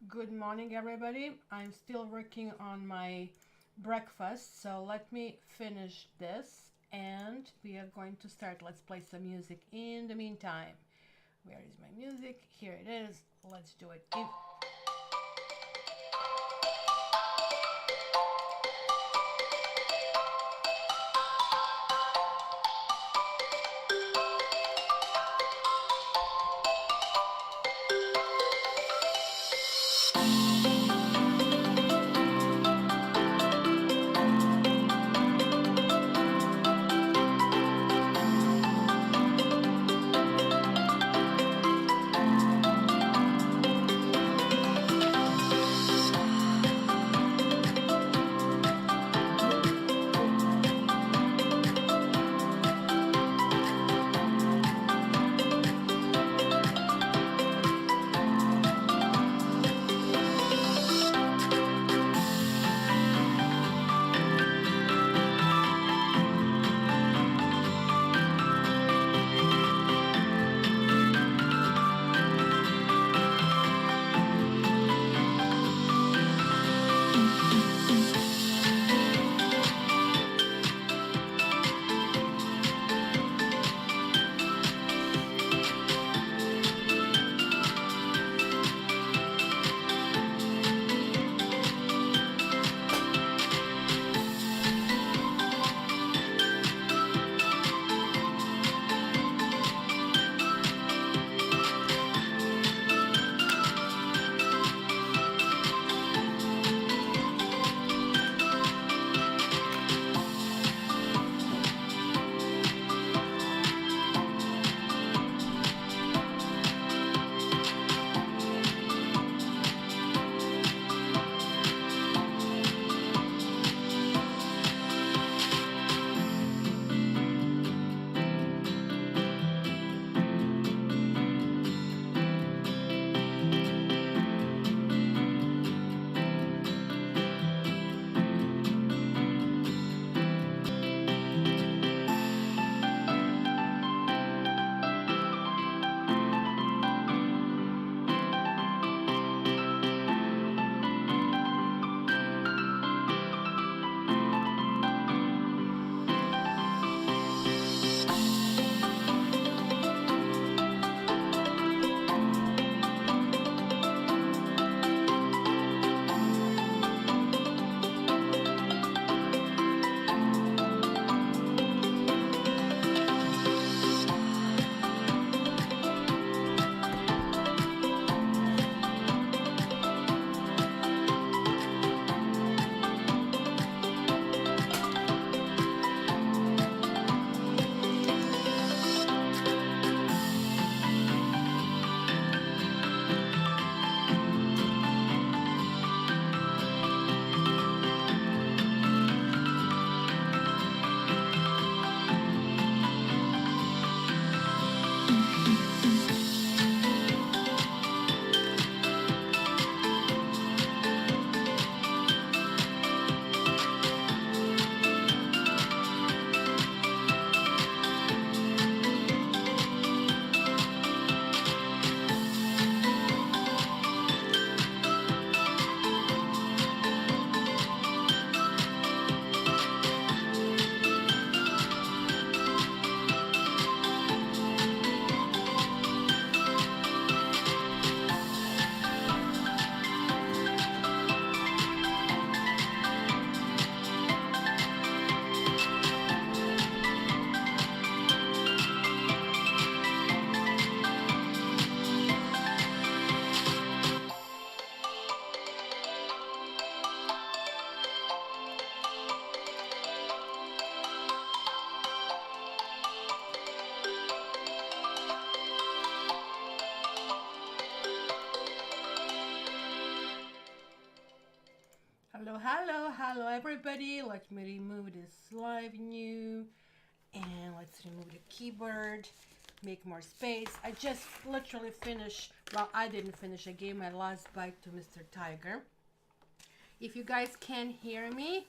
Good morning, everybody. I'm still working on my breakfast, so let me finish this and we are going to start. Let's play some music in the meantime. Where is my music? Here it is. Let's do it. Hello, everybody. Let me remove this live new and let's remove the keyboard, make more space. I just literally finished, well, I didn't finish. I gave my last bite to Mr. Tiger. If you guys can hear me,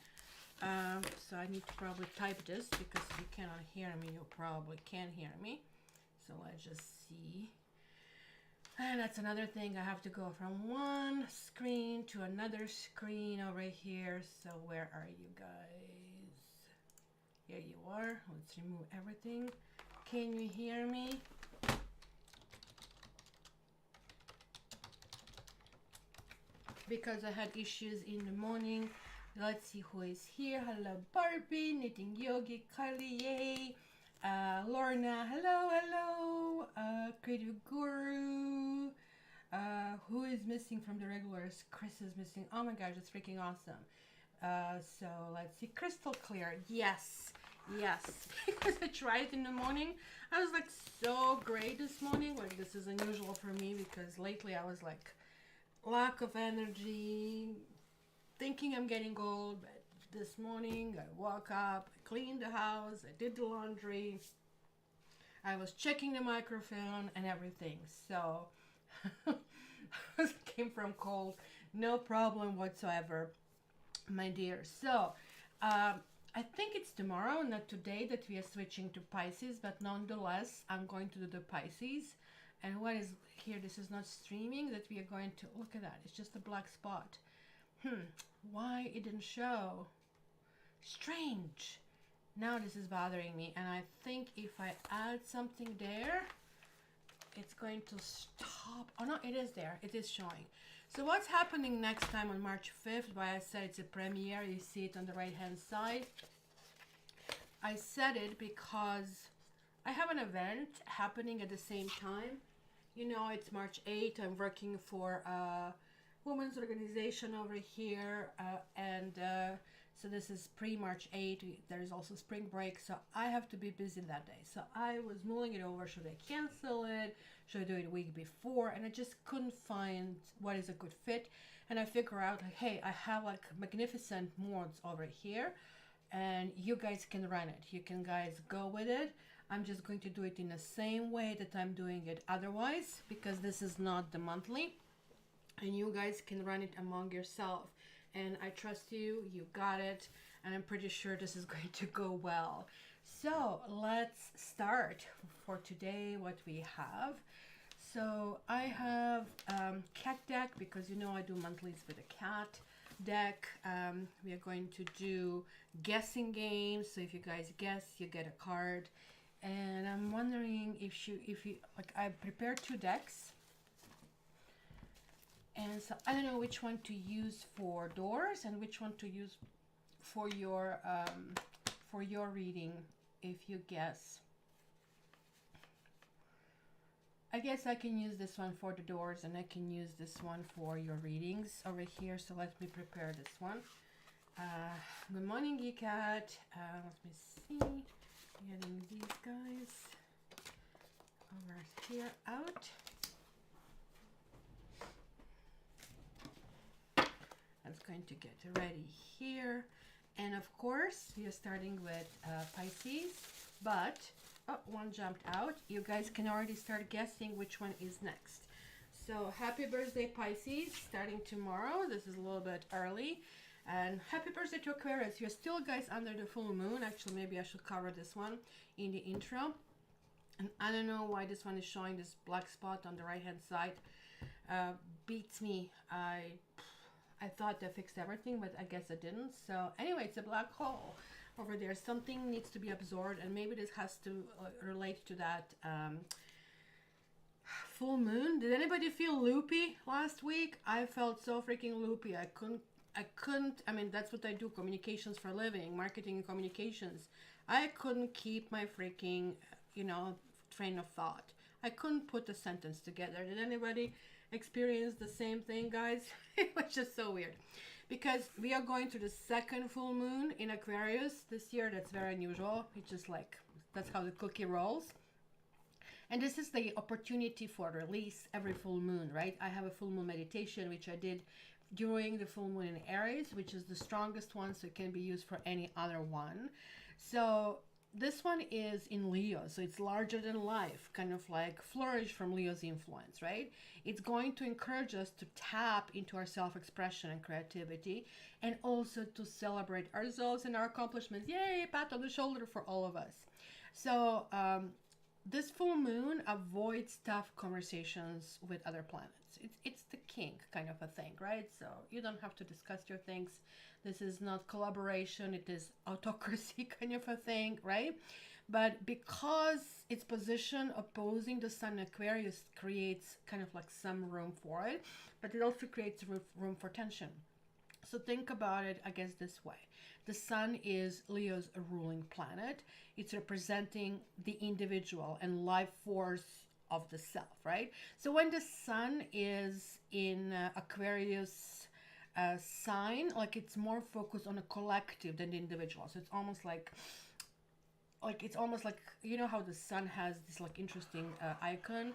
so I need to probably type this because if you cannot hear me, you probably can hear me. So let's just see. And that's another thing. I have to go from one screen to another screen over here. So where are you guys? Here you are. Let's remove everything. Can you hear me? Because I had issues in the morning. Let's see who is here. Hello, Barbie, Knitting Yogi, Kylie, yay. Lorna, hello, hello. Creative Guru. Who is missing from the regulars? Chris is missing. Oh my gosh, that's freaking awesome. So let's see. Crystal Clear. Yes. Yes. Because I tried it in the morning. I was like so great this morning. Like this is unusual for me because lately I was like lack of energy, thinking I'm getting old. But this morning I woke up, I cleaned the house, I did the laundry, I was checking the microphone and everything. So came from cold, no problem whatsoever, my dear. So I think it's tomorrow, not today, that we are switching to Pisces, but nonetheless I'm going to do the Pisces. And what is here, this is not streaming, that we are going to look at that. It's just a black spot. Why it didn't show? Strange. Now this is bothering me, and I think if I add something there, it's going to stop. Oh no, it is there. It is showing. So what's happening next time on March 5th? Why I said it's a premiere. You see it on the right hand side. I said it because I have an event happening at the same time. You know, it's March 8th. I'm working for a women's organization over here, so this is pre-March 8th. There is also spring break, so I have to be busy that day. So I was mulling it over. Should I cancel it? Should I do it a week before? And I just couldn't find what is a good fit. And I figure out, like, hey, I have like magnificent mods over here, and you guys can run it. You can guys go with it. I'm just going to do it in the same way that I'm doing it otherwise, because this is not the monthly, and you guys can run it among yourself. And I trust you, you got it, and I'm pretty sure this is going to go well. So let's start for today what we have. So I have cat deck, because you know I do monthlies with a cat deck. We are going to do guessing games, so if you guys guess, you get a card. And I'm wondering if you like, I prepared 2 decks. And so I don't know which one to use for doors and which one to use for your reading, if you guess. I guess I can use this one for the doors, and I can use this one for your readings over here. So let me prepare this one. Good morning, Geekat. Let me see. Getting these guys over here out. That's going to get ready here. And of course, we are starting with Pisces, but one jumped out. You guys can already start guessing which one is next. So happy birthday, Pisces, starting tomorrow. This is a little bit early. And happy birthday to Aquarius. You're still, guys, under the full moon. Actually, maybe I should cover this one in the intro. And I don't know why this one is showing this black spot on the right hand side. Beats me. I thought I fixed everything, but I guess I didn't. So anyway, it's a black hole over there. Something needs to be absorbed, and maybe this has to relate to that full moon. Did anybody feel loopy last week? I felt so freaking loopy. I couldn't, I mean, that's what I do, communications for a living, marketing and communications. I couldn't keep my freaking, train of thought. I couldn't put a sentence together. Did anybody experience the same thing, guys? It was just so weird, because we are going through the second full moon in Aquarius this year. That's very unusual. It's just like, that's how the cookie rolls. And this is the opportunity for release every full moon, right? I have a full moon meditation, which I did during the full moon in Aries, which is the strongest one, so it can be used for any other one. So this one is in Leo, so it's larger than life, kind of like flourish from Leo's influence, right? It's going to encourage us to tap into our self-expression and creativity, and also to celebrate ourselves and our accomplishments. Yay, pat on the shoulder for all of us. So this full moon avoids tough conversations with other planets. It's the kink kind of a thing, right? So you don't have to discuss your things. This is not collaboration, it is autocracy kind of a thing, right? But because its position opposing the sun in Aquarius creates kind of like some room for it, but it also creates room for tension. So think about it, I guess, this way. The sun is Leo's ruling planet. It's representing the individual and life force of the self, right? So when the sun is in Aquarius sign, like it's more focused on a collective than the individual. So it's almost like it's almost like, you know how the sun has this like interesting icon.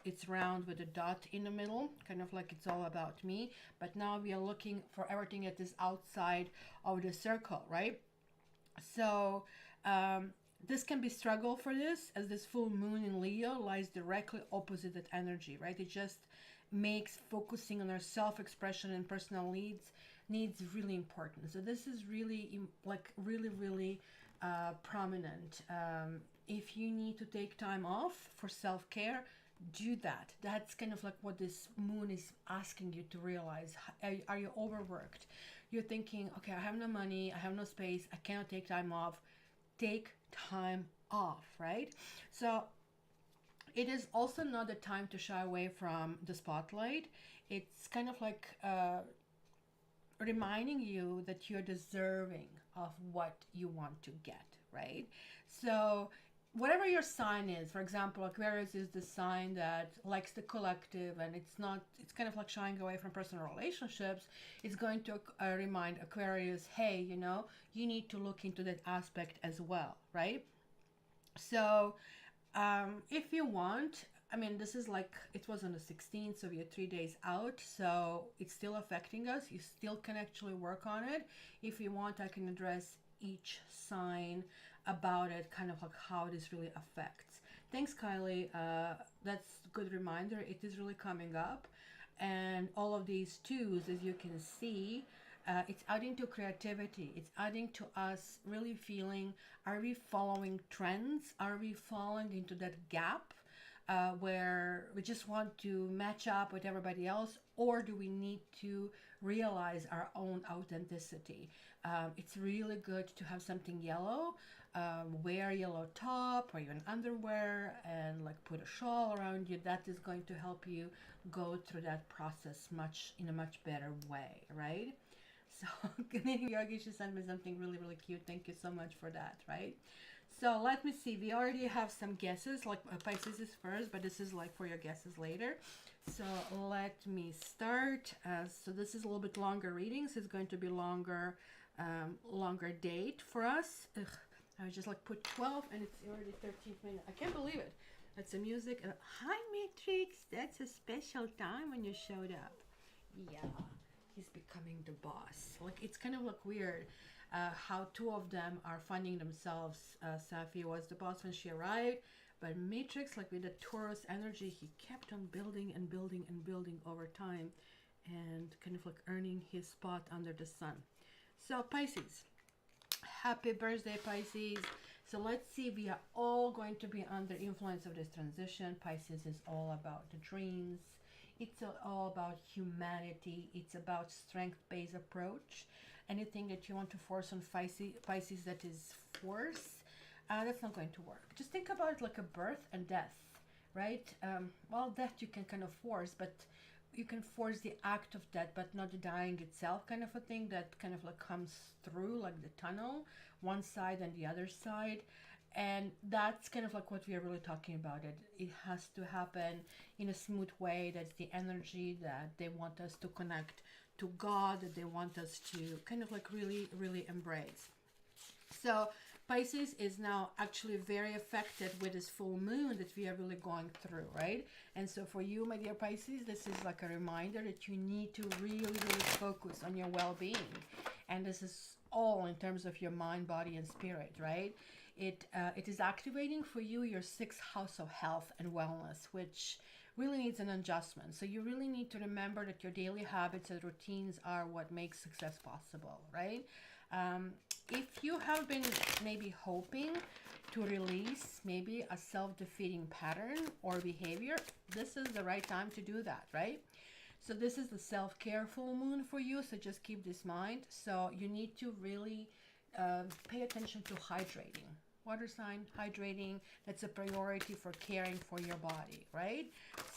It's round with a dot in the middle, kind of like it's all about me. But now we are looking for everything that is outside of the circle, right? So this can be struggle for this, as this full moon in Leo lies directly opposite that energy, right? It just makes focusing on our self-expression and personal needs really important. So this is really like really prominent. If you need to take time off for self-care, do that. That's kind of like what this moon is asking you to realize. Are you overworked? You're thinking, okay, I have no money, I have no space, I cannot take time off. Take time off, right? So it is also not the time to shy away from the spotlight. It's kind of like reminding you that you're deserving of what you want to get, right? So whatever your sign is, for example, Aquarius is the sign that likes the collective, and it's kind of like shying away from personal relationships. It's going to remind Aquarius, hey, you need to look into that aspect as well, right? So if you want, I mean, this is like, it was on the 16th, so we are 3 days out, so it's still affecting us. You still can actually work on it. If you want, I can address each sign about it, kind of like how this really affects. Thanks, Kylie. That's a good reminder. It is really coming up. And all of these twos, as you can see, it's adding to creativity. It's adding to us really feeling, are we following trends? Are we falling into that gap where we just want to match up with everybody else? Or do we need to realize our own authenticity? It's really good to have something yellow. Wear a yellow top or even underwear, and like put a shawl around you. That is going to help you go through that process in a much better way, right? So Canadian Yogi, she sent me something really cute. Thank you so much for that, right? So let me see. We already have some guesses, like Pisces is first, but this is like for your guesses later. So let me start. So this is a little bit longer readings. It's going to be longer date for us. Ugh, I just like put 12 and it's already 13th minute. I can't believe it. That's the music. Hi Matrix, that's a special time when you showed up. Yeah, he's becoming the boss. Like, it's kind of like weird how two of them are finding themselves. Safi was the boss when she arrived, but Matrix, like with the Taurus energy, he kept on building and building and building over time, and kind of like earning his spot under the sun. So Pisces, happy birthday Pisces. So let's see, we are all going to be under influence of this transition. Pisces is all about the dreams. It's all about humanity. It's about strength-based approach. Anything that you want to force on Pisces that is force, that's not going to work. Just think about it like a birth and death, right? Well, death you can kind of force, but you can force the act of death, but not the dying itself, kind of a thing that kind of like comes through like the tunnel, one side and the other side. And that's kind of like what we are really talking about. It has to happen in a smooth way. That's the energy that they want us to connect to God, that they want us to kind of like really embrace. So Pisces is now actually very affected with this full moon that we are really going through, right? And so for you, my dear Pisces, this is like a reminder that you need to really focus on your well-being. And this is all in terms of your mind, body, and spirit, right? It is activating for you your sixth house of health and wellness, which really needs an adjustment. So you really need to remember that your daily habits and routines are what makes success possible, right? If you have been maybe hoping to release maybe a self-defeating pattern or behavior, this is the right time to do that, right? So this is the self-care full moon for you, so just keep this in mind. So you need to really pay attention to hydrating. Water sign, hydrating, that's a priority for caring for your body, right?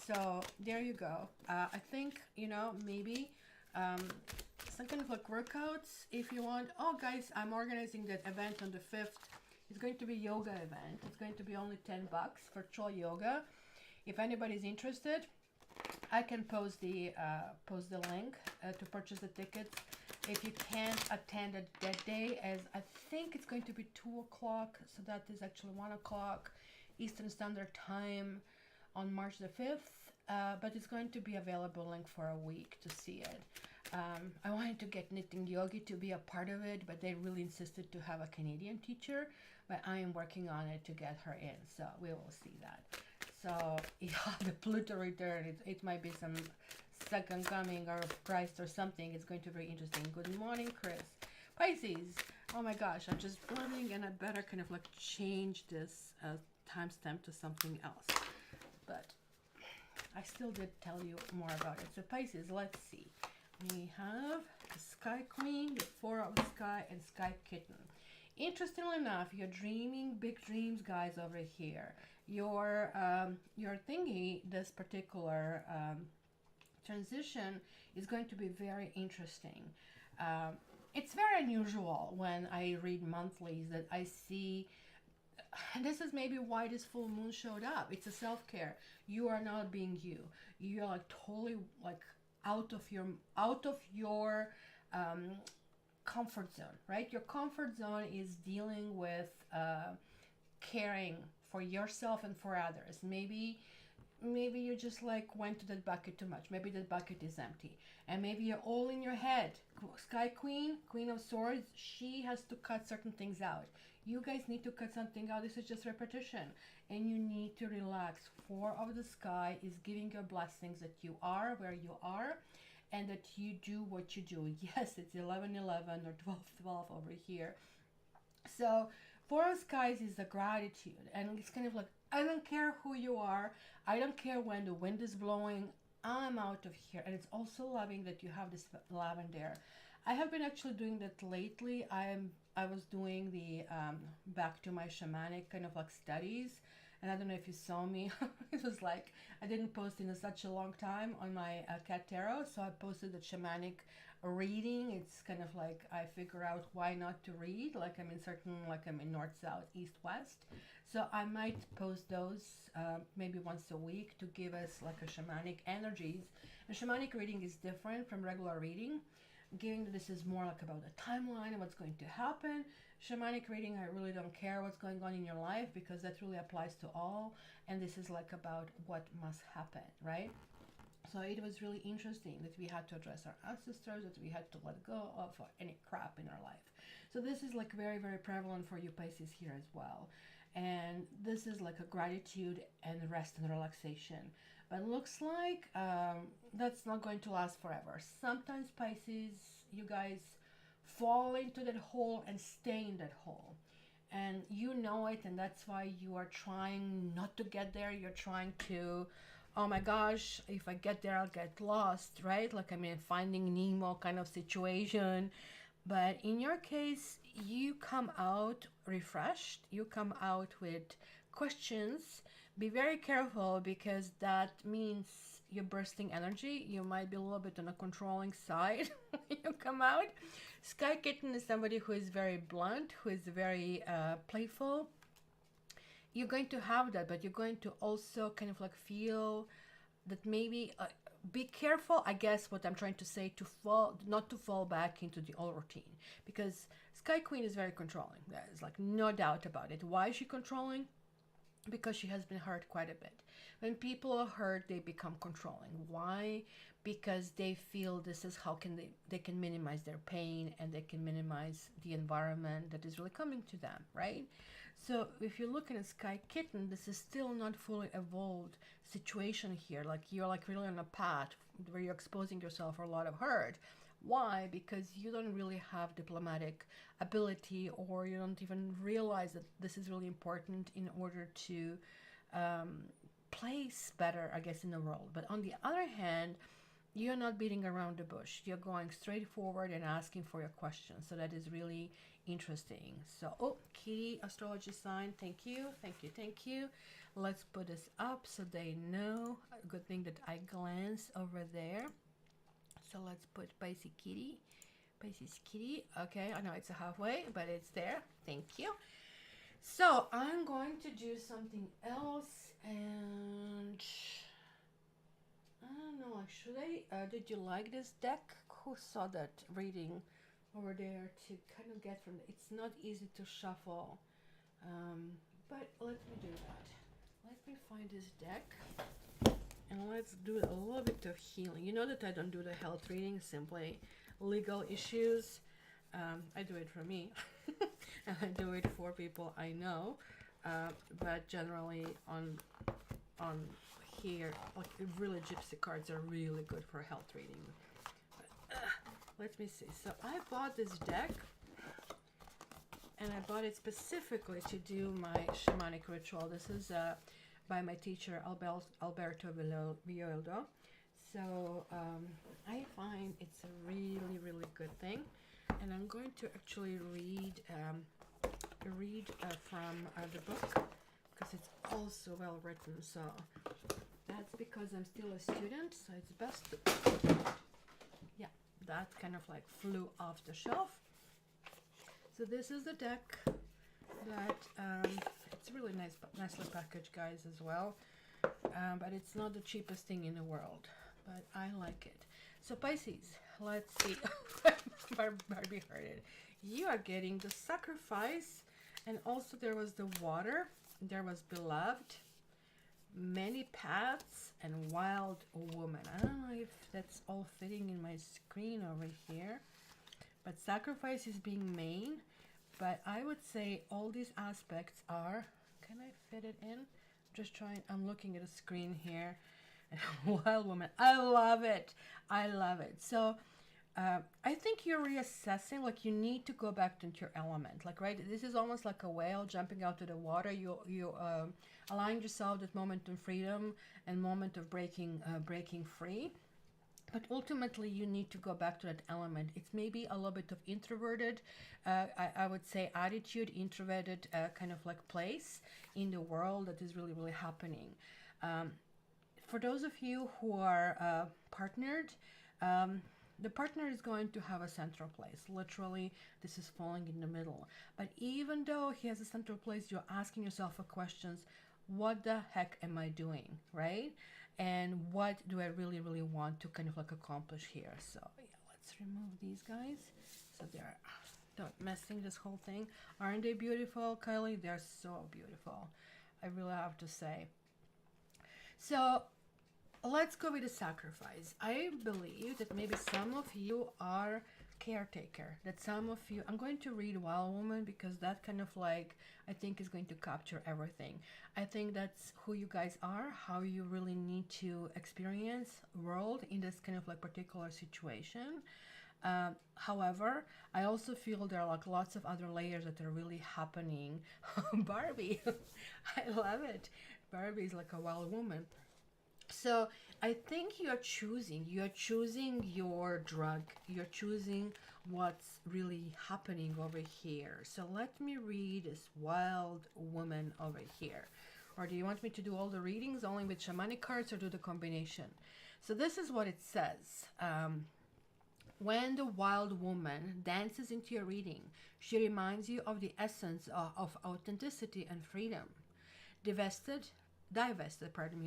So there you go. I think, you know, maybe some kind of like workouts if you want. Oh guys, I'm organizing that event on the 5th. It's going to be yoga event. It's going to be only $10 virtual yoga. If anybody's interested, I can post the link to purchase the tickets. If you can't attend that day, as I think it's going to be 2 o'clock, so that is actually 1 o'clock Eastern Standard Time on March the 5th, but it's going to be available link for a week to see it. I wanted to get Knitting Yogi to be a part of it, but they really insisted to have a Canadian teacher, but I am working on it to get her in, so we will see that. So yeah, the Pluto return, it might be some second coming or Christ or something. It's going to be very interesting. Good morning, Chris. Pisces, oh my gosh, I'm just blurring and I better kind of like change this timestamp to something else. But I still did tell you more about it. So Pisces, let's see. We have the Sky Queen, the Four of the Sky, and Sky Kitten. Interestingly enough, you're dreaming big dreams, guys, over here. Your thingy, this particular transition is going to be very interesting. It's very unusual when I read monthlies that I see, and this is maybe why this full moon showed up. It's a self-care. You are not being you. You're like totally like out of your comfort zone, right? Your comfort zone is dealing with caring for yourself and for others. Maybe you just like went to that bucket too much. Maybe that bucket is empty, and maybe you're all in your head. Sky Queen, Queen of Swords, she has to cut certain things out. You guys need to cut something out. This is just repetition, and you need to relax. Four of the Sky is giving your blessings that you are where you are, and that you do what you do. Yes, it's 11:11 or 12:12 over here. So Four of Skies is the gratitude, and it's kind of like, I don't care who you are. I don't care when the wind is blowing. I'm out of here. And it's also loving that you have this lavender. I have been actually doing that lately. I was doing the back to my shamanic kind of like studies, and I don't know if you saw me. It was like I didn't post in such a long time on my cat tarot, so I posted the shamanic reading. It's kind of like I figure out why not to read, like I'm in certain, like I'm in north, south, east, west. So I might post those maybe once a week to give us like a shamanic energies. And shamanic reading is different from regular reading, given that this is more like about the timeline and what's going to happen. Shamanic reading, I really don't care what's going on in your life, because that really applies to all, and this is like about what must happen, right? So it was really interesting that we had to address our ancestors, that we had to let go of any crap in our life. So this is like very, very prevalent for you Pisces here as well. And this is like a gratitude and rest and relaxation. But it looks like that's not going to last forever. Sometimes Pisces, you guys fall into that hole and stay in that hole. And you know it, and that's why you are trying not to get there. You're trying to, oh my gosh, if I get there, I'll get lost, right? Like, I mean, Finding Nemo kind of situation. But in your case, you come out refreshed. You come out with questions. Be very careful, because that means you're bursting energy. You might be a little bit on a controlling side when you come out. Sky Kitten is somebody who is very blunt, who is very playful. You're going to have that, but you're going to also kind of like feel that maybe be careful, I guess what I'm trying to say, to fall, not to fall back into the old routine, because Sky Queen is very controlling. There's like no doubt about it. Why is she controlling? Because she has been hurt quite a bit. When people are hurt, they become controlling. Why? Because they feel this is how can they can minimize their pain, and they can minimize the environment that is really coming to them, right? So if you're looking at Sky Kitten, this is still not fully evolved situation here. Like, you're like really on a path where you're exposing yourself for a lot of hurt. Why? Because you don't really have diplomatic ability, or you don't even realize that this is really important in order to um, place better, I guess, in the world. But on the other hand, you're not beating around the bush. You're going straight forward and asking for your questions. So that is really interesting. So, oh, Kitty astrology sign. Thank you, thank you, thank you. Let's put this up so they know. Good thing that I glanced over there. So let's put Pisces Kitty. Pisces Kitty. Okay, I know it's a halfway, but it's there. Thank you. So I'm going to do something else, and I don't know. Like, should I? Did you like this deck? Who saw that reading over there to kind of get from? It's not easy to shuffle, but let me do that. Let me find this deck. And let's do a little bit of healing. You know that I don't do the health reading, simply legal issues. I do it for me, and I do it for people I know. But generally, on here, like really, gypsy cards are really good for health reading. But, let me see. So I bought this deck, and I bought it specifically to do my shamanic ritual. This is by my teacher Alberto Villoldo. So I find it's a really, really good thing, and I'm going to actually read from the book, because it's also well written. So that's because I'm still a student, so it's best to, yeah, that kind of like flew off the shelf. So this is the deck that it's really nicely packaged, guys, as well. But it's not the cheapest thing in the world, but I like it. So Pisces, let's see. Barbie heard it. You are getting the sacrifice, and also there was the water, there was beloved, many paths, and wild woman. I don't know if that's all fitting in my screen over here, but sacrifice is being main. But I would say all these aspects are, can I fit it in? Just trying, I'm looking at a screen here. Wild woman, I love it. I love it. So I think you're reassessing, like you need to go back into your element. Like, right, this is almost like a whale jumping out to the water. You allowing yourself that moment of freedom and moment of breaking free. But ultimately, you need to go back to that element. It's maybe a little bit of introverted, I would say, attitude, introverted kind of like place in the world that is really, really happening. For those of you who are partnered, the partner is going to have a central place. Literally, this is falling in the middle. But even though he has a central place, you're asking yourself a questions, what the heck am I doing, right? And what do I really, really want to kind of like accomplish here? So yeah, let's remove these guys. So they're not messing this whole thing. Aren't they beautiful, Kylie? They're so beautiful, I really have to say. So let's go with the sacrifice. I believe that maybe some of you are caretaker, that some of you, I'm going to read Wild Woman because that kind of like, I think is going to capture everything. I think that's who you guys are, how you really need to experience world in this kind of like particular situation. However, I also feel there are like lots of other layers that are really happening. Barbie, I love it. Barbie is like a wild woman. So I think you're choosing your drug, you're choosing what's really happening over here. So let me read this wild woman over here. Or do you want me to do all the readings only with shamanic cards, or do the combination? So this is what it says. When the wild woman dances into your reading, she reminds you of the essence of authenticity and freedom. Divested,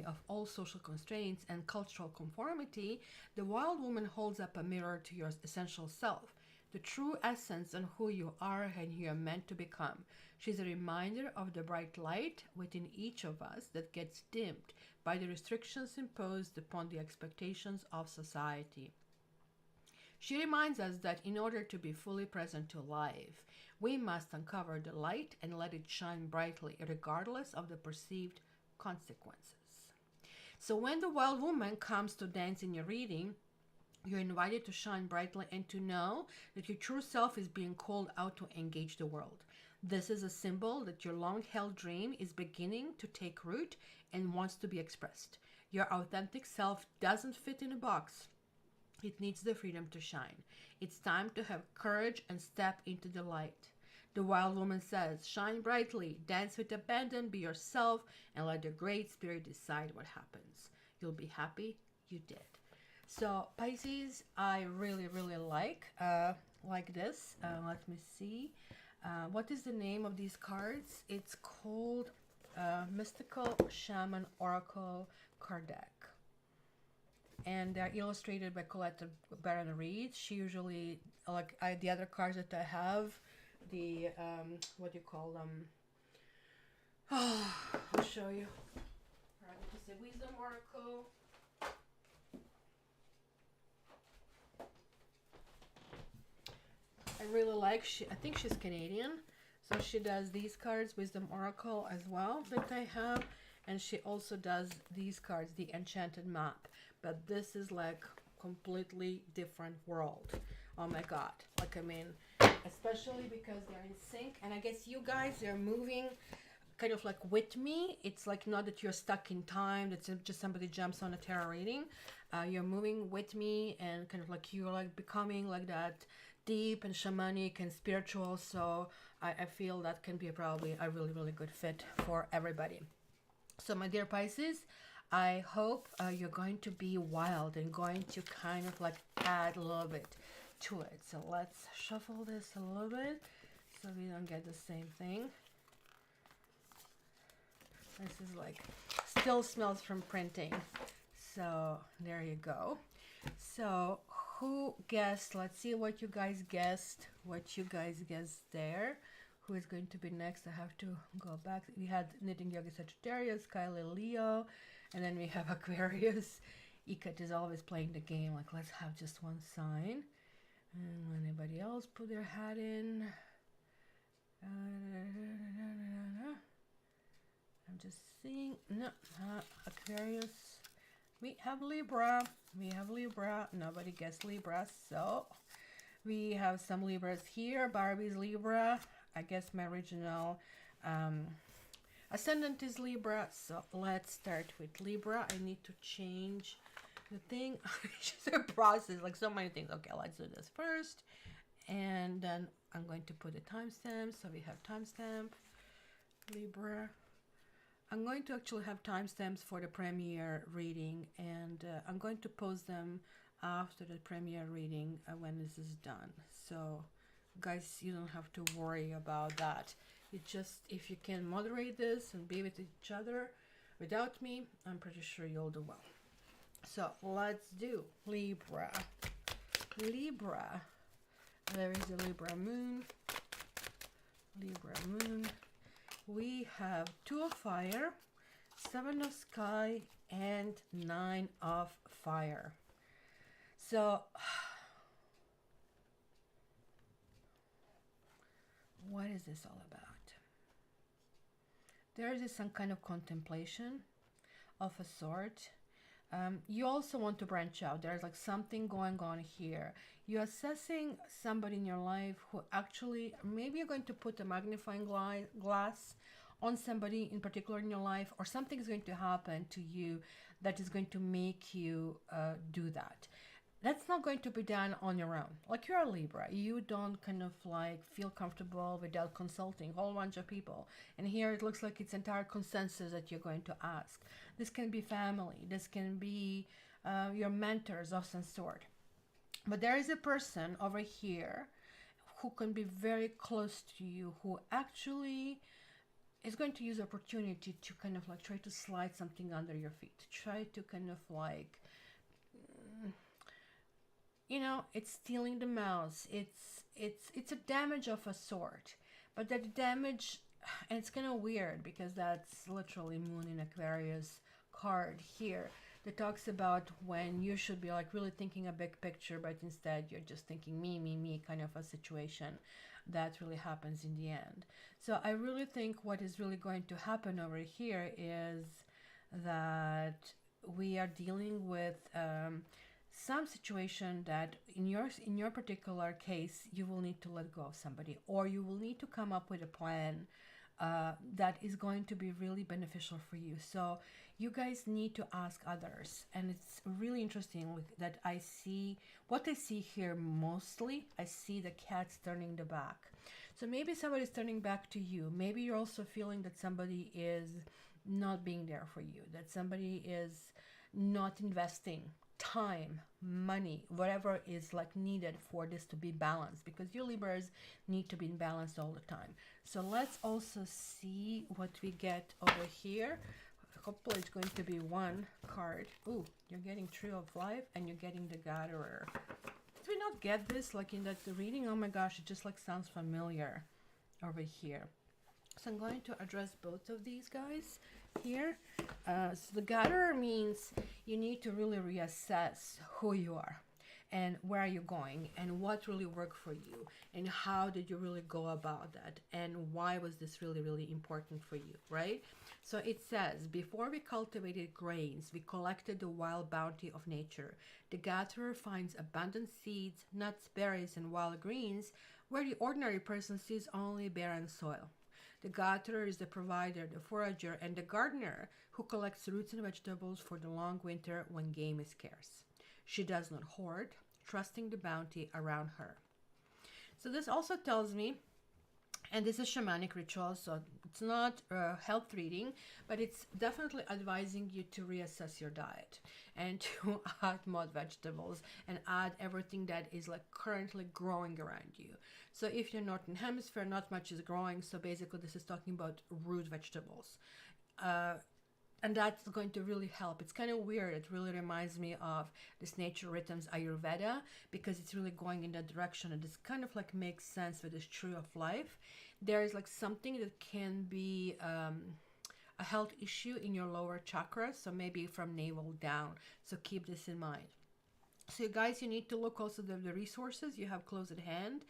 of all social constraints and cultural conformity, the wild woman holds up a mirror to your essential self, the true essence and who you are and who you're meant to become. She's a reminder of the bright light within each of us that gets dimmed by the restrictions imposed upon the expectations of society. She reminds us that in order to be fully present to life, we must uncover the light and let it shine brightly, regardless of the perceived consequences. So when the wild woman comes to dance in your reading, You're invited to shine brightly and to know that your true self is being called out to engage the world. This is a symbol that your long held dream is beginning to take root and wants to be expressed. Your authentic self doesn't fit in a box. It needs the freedom to shine. It's time to have courage and step into the light. The wild woman says, shine brightly, dance with abandon, be yourself, and let the Great Spirit decide what happens. You'll be happy you did. So Pisces, I really, really like this. Let me see. What is the name of these cards? It's called Mystical Shaman Oracle card deck. And they're illustrated by Colette Baron Reed. She usually, the other cards that I have, the, what do you call them? Oh, I'll show you. Alright, this is the Wisdom Oracle. I really like, I think she's Canadian. So she does these cards, Wisdom Oracle as well, that I have. And she also does these cards, the Enchanted Map. But this is like completely different world. Oh my God. Like, I mean, especially because they're in sync. And I guess you guys are moving kind of like with me. It's like not that you're stuck in time, that just somebody jumps on a tarot reading. You're moving with me and kind of like you're like becoming like that deep and shamanic and spiritual. So I feel that can be probably a really, really good fit for everybody. So my dear Pisces, I hope you're going to be wild and going to kind of like add a little bit to it. So let's shuffle this a little bit so we don't get the same thing. This is like, still smells from printing. So there you go. So who guessed? Let's see what you guys guessed. What you guys guessed there. Who is going to be next? I have to go back. We had Knitting Yogi Sagittarius, Kylie Leo, and then we have Aquarius. Ikat is always playing the game, like let's have just one sign. And anybody else put their hat in? I'm just seeing, no, Aquarius. We have Libra. We have Libra. Nobody guessed Libra, so we have some Libras here. Barbie's Libra. I guess my original ascendant is Libra, so let's start with Libra. I need to change the thing. It's just a process, like so many things. Okay, let's do this first, and then I'm going to put a timestamp. So we have timestamp, Libra. I'm going to actually have timestamps for the premiere reading, and I'm going to post them after the premiere reading when this is done. So guys, you don't have to worry about that. You just, if you can moderate this and be with each other without me, I'm pretty sure you'll do well. So let's do Libra. Libra. There is the Libra moon. Libra moon. We have 2 of fire, 7 of sky, and 9 of fire. So what is this all about? There is some kind of contemplation of a sort. You also want to branch out. There's like something going on here. You're assessing somebody in your life who actually, maybe you're going to put a magnifying glass on somebody in particular in your life, or something is going to happen to you that is going to make you do that. That's not going to be done on your own. Like, you're a Libra, you don't kind of like feel comfortable without consulting a whole bunch of people. And here it looks like it's entire consensus that you're going to ask. This can be family, this can be your mentors of some sort. But there is a person over here who can be very close to you, who actually is going to use opportunity to kind of like try to slide something under your feet, try to kind of like, you know, it's stealing the mouse. It's a damage of a sort, but that damage, and it's kind of weird because that's literally Moon in Aquarius card here that talks about when you should be like really thinking a big picture, but instead you're just thinking me kind of a situation that really happens in the end. So I really think what is really going to happen over here is that we are dealing with some situation that in your particular case you will need to let go of somebody, or you will need to come up with a plan that is going to be really beneficial for you. So you guys need to ask others, and it's really interesting that I see what I see here. Mostly I see the cats turning the back. So maybe somebody's turning back to you. Maybe you're also feeling that somebody is not being there for you, that somebody is not investing time, money, whatever is like needed for this to be balanced, because you Libras need to be in balance all the time. So let's also see what we get over here. Hopefully it's going to be one card. Ooh, you're getting Trio of Life and you're getting the Gatherer. Did we not get this like in that reading? Oh my gosh, it just like sounds familiar over here. So I'm going to address both of these guys here. So the Gatherer means you need to really reassess who you are and where are you going and what really worked for you and how did you really go about that and why was this really, really important for you, right? So it says, before we cultivated grains, we collected the wild bounty of nature. The Gatherer finds abundant seeds, nuts, berries, and wild greens where the ordinary person sees only barren soil. The Gatherer is the provider, the forager, and the gardener who collects roots and vegetables for the long winter when game is scarce. She does not hoard, trusting the bounty around her. So this also tells me, and this is shamanic ritual, so it's not a health reading, but it's definitely advising you to reassess your diet and to add more vegetables and add everything that is like currently growing around you. So if you're Northern Hemisphere, not much is growing. So basically this is talking about root vegetables. And that's going to really help. It's kind of weird. It really reminds me of this Nature Rhythms Ayurveda, because it's really going in that direction. And this kind of like makes sense with this Tree of Life. There is like something that can be a health issue in your lower chakra. So maybe from navel down. So keep this in mind. So you guys, you need to look also at the resources you have close at hand.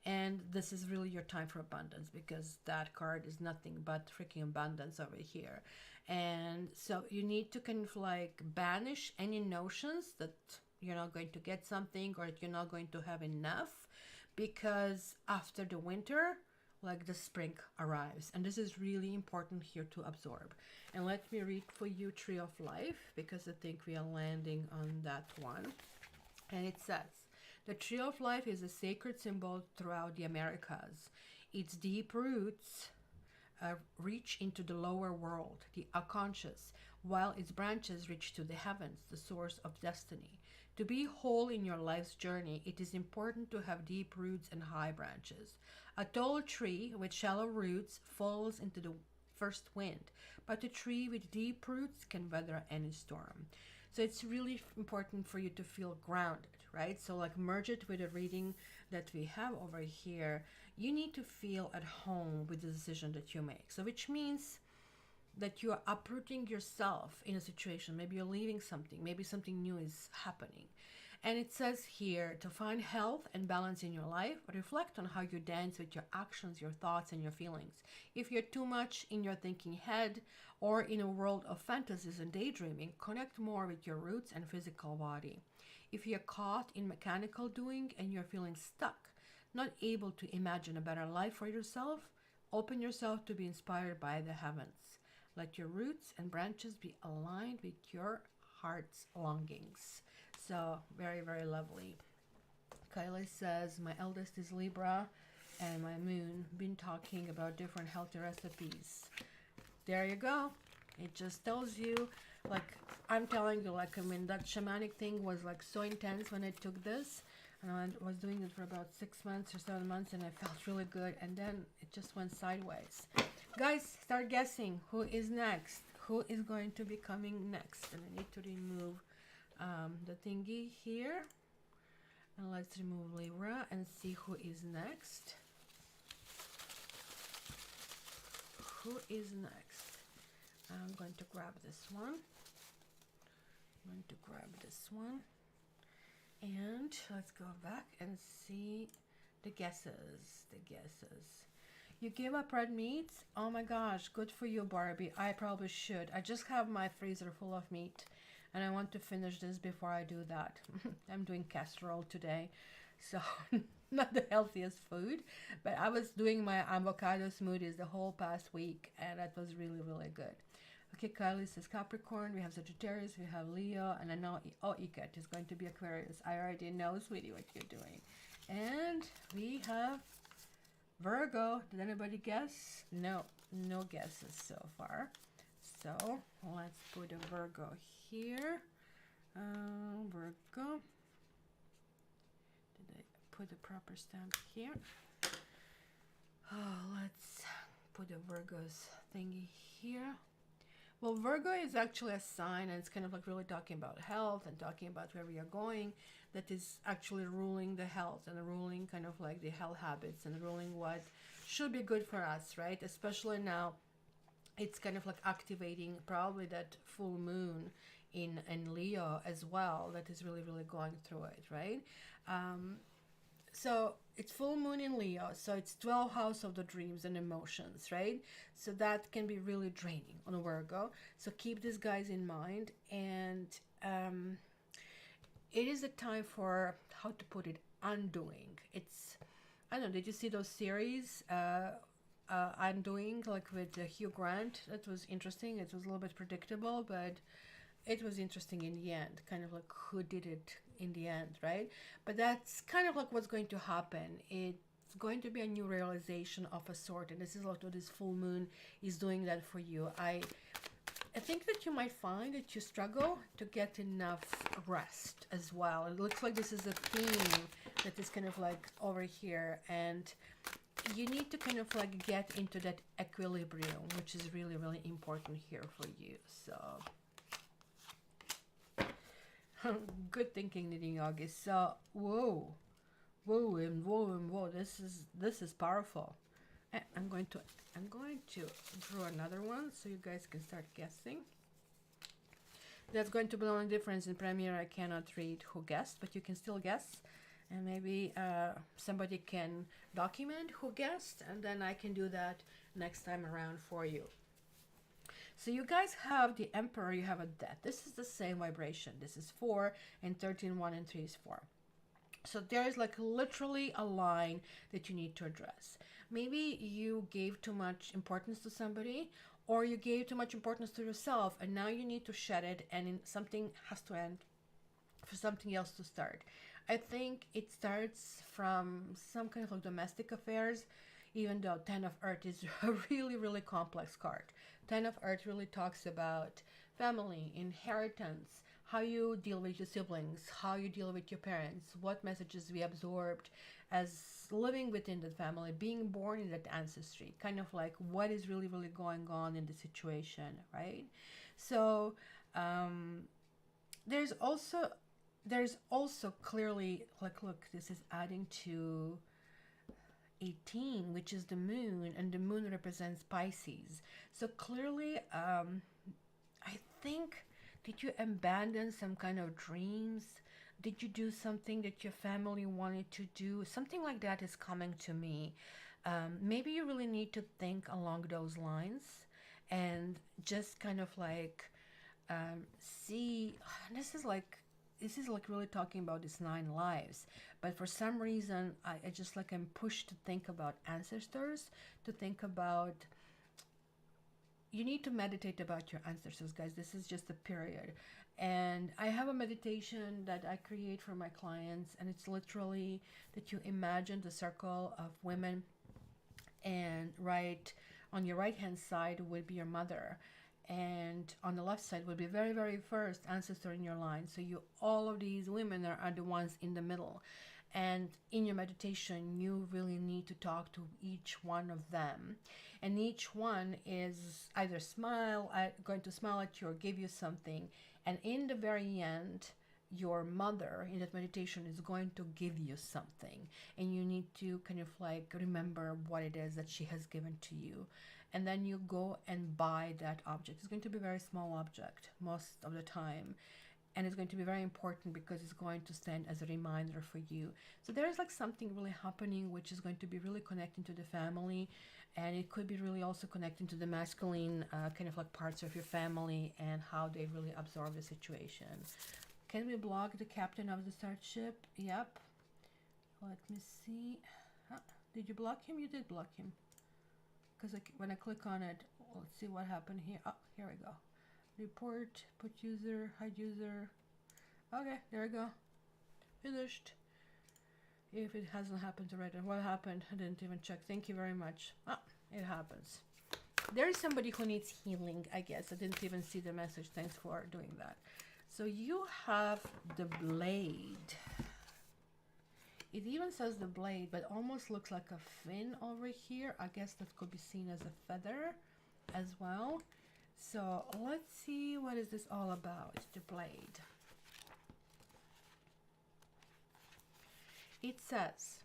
And this is really your time for abundance, because that card is nothing but freaking abundance over here. And so you need to kind of like banish any notions that you're not going to get something or that you're not going to have enough, because after the winter, like the spring arrives. And this is really important here to absorb. And let me read for you Tree of Life, because I think we are landing on that one. And it says, the Tree of Life is a sacred symbol throughout the Americas. Its deep roots reach into the lower world, the unconscious, while its branches reach to the heavens, the source of destiny. To be whole in your life's journey, it is important to have deep roots and high branches. A tall tree with shallow roots falls into the first wind, but a tree with deep roots can weather any storm. So it's really important for you to feel grounded, right? So like merge it with a reading that we have over here. You need to feel at home with the decision that you make. So which means that you are uprooting yourself in a situation. Maybe you're leaving something. Maybe something new is happening. And it says here, to find health and balance in your life, reflect on how you dance with your actions, your thoughts, and your feelings. If you're too much in your thinking head or in a world of fantasies and daydreaming, connect more with your roots and physical body. If you're caught in mechanical doing and you're feeling stuck, not able to imagine a better life for yourself, open yourself to be inspired by the heavens. Let your roots and branches be aligned with your heart's longings. So very, very lovely. Kylie says, my eldest is Libra and my moon been talking about different healthy recipes. There you go. It just tells you, like, I'm telling you, like, I mean, that shamanic thing was like so intense when I took this, and I was doing it for about 6 months or 7 months, and I felt really good, and then it just went sideways. Guys, start guessing who is next. Who is going to be coming next? And I need to remove the thingy here. And let's remove Libra and see who is next. Who is next? I'm going to grab this one. I'm going to grab this one. And let's go back and see the guesses. The guesses. You give up red meats? Oh my gosh, good for you, Barbie. I probably should. I just have my freezer full of meat. and I want to finish this before I do that. I'm doing casserole today, so not the healthiest food, but I was doing my avocado smoothies the whole past week, and that was really, really good. Okay, Kylie says Capricorn, we have Sagittarius, we have Leo, and I know, oh, Ikat is going to be Aquarius. I already know, sweetie, what you're doing. And we have Virgo. Did anybody guess? No, no guesses so far. So let's put a Virgo here. Virgo. Did I put the proper stamp here? Oh, let's put a Virgo's thingy here. Well, Virgo is actually a sign, and it's kind of like really talking about health and talking about where we are going. That is actually ruling the health and ruling kind of like the health habits and ruling what should be good for us, right? Especially now, it's kind of like activating probably that full moon in Leo as well. That is really, really going through it, right? So it's full moon in Leo, so it's 12th house of the dreams and emotions, right? So that can be really draining on a Virgo. So keep these guys in mind, and it is a time for, how to put it, undoing. It's, I don't know, did you see those series, Undoing, like with Hugh Grant? That was interesting. It was a little bit predictable, but it was interesting in the end, kind of like who did it in the end, right? But that's kind of like what's going to happen. It's going to be a new realization of a sort, and this is like what this full moon is doing that for you. I think that you might find that you struggle to get enough rest as well. It looks like this is a theme that is kind of like over here, and you need to kind of like get into that equilibrium, which is really, really important here for you. So good thinking, Knitting August. So whoa, this is powerful. And I'm going to draw another one so you guys can start guessing. That's going to be the only difference. In Premiere I cannot read who guessed, but you can still guess, and maybe somebody can document who guessed, and then I can do that next time around for you. So you guys have the Emperor, you have a Death. This is the same vibration. This is 4, and 13, 1 and 3 is 4. So there is like literally a line that you need to address. Maybe you gave too much importance to somebody, or you gave too much importance to yourself, and now you need to shed it, and something has to end for something else to start. I think it starts from some kind of like domestic affairs, even though 10 of Earth is a really, really complex card. 10 of Earth really talks about family, inheritance, how you deal with your siblings, how you deal with your parents, what messages we absorbed as living within the family, being born in that ancestry, kind of like what is really, really going on in the situation, right? So there's also clearly, like, look, this is adding to 18, which is the moon, and the moon represents Pisces. So clearly, I think, did you abandon some kind of dreams? Did you do something that your family wanted to do? Something like that is coming to me. Maybe you really need to think along those lines and just kind of like see, this is like really talking about these 9 lives, but for some reason I just like am pushed to think about ancestors, to think about, you need to meditate about your ancestors, guys. This is just a period, and I have a meditation that I create for my clients, and it's literally that you imagine the circle of women, and right on your right hand side would be your mother, and on the left side would be very, very first ancestor in your line. So you, all of these women are the ones in the middle, and in your meditation you really need to talk to each one of them, and each one is either going to smile at you or give you something, and in the very end your mother in that meditation is going to give you something, and you need to kind of like remember what it is that she has given to you, and then you go and buy that object. It's going to be a very small object most of the time, and it's going to be very important because it's going to stand as a reminder for you. So there's like something really happening which is going to be really connecting to the family, and it could be really also connecting to the masculine kind of like parts of your family and how they really absorb the situation. Can we block the captain of the starship? Yep. Let me see. Did you block him? You did block him. Because when I click on it, let's see what happened here. Oh, here we go. Report, put user, hide user. Okay, there we go. Finished. If it hasn't happened already, what happened? I didn't even check. Thank you very much. Ah, it happens. There is somebody who needs healing, I guess. I didn't even see the message. Thanks for doing that. So you have the blade. It even says the blade, but almost looks like a fin over here. I guess that could be seen as a feather as well. So let's see, what is this all about? The blade. It says,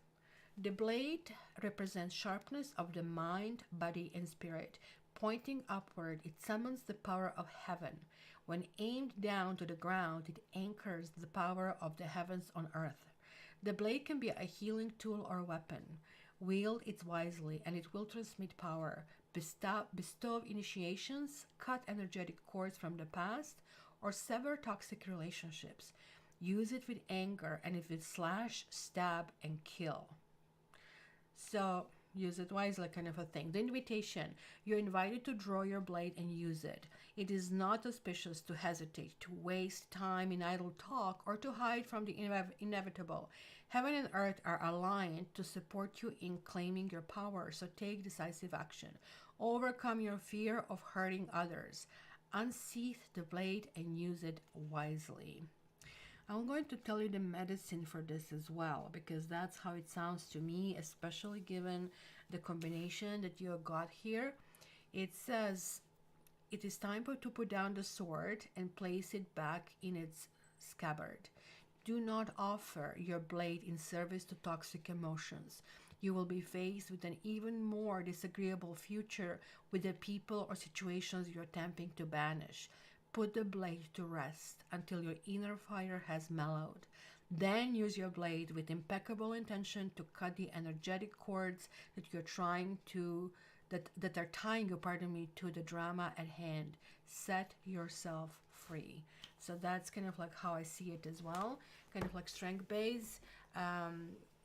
the blade represents sharpness of the mind, body, and spirit. Pointing upward, it summons the power of heaven. When aimed down to the ground, it anchors the power of the heavens on earth. The blade can be a healing tool or weapon. Wield it wisely, and it will transmit power, bestow initiations, cut energetic cords from the past, or sever toxic relationships. Use it with anger, and it will slash, stab, and kill. So use it wisely, kind of a thing. The invitation. You're invited to draw your blade and use it. It is not auspicious to hesitate, to waste time in idle talk, or to hide from the inevitable. Heaven and earth are aligned to support you in claiming your power, so take decisive action. Overcome your fear of hurting others. Unsheath the blade and use it wisely. I'm going to tell you the medicine for this as well, because that's how it sounds to me, especially given the combination that you got here. It says, it is time to put down the sword and place it back in its scabbard. Do not offer your blade in service to toxic emotions. You will be faced with an even more disagreeable future with the people or situations you're attempting to banish. Put the blade to rest until your inner fire has mellowed. Then use your blade with impeccable intention to cut the energetic cords that you're trying to, that are tying you, to the drama at hand. Set yourself free. So that's kind of like how I see it as well. Kind of like strength base.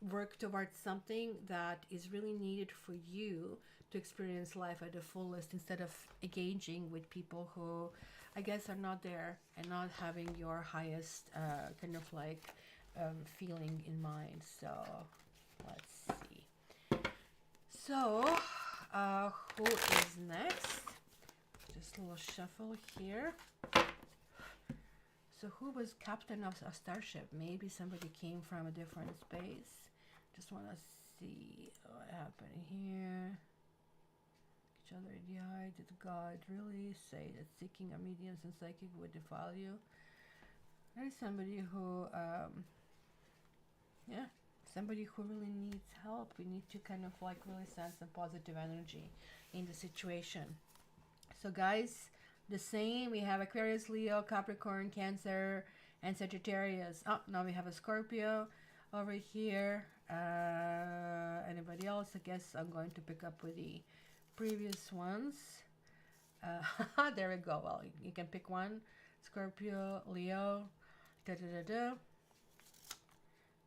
Work towards something that is really needed for you to experience life at the fullest, instead of engaging with people who, I guess, are not there and not having your highest kind of like feeling in mind. So let's see. So who is next? Just a little shuffle here. So who was captain of a starship? Maybe somebody came from a different space. Just want to see what happened here. Each other in the eye. Did God really say that seeking a medium and psychic would defile you? There is somebody who, somebody who really needs help. We need to kind of like really send some positive energy in the situation. So guys, the same. We have Aquarius, Leo, Capricorn, Cancer, and Sagittarius. Oh, now we have a Scorpio over here. Anybody else? I guess I'm going to pick up with the previous ones. There we go. Well, you can pick one. Scorpio, Leo,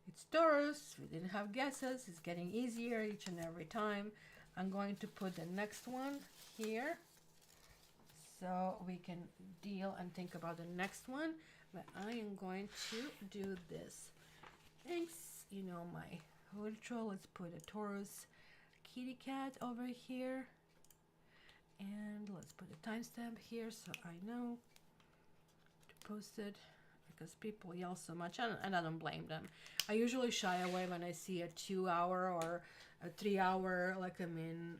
It's Taurus. We didn't have guesses. It's getting easier each and every time. I'm going to put the next one here, so we can deal and think about the next one. But I am going to do this. Thanks. You know my ritual. Let's put a Taurus kitty cat over here. And let's put a timestamp here so I know to post it, because people yell so much, and I don't blame them. I usually shy away when I see a 2-hour or a 3-hour, like I'm in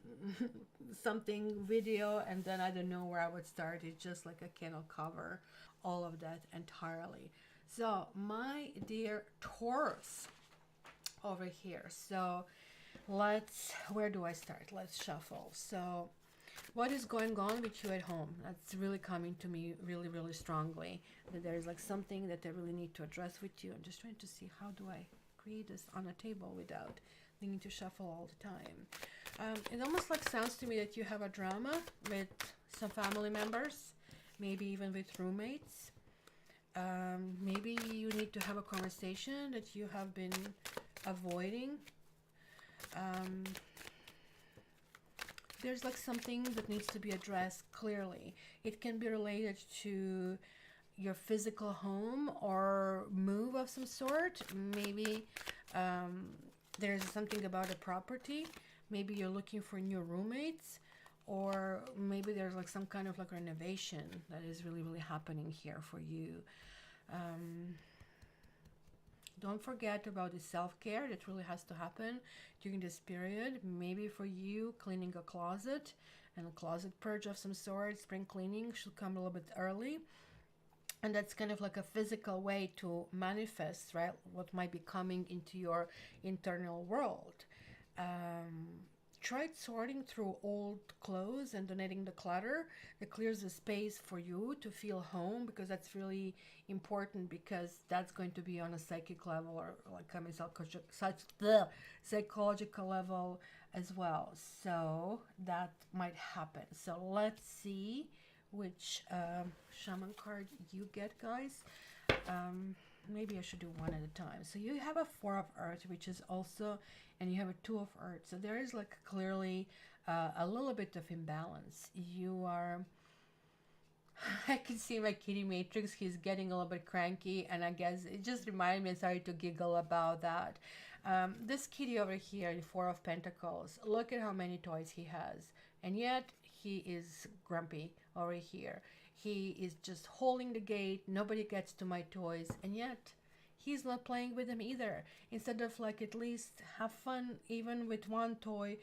something video, and then I don't know where I would start. It's just like I cannot cover all of that entirely. So my dear Taurus over here. So where do I start? Let's shuffle. So What is going on with you at home? That's really coming to me really, really strongly. That there is like something that I really need to address with you. I'm just trying to see how do I create this on a table without needing to shuffle all the time. It almost like sounds to me that you have a drama with some family members, maybe even with roommates. Maybe you need to have a conversation that you have been avoiding. There's like something that needs to be addressed clearly. It can be related to your physical home or move of some sort. Maybe there's something about a property. Maybe you're looking for new roommates, or maybe there's like some kind of like renovation that is really, really happening here for you. Don't forget about the self-care that really has to happen during this period. Maybe for you, cleaning a closet and a closet purge of some sort. Spring cleaning should come a little bit early. And that's kind of like a physical way to manifest, right, what might be coming into your internal world. Try sorting through old clothes and donating the clutter. It clears the space for you to feel home, because that's really important, because that's going to be on a psychic level, or like a psychological level as well. So that might happen. So let's see which shaman card you get, guys. Maybe I should do one at a time. So you have a 4 of earth, which is also, and you have a 2 of earth. So there is like clearly a little bit of imbalance. You are, I can see my kitty matrix. He's getting a little bit cranky, and I guess it just reminded me, sorry to giggle about that. This kitty over here, the 4 of Pentacles, look at how many toys he has. And yet he is grumpy over here. He is just holding the gate. Nobody gets to my toys. And yet he's not playing with them either. Instead of like at least have fun even with one toy,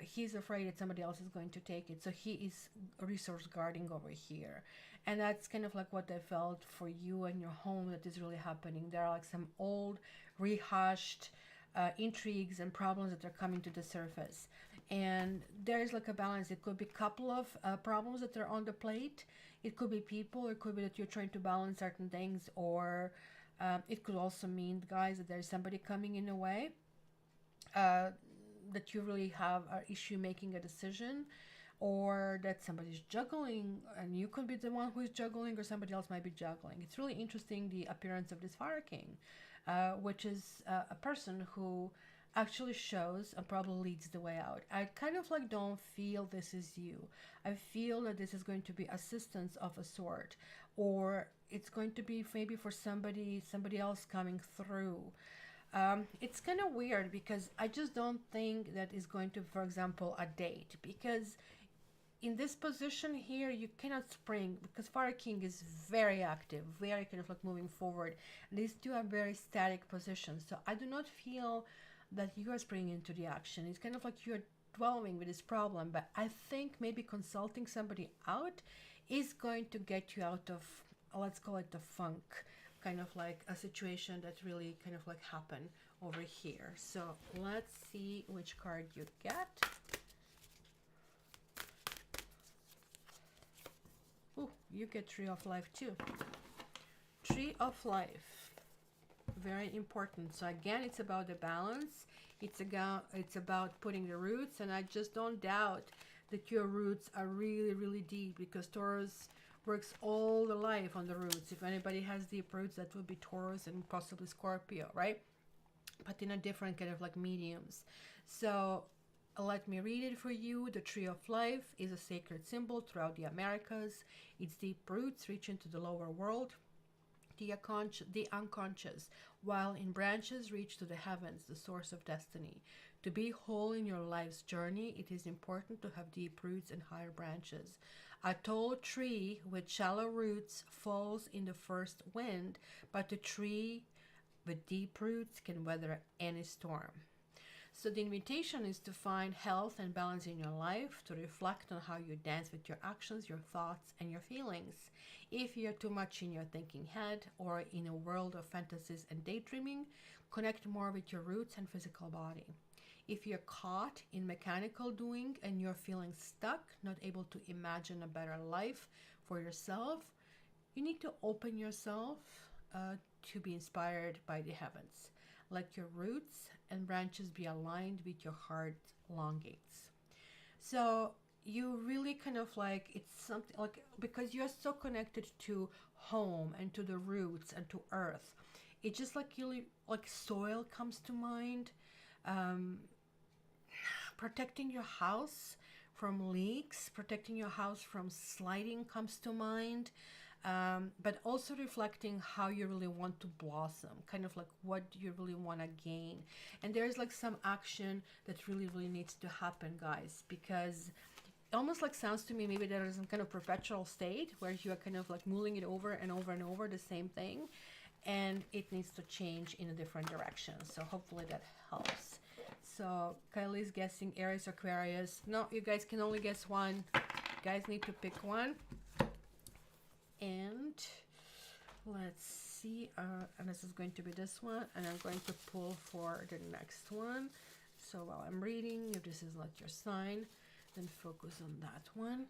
he's afraid that somebody else is going to take it. So he is resource guarding over here. And that's kind of like what I felt for you and your home that is really happening. There are like some old rehashed intrigues and problems that are coming to the surface. And there is like a balance. It could be a couple of problems that are on the plate. It could be people. It could be that you're trying to balance certain things, or it could also mean, guys, that there's somebody coming in a way that you really have an issue making a decision, or that somebody's juggling and you could be the one who is juggling, or somebody else might be juggling. It's really interesting, the appearance of this Fire King, which is a person who actually shows and probably leads the way out. I kind of like don't feel this is you. I feel that this is going to be assistance of a sort, or it's going to be maybe for somebody else coming through. It's kind of weird, because I just don't think that is going to, for example, a date, because in this position here you cannot spring, because Fire King is very active, very kind of like moving forward. These two are very static positions, so I do not feel that you are springing into the action. It's kind of like you're dwelling with this problem, but I think maybe consulting somebody out is going to get you out of, let's call it the funk, kind of like a situation that really kind of like happened over here. So let's see which card you get. Oh, you get Tree of Life too. Tree of Life, very important. So again, it's about the balance. It's about putting the roots, and I just don't doubt that your roots are really, really deep, because Taurus works all the life on the roots. If anybody has deep roots, that would be Taurus and possibly Scorpio, right? But in a different kind of like mediums. So let me read it for you. The Tree of Life is a sacred symbol throughout the Americas. Its deep roots reach into the lower world, the unconscious, while in branches reach to the heavens, the source of destiny. To be whole in your life's journey, it is important to have deep roots and higher branches. A tall tree with shallow roots falls in the first wind, but a tree with deep roots can weather any storm. So the invitation is to find health and balance in your life, to reflect on how you dance with your actions, your thoughts, and your feelings. If you're too much in your thinking head or in a world of fantasies and daydreaming, connect more with your roots and physical body. if you're caught in mechanical doing and you're feeling stuck, not able to imagine a better life for yourself, you need to open yourself to be inspired by the heavens. Let your roots and branches be aligned with your heart longings. So you really kind of like, it's something like, because you're so connected to home and to the roots and to earth, it just like really like soil comes to mind. um, Protecting your house from leaks, protecting your house from sliding comes to mind. But also reflecting how you really want to blossom, kind of like what you really want to gain. And there's like some action that really, really needs to happen, guys, because it almost like sounds to me maybe there is some kind of perpetual state where you are kind of like mulling it over and over and over the same thing, and it needs to change in a different direction. So hopefully that helps. So Kylie's guessing Aries, Aquarius. No, you guys can only guess one. You guys need to pick one. And let's see, and this is going to be this one, and I'm going to pull for the next one. So while I'm reading, if this is not your sign, then focus on that one.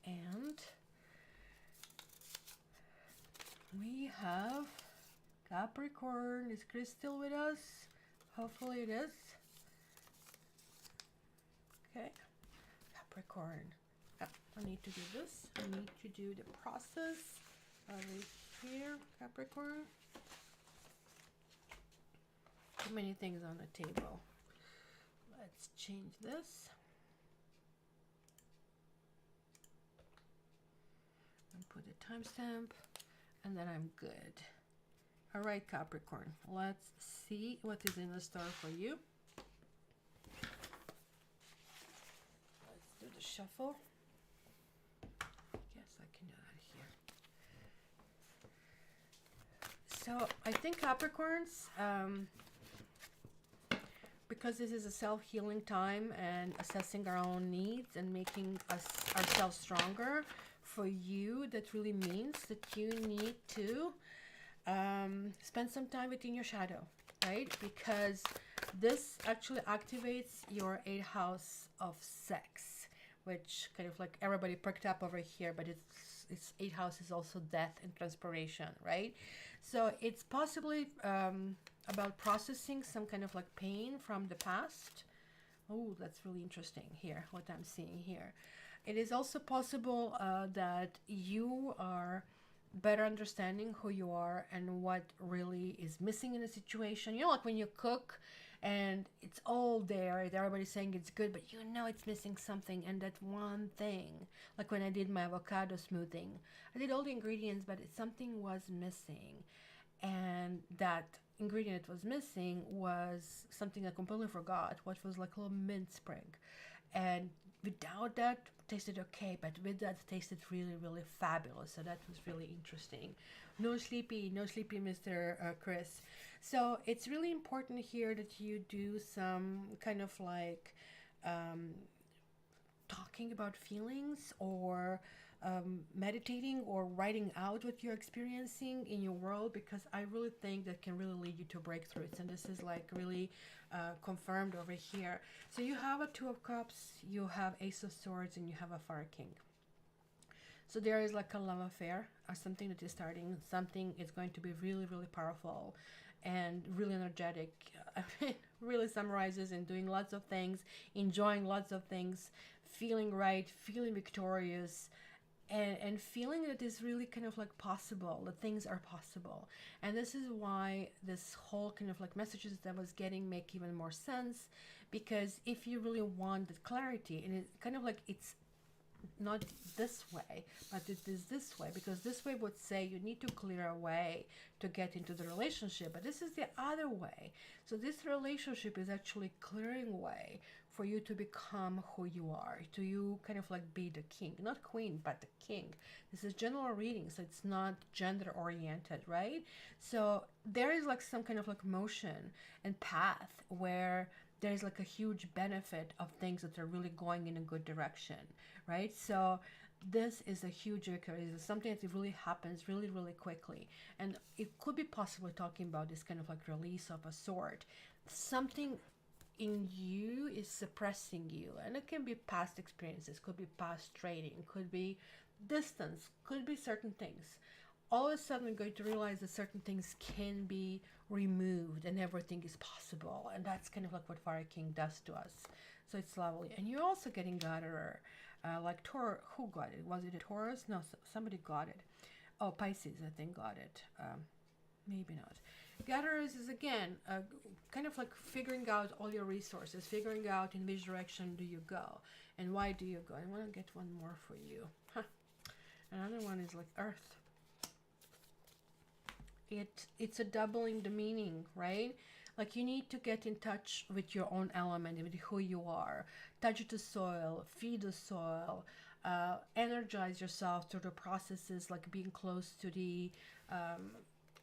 And we have Capricorn. Is Chris still with us? Hopefully it is. Okay, Capricorn. I need to do this. I need to do the process over here, Capricorn. Too many things on the table. Let's change this. And put a timestamp, and then I'm good. All right, Capricorn. Let's see what is in the store for you. Let's do the shuffle. So I think Capricorns, because this is a self-healing time and assessing our own needs and making ourselves stronger, for you, that really means that you need to spend some time within your shadow, right? Because this actually activates your 8th house of sex, which kind of like everybody perked up over here, but its 8th house is also death and transpiration, right? So it's possibly about processing some kind of like pain from the past. Oh, that's really interesting here, what I'm seeing here. It is also possible that you are better understanding who you are and what really is missing in a situation. You know, like when you cook and it's all there, everybody's saying it's good, but you know it's missing something, and that one thing, like when I did my avocado smoothing, I did all the ingredients, but something was missing, and that ingredient that was missing was something I completely forgot, what was like a little mint sprig, and without that tasted okay, but with that tasted really, really fabulous. So that was really interesting. No sleepy, Mr. Chris. So it's really important here that you do some kind of like talking about feelings, or meditating, or writing out what you're experiencing in your world, because I really think that can really lead you to breakthroughs. And this is like really confirmed over here. So you have a 2 of Cups, you have Ace of Swords, and you have a Fire King. So there is like a love affair or something that is starting. Something is going to be really, really powerful and really energetic. Really summarizes in doing lots of things, enjoying lots of things, feeling right, feeling victorious, and feeling that it's really kind of like possible, that things are possible. And this is why this whole kind of like messages that I was getting make even more sense, because if you really want the clarity, and it's kind of like, it's not this way, but it is this way, because this way would say you need to clear a way to get into the relationship, but this is the other way. So this relationship is actually clearing a way for you to become who you are, to you kind of like be the king, not queen, but the king. This is general reading, so it's not gender oriented, right? So there is like some kind of like motion and path where there's like a huge benefit of things that are really going in a good direction, right? So this is a huge victory. This is something that really happens really, really quickly. And it could be possibly talking about this kind of like release of a sword. Something in you is suppressing you, and it can be past experiences, could be past training, could be distance, could be certain things. All of a sudden, you're going to realize that certain things can be removed and everything is possible, and that's kind of like what Fire King does to us. So it's lovely. And you're also getting Gatherer, like Taurus. Who got it? Was it a Taurus? No, somebody got it. Oh, Pisces, I think, got it. Maybe not. Gatherers is again kind of like figuring out all your resources, figuring out in which direction do you go and why do you go. I want to get one more for you. Another one is like Earth. It's a doubling the meaning, right? Like you need to get in touch with your own element, with who you are. Touch the soil, feed the soil, energize yourself through the processes, like being close to the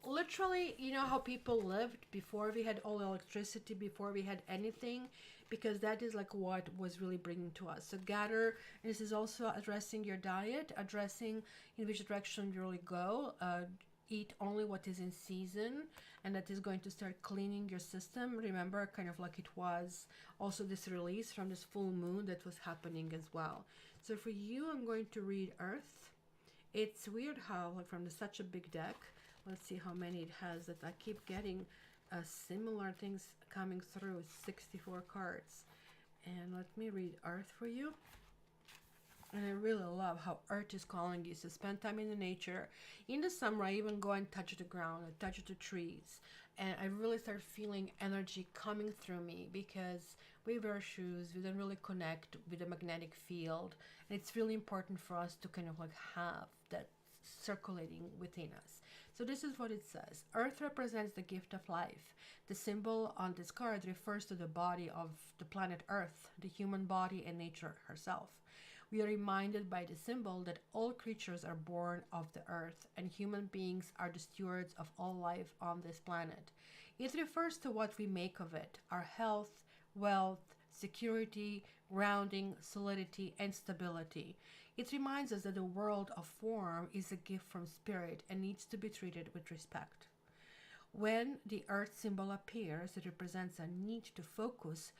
literally, you know how people lived before we had all electricity, before we had anything, because that is like what was really bringing to us. So gather, and this is also addressing your diet, addressing in which direction you really go. Eat only what is in season, and that is going to start cleaning your system. Remember, kind of like it was also this release from this full moon that was happening as well. So for you, I'm going to read Earth. It's weird how, like, from such a big deck, let's see how many it has, that I keep getting similar things coming through. 64 cards. And let me read Earth for you. And I really love how Earth is calling you. So spend time in the nature. In the summer, I even go and touch the ground, I touch the trees. And I really start feeling energy coming through me, because we wear shoes, we don't really connect with the magnetic field. And it's really important for us to kind of like have that circulating within us. So this is what it says. Earth represents the gift of life. The symbol on this card refers to the body of the planet Earth, the human body, and nature herself. We are reminded by the symbol that all creatures are born of the earth, and human beings are the stewards of all life on this planet. It refers to what we make of it, our health, wealth, security, grounding, solidity, and stability. It reminds us that the world of form is a gift from spirit and needs to be treated with respect. When the earth symbol appears, it represents a need to focus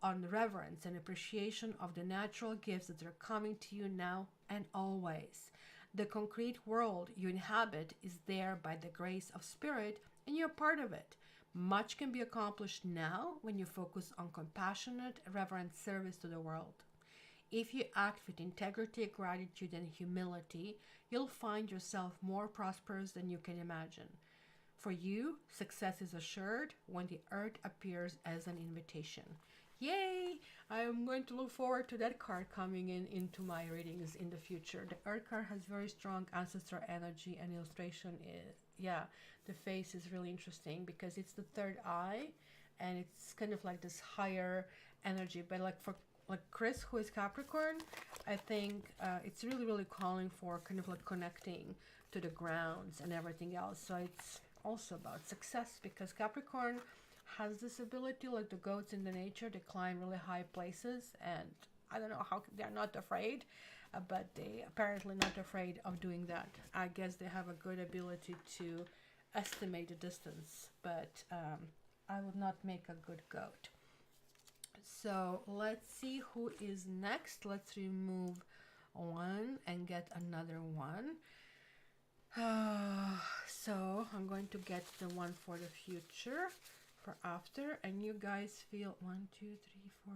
on reverence and appreciation of the natural gifts that are coming to you now and always. The concrete world you inhabit is there by the grace of spirit, and you're part of it. Much can be accomplished now when you focus on compassionate, reverent service to the world. If you act with integrity, gratitude, and humility, you'll find yourself more prosperous than you can imagine. For you, success is assured when the earth appears as an invitation. Yay! I'm going to look forward to that card coming into my readings in the future. The Earth card has very strong ancestor energy, and illustration is, yeah, the face is really interesting because it's the third eye, and it's kind of like this higher energy. But like for like Chris, who is Capricorn, I think it's really, really calling for kind of like connecting to the grounds and everything else. So it's also about success, because Capricorn has this ability, like the goats in the nature, they climb really high places, and I don't know how they're not afraid, but they apparently not afraid of doing that. I guess they have a good ability to estimate the distance, but I would not make a good goat. So let's see who is next. Let's remove one and get another one. So I'm going to get the one for the future, for after, and you guys feel 1, 2, 3, 4.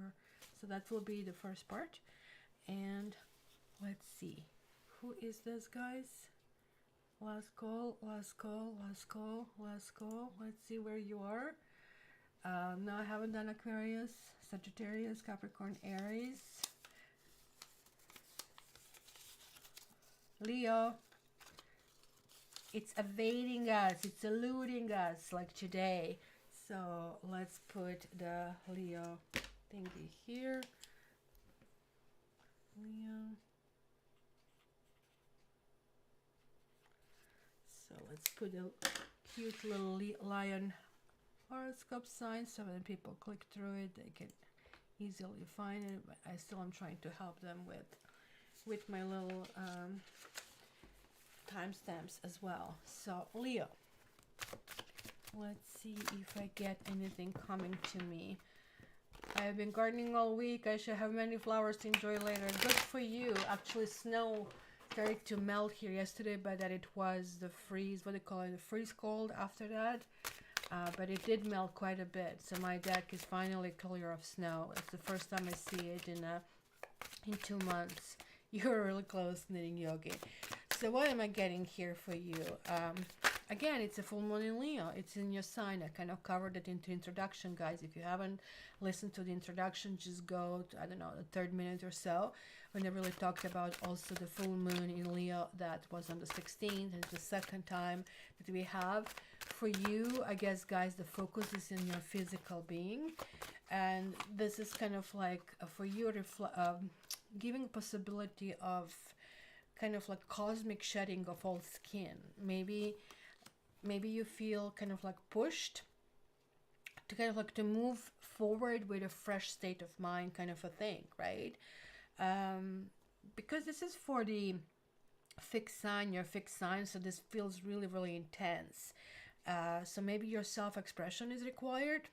So that will be the first part. And let's see, who is this, guys? Last call, last call, last call, last call. Let's see where you are. No, I haven't done Aquarius, Sagittarius, Capricorn, Aries, Leo. It's evading us, it's eluding us, like today. So let's put the Leo thingy here. Leo. So let's put a cute little lion horoscope sign, so when people click through it, they can easily find it. But I still am trying to help them with my little timestamps as well. So Leo. Let's see if I get anything coming to me. I've been gardening all week. I should have many flowers to enjoy later. Good for you. Actually, snow started to melt here yesterday, but that it was the freeze, what do you call it, the freeze cold after that. But it did melt quite a bit. So my deck is finally clear of snow. It's the first time I see it in 2 months. You're really close, knitting yogi. So what am I getting here for you? Again, it's a full moon in Leo. It's in your sign. I kind of covered it into introduction, guys. If you haven't listened to the introduction, just go to, I don't know, the third minute or so, when I really talked about also the full moon in Leo that was on the 16th. And it's the second time that we have. For you, I guess, guys, the focus is in your physical being. And this is kind of like for you, giving possibility of kind of like cosmic shedding of old skin. Maybe you feel kind of like pushed to kind of like to move forward with a fresh state of mind, kind of a thing, right? Because this is for the fixed sign, your fixed sign, so this feels really, really intense. So maybe your self-expression is required,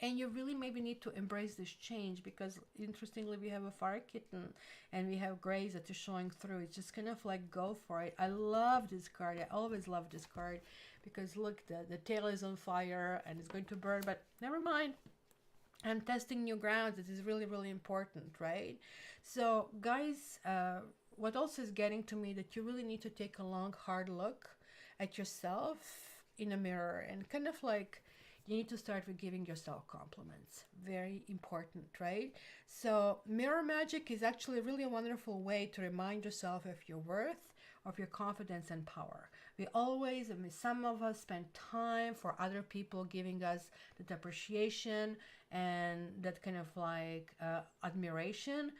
and you really maybe need to embrace this change, because interestingly we have a fire kitten and we have grays that are showing through. It's just kind of like go for it. I love this card. I always love this card because look, the tail is on fire and it's going to burn, but never mind. I'm testing new grounds. This is really, really important, right? So guys, what also is getting to me that you really need to take a long, hard look at yourself in a mirror, and kind of like you need to start with giving yourself compliments. Very important, right? So mirror magic is actually really a wonderful way to remind yourself of your worth, of your confidence and power. We always, I mean, some of us spend time for other people giving us that appreciation and that kind of like admiration,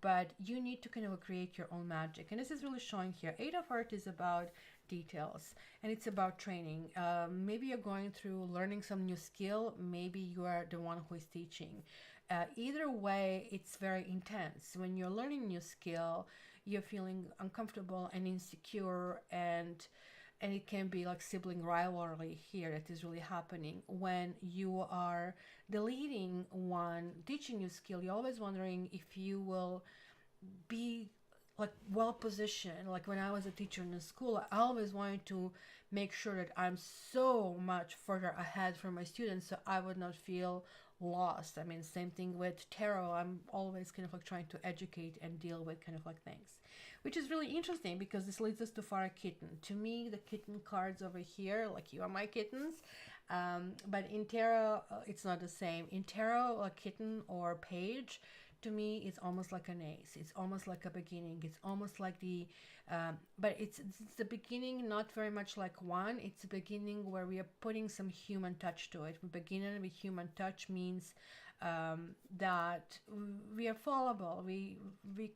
but you need to kind of create your own magic. And this is really showing here. Eight of Hearts is about details, and it's about training. Maybe you're going through learning some new skill. Maybe you are the one who is teaching. Either way, it's very intense. When you're learning new skill, you're feeling uncomfortable and insecure, and it can be like sibling rivalry here that is really happening. When you are the leading one teaching new skill, you're always wondering if you will be like well positioned. Like when I was a teacher in the school, I always wanted to make sure that I'm so much further ahead from my students so I would not feel lost. I mean, same thing with tarot. I'm always kind of like trying to educate and deal with kind of like things, which is really interesting because this leads us to Fire Kitten. To me, the kitten cards over here, like you are my kittens, but in tarot, it's not the same. In tarot, a kitten or page, to me, it's almost like an ace. It's almost like a beginning. It's almost like the, but it's the beginning, not very much like one. It's a beginning where we are putting some human touch to it. Beginning with human touch means that we are fallible. We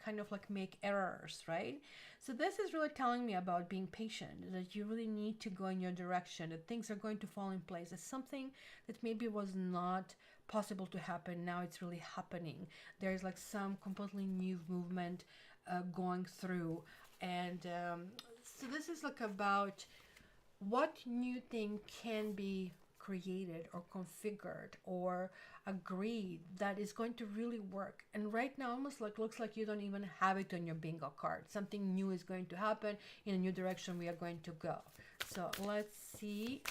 kind of like make errors, right? So this is really telling me about being patient, that you really need to go in your direction, that things are going to fall in place. It's something that maybe was not possible to happen, now it's really happening. There's like some completely new movement going through, and so this is like about what new thing can be created or configured or agreed that is going to really work. And right now almost like looks like you don't even have it on your bingo card. Something new is going to happen, in a new direction we are going to go. So let's see.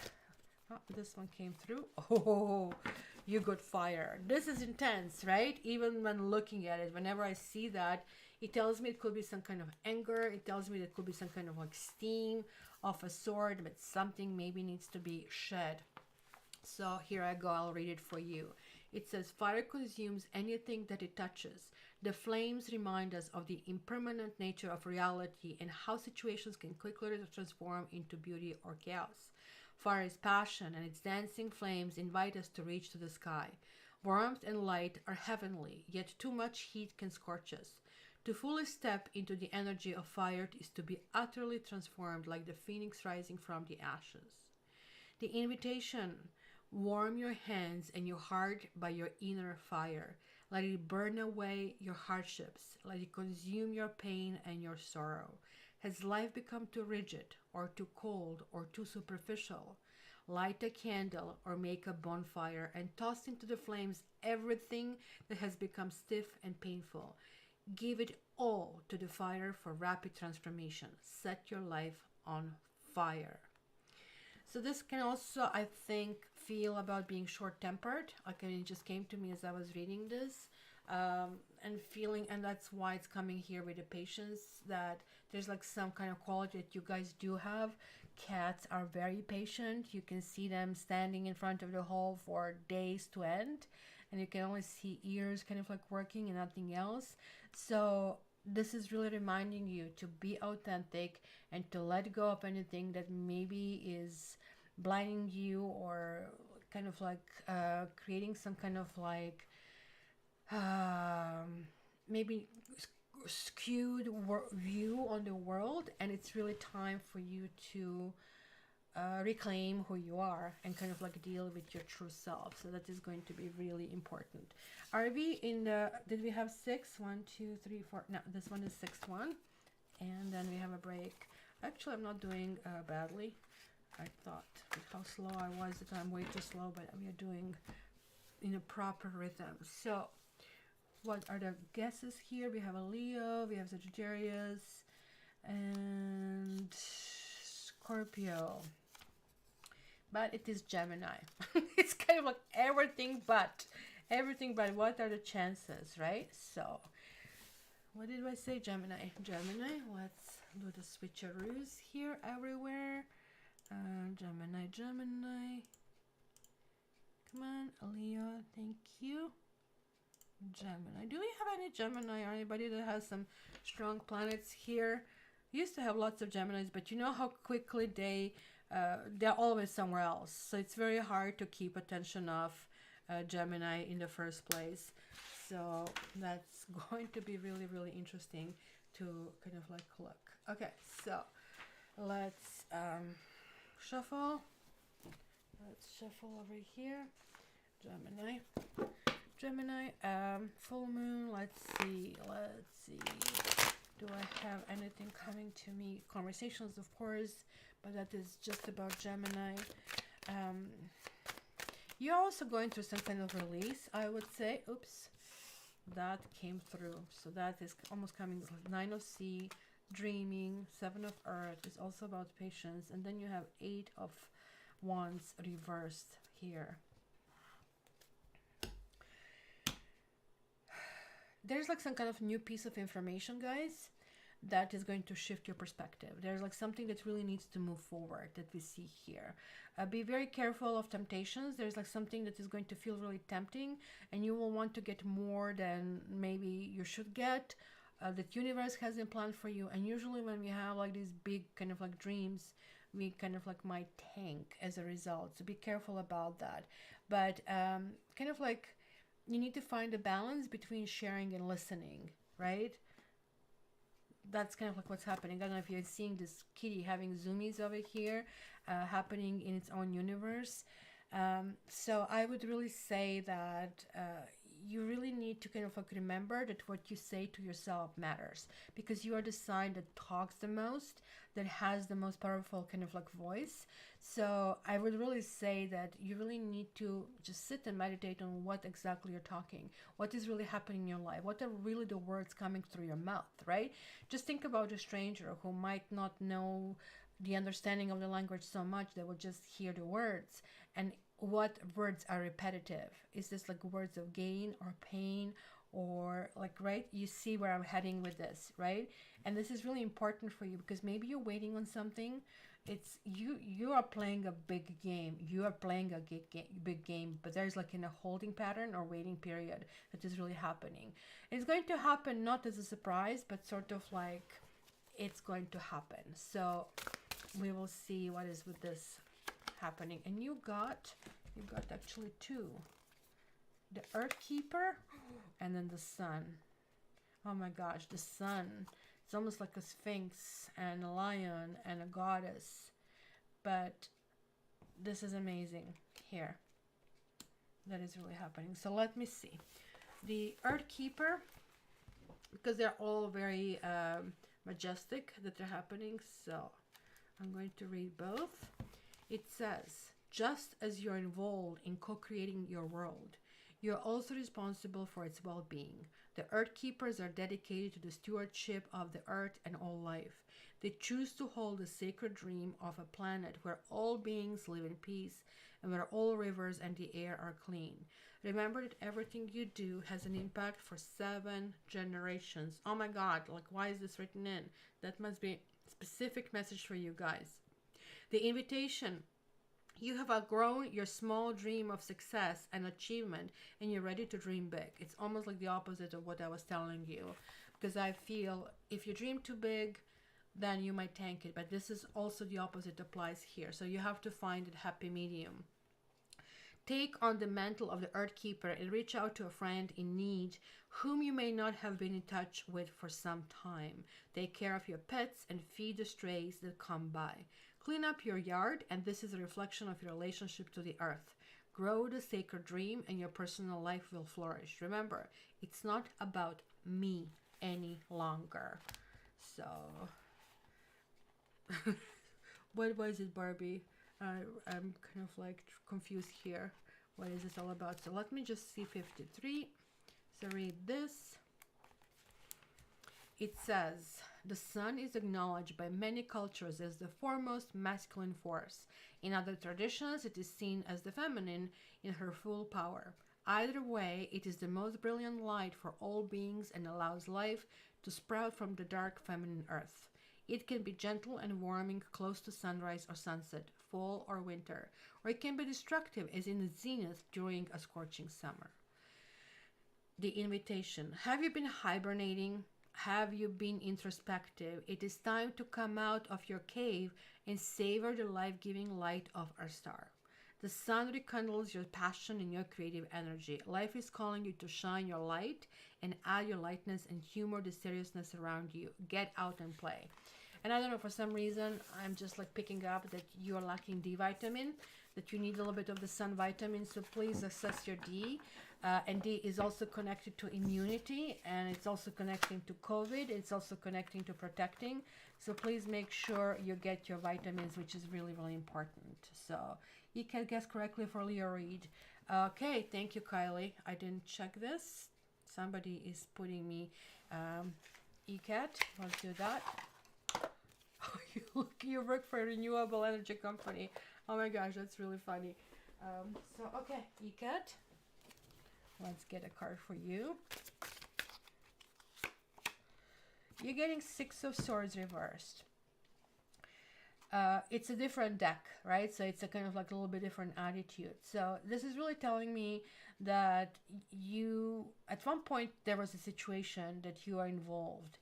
Oh, this one came through. Oh, you got fire. This is intense, right? Even when looking at it, whenever I see that, it tells me it could be some kind of anger. It tells me that it could be some kind of like steam of a sort, but something maybe needs to be shed. So here I go, I'll read it for you. It says, fire consumes anything that it touches. The flames remind us of the impermanent nature of reality and how situations can quickly transform into beauty or chaos. Fire is passion, and its dancing flames invite us to reach to the sky. Warmth and light are heavenly, yet too much heat can scorch us. To fully step into the energy of fire is to be utterly transformed like the phoenix rising from the ashes. The invitation, warm your hands and your heart by your inner fire. Let it burn away your hardships. Let it consume your pain and your sorrow. Has life become too rigid or too cold or too superficial? light a candle or make a bonfire and toss into the flames everything that has become stiff and painful. Give it all to the fire for rapid transformation. Set your life on fire. So this can also, I think, feel about being short-tempered. Like, it just came to me as I was reading this, and feeling, and that's why it's coming here with the patience, that there's like some kind of quality that you guys do have. Cats are very patient. You can see them standing in front of the hole for days to end, and you can only see ears kind of like working and nothing else. So this is really reminding you to be authentic and to let go of anything that maybe is blinding you, or kind of like creating some kind of like maybe skewed view on the world. And it's really time for you to reclaim who you are and kind of like deal with your true self. So that is going to be really important. Are we in the, did we have 6? 1, 2, 3, 4. No, this one is 6th one. And then we have a break. Actually, I'm not doing badly. I thought with how slow I was that I'm way too slow, but we are doing in a proper rhythm. So what are the guesses here? We have a Leo, we have Sagittarius, and Scorpio. But it is Gemini. It's kind of like everything but what are the chances, right? So what did I say? Gemini. Let's do the switcheroos here everywhere. Gemini. Come on, Leo. Thank you. Gemini. Do we have any Gemini or anybody that has some strong planets here? We used to have lots of Geminis, but you know how quickly they're always somewhere else. So it's very hard to keep attention of Gemini in the first place. So that's going to be really, really interesting to kind of like look. Okay, so let's shuffle. Let's shuffle over here. Gemini, full moon. Let's see. Do I have anything coming to me? Conversations, of course, but that is just about Gemini. You're also going through some kind of release, I would say. Oops, that came through. So that is almost coming. 9 of Sea, dreaming. 7 of Earth is also about patience. And then you have 8 of Wands reversed here. There's like some kind of new piece of information, guys, that is going to shift your perspective. There's like something that really needs to move forward that we see here. Be very careful of temptations. There's like something that is going to feel really tempting, and you will want to get more than maybe you should get, that universe has in plan for you. And usually when we have like these big kind of like dreams, we kind of like might tank as a result. So be careful about that. But kind of like you need to find a balance between sharing and listening, right? That's kind of like what's happening. I don't know if you're seeing this kitty having zoomies over here, happening in its own universe. So I would really say that you really need to kind of like remember that what you say to yourself matters, because you are the sign that talks the most, that has the most powerful kind of like voice. So I would really say that you really need to just sit and meditate on what exactly you're talking, what is really happening in your life, what are really the words coming through your mouth, right? Just think about a stranger who might not know the understanding of the language so much, they will just hear the words. And what words are repetitive? Is this like words of gain or pain, or like, right? You see where I'm heading with this, right? And this is really important for you, because maybe you're waiting on something. It's you are playing a big game. You are playing a big game, but there's like in a holding pattern or waiting period that is really happening. It's going to happen not as a surprise, but sort of like it's going to happen. So we will see what is with this happening. And you got actually 2, the Earth Keeper and then the Sun. Oh my gosh, the Sun, it's almost like a sphinx and a lion and a goddess, but this is amazing here. That is really happening. So let me see the Earth Keeper, because they're all very majestic that they're happening. So I'm going to read both. It says, Just as you're involved in co-creating your world, you're also responsible for its well-being. The Earth Keepers are dedicated to the stewardship of the Earth and all life. They choose to hold the sacred dream of a planet where all beings live in peace and where all rivers and the air are clean. Remember that everything you do has an impact for 7 generations. Oh my God, like why is this written in? That must be a specific message for you guys. The invitation. You have outgrown your small dream of success and achievement and you're ready to dream big. It's almost like the opposite of what I was telling you. Because I feel if you dream too big, then you might tank it. But this is also the opposite applies here. So you have to find a happy medium. Take on the mantle of the Earth Keeper and reach out to a friend in need whom you may not have been in touch with for some time. Take care of your pets and feed the strays that come by. Clean up your yard, and this is a reflection of your relationship to the earth. Grow the sacred dream and your personal life will flourish. Remember, it's not about me any longer. So, what was it, Barbie? I'm kind of like confused here. What is this all about? So let me just see 53. So read this. It says, the sun is acknowledged by many cultures as the foremost masculine force. In other traditions, it is seen as the feminine in her full power. Either way, it is the most brilliant light for all beings and allows life to sprout from the dark feminine earth. It can be gentle and warming close to sunrise or sunset, fall or winter, or it can be destructive as in the zenith during a scorching summer. The invitation. Have you been hibernating? Have you been introspective? It is time to come out of your cave and savor the life-giving light of our star. The sun rekindles your passion and your creative energy. Life is calling you to shine your light and add your lightness and humor the seriousness around you. Get out and play. And I don't know, for some reason, I'm just like picking up that you are lacking D vitamin, that you need a little bit of the sun vitamin. So please assess your D. And D is also connected to immunity, and it's also connecting to COVID. It's also connecting to protecting. So please make sure you get your vitamins, which is really, really important. So you can guess correctly for Leo Reed. Okay, thank you, Kylie. I didn't check this. Somebody is putting me ECAT. Let's do that. You work for a renewable energy company. Oh my gosh, that's really funny. So, okay, ECAT. Let's get a card for you. You're getting 6 of Swords reversed. It's a different deck, right? So it's a kind of like a little bit different attitude. So this is really telling me that you, at one point, there was a situation that you are involved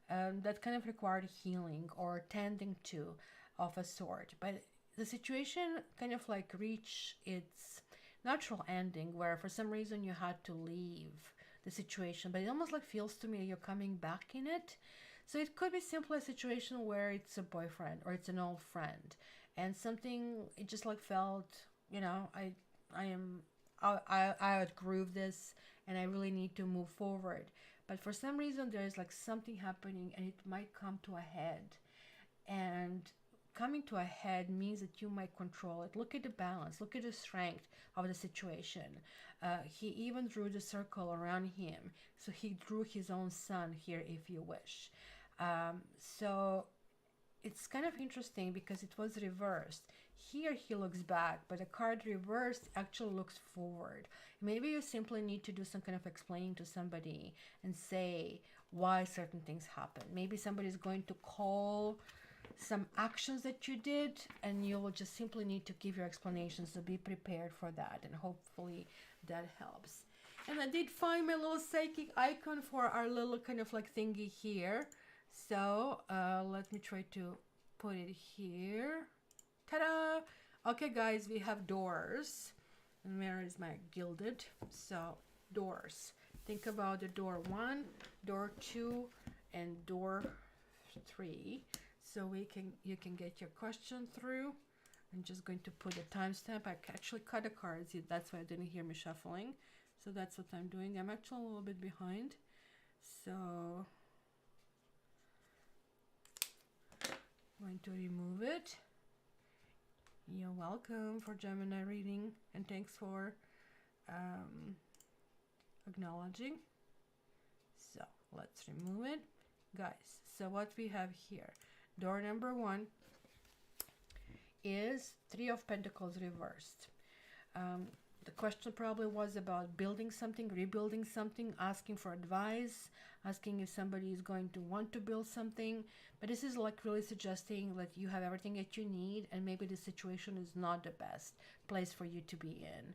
that kind of required healing or tending to of a sort. But the situation kind of like reached its natural ending where for some reason you had to leave the situation, but it almost like feels to me you're coming back in it. So it could be simply a situation where it's a boyfriend or it's an old friend and something, it just like felt, you know, I outgrew this and I really need to move forward. But for some reason there's like something happening and it might come to a head, and coming to a head means that you might control it. Look at the balance, look at the strength of the situation. He even drew the circle around him, so he drew his own sun here if you wish. So it's kind of interesting because it was reversed. Here he looks back, but the card reversed actually looks forward. Maybe you simply need to do some kind of explaining to somebody and say why certain things happen. Maybe somebody's going to call some actions that you did and you will just simply need to give your explanations, so be prepared for that, and hopefully that helps. And I did find my little psychic icon for our little kind of like thingy here. So let me try to put it here. Ta-da! Okay guys, we have doors. And where is my gilded? So doors. Think about the door 1, door 2, and door 3. So you can get your question through. I'm just going to put a timestamp. I actually cut the cards. That's why I didn't hear me shuffling. So that's what I'm doing. I'm actually a little bit behind. So I'm going to remove it. You're welcome for Gemini reading, and thanks for acknowledging. So let's remove it, guys. So what we have here, door number 1 is Three of Pentacles reversed. The question probably was about building something, rebuilding something, asking for advice, asking if somebody is going to want to build something. But this is like really suggesting that you have everything that you need, and maybe the situation is not the best place for you to be in.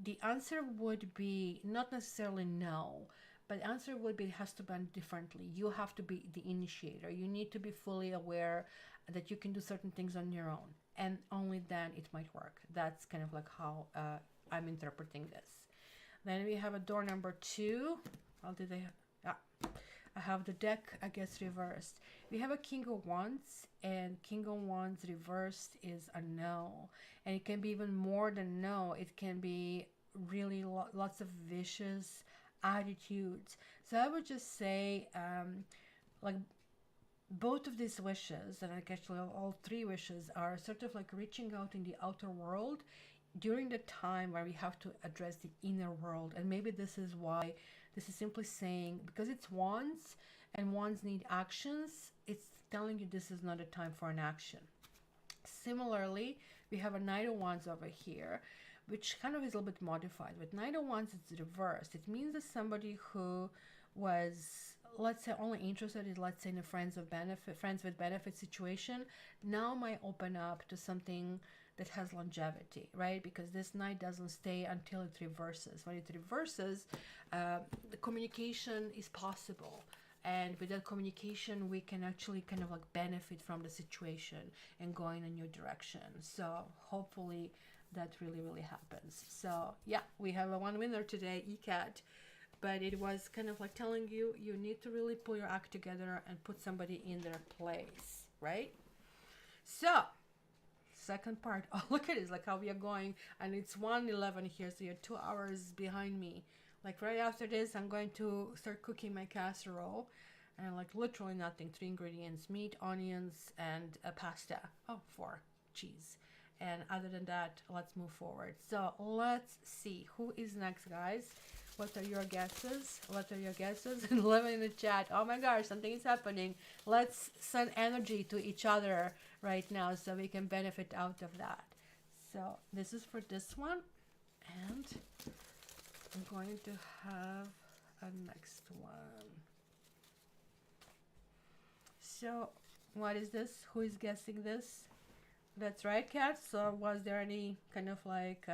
The answer would be not necessarily no, but the answer would be it has to be done differently. You have to be the initiator. You need to be fully aware that you can do certain things on your own, and only then it might work. That's kind of like how I'm interpreting this. Then we have a door number 2. How did they I have the deck, I guess, reversed. We have a King of Wands, and King of Wands reversed is a no. And it can be even more than no. It can be really lots of vicious attitudes. So I would just say, like, both of these wishes, and like actually all 3 wishes, are sort of like reaching out in the outer world during the time where we have to address the inner world. And maybe this is why this is simply saying, because it's wands and wands need actions, it's telling you this is not a time for an action. Similarly, we have a Knight of Wands over here, which kind of is a little bit modified. With Knight of Wands, it's reversed. It means that somebody who was, let's say, only interested in, let's say, in a friends with benefit situation, now might open up to something that has longevity, right? Because this Knight doesn't stay until it reverses. When it reverses, the communication is possible. And with that communication, we can actually kind of like benefit from the situation and go in a new direction. So hopefully that really, really happens. So yeah, we have a 1 winner today, ECAT. But it was kind of like telling you, you need to really pull your act together and put somebody in their place, right? So, second part. Oh, look at this, like how we are going. And it's 1:11 here, so you're 2 hours behind me. Like right after this, I'm going to start cooking my casserole. And like literally nothing. 3 ingredients, meat, onions, and a pasta. Oh, 4, cheese. And other than that, let's move forward. So let's see who is next, guys. What are your guesses? What are your guesses? And leave it in the chat. Oh my gosh, something is happening. Let's send energy to each other right now so we can benefit out of that. So this is for this one. And I'm going to have a next one. So what is this? Who is guessing this? That's right, Kat. So was there any kind of like,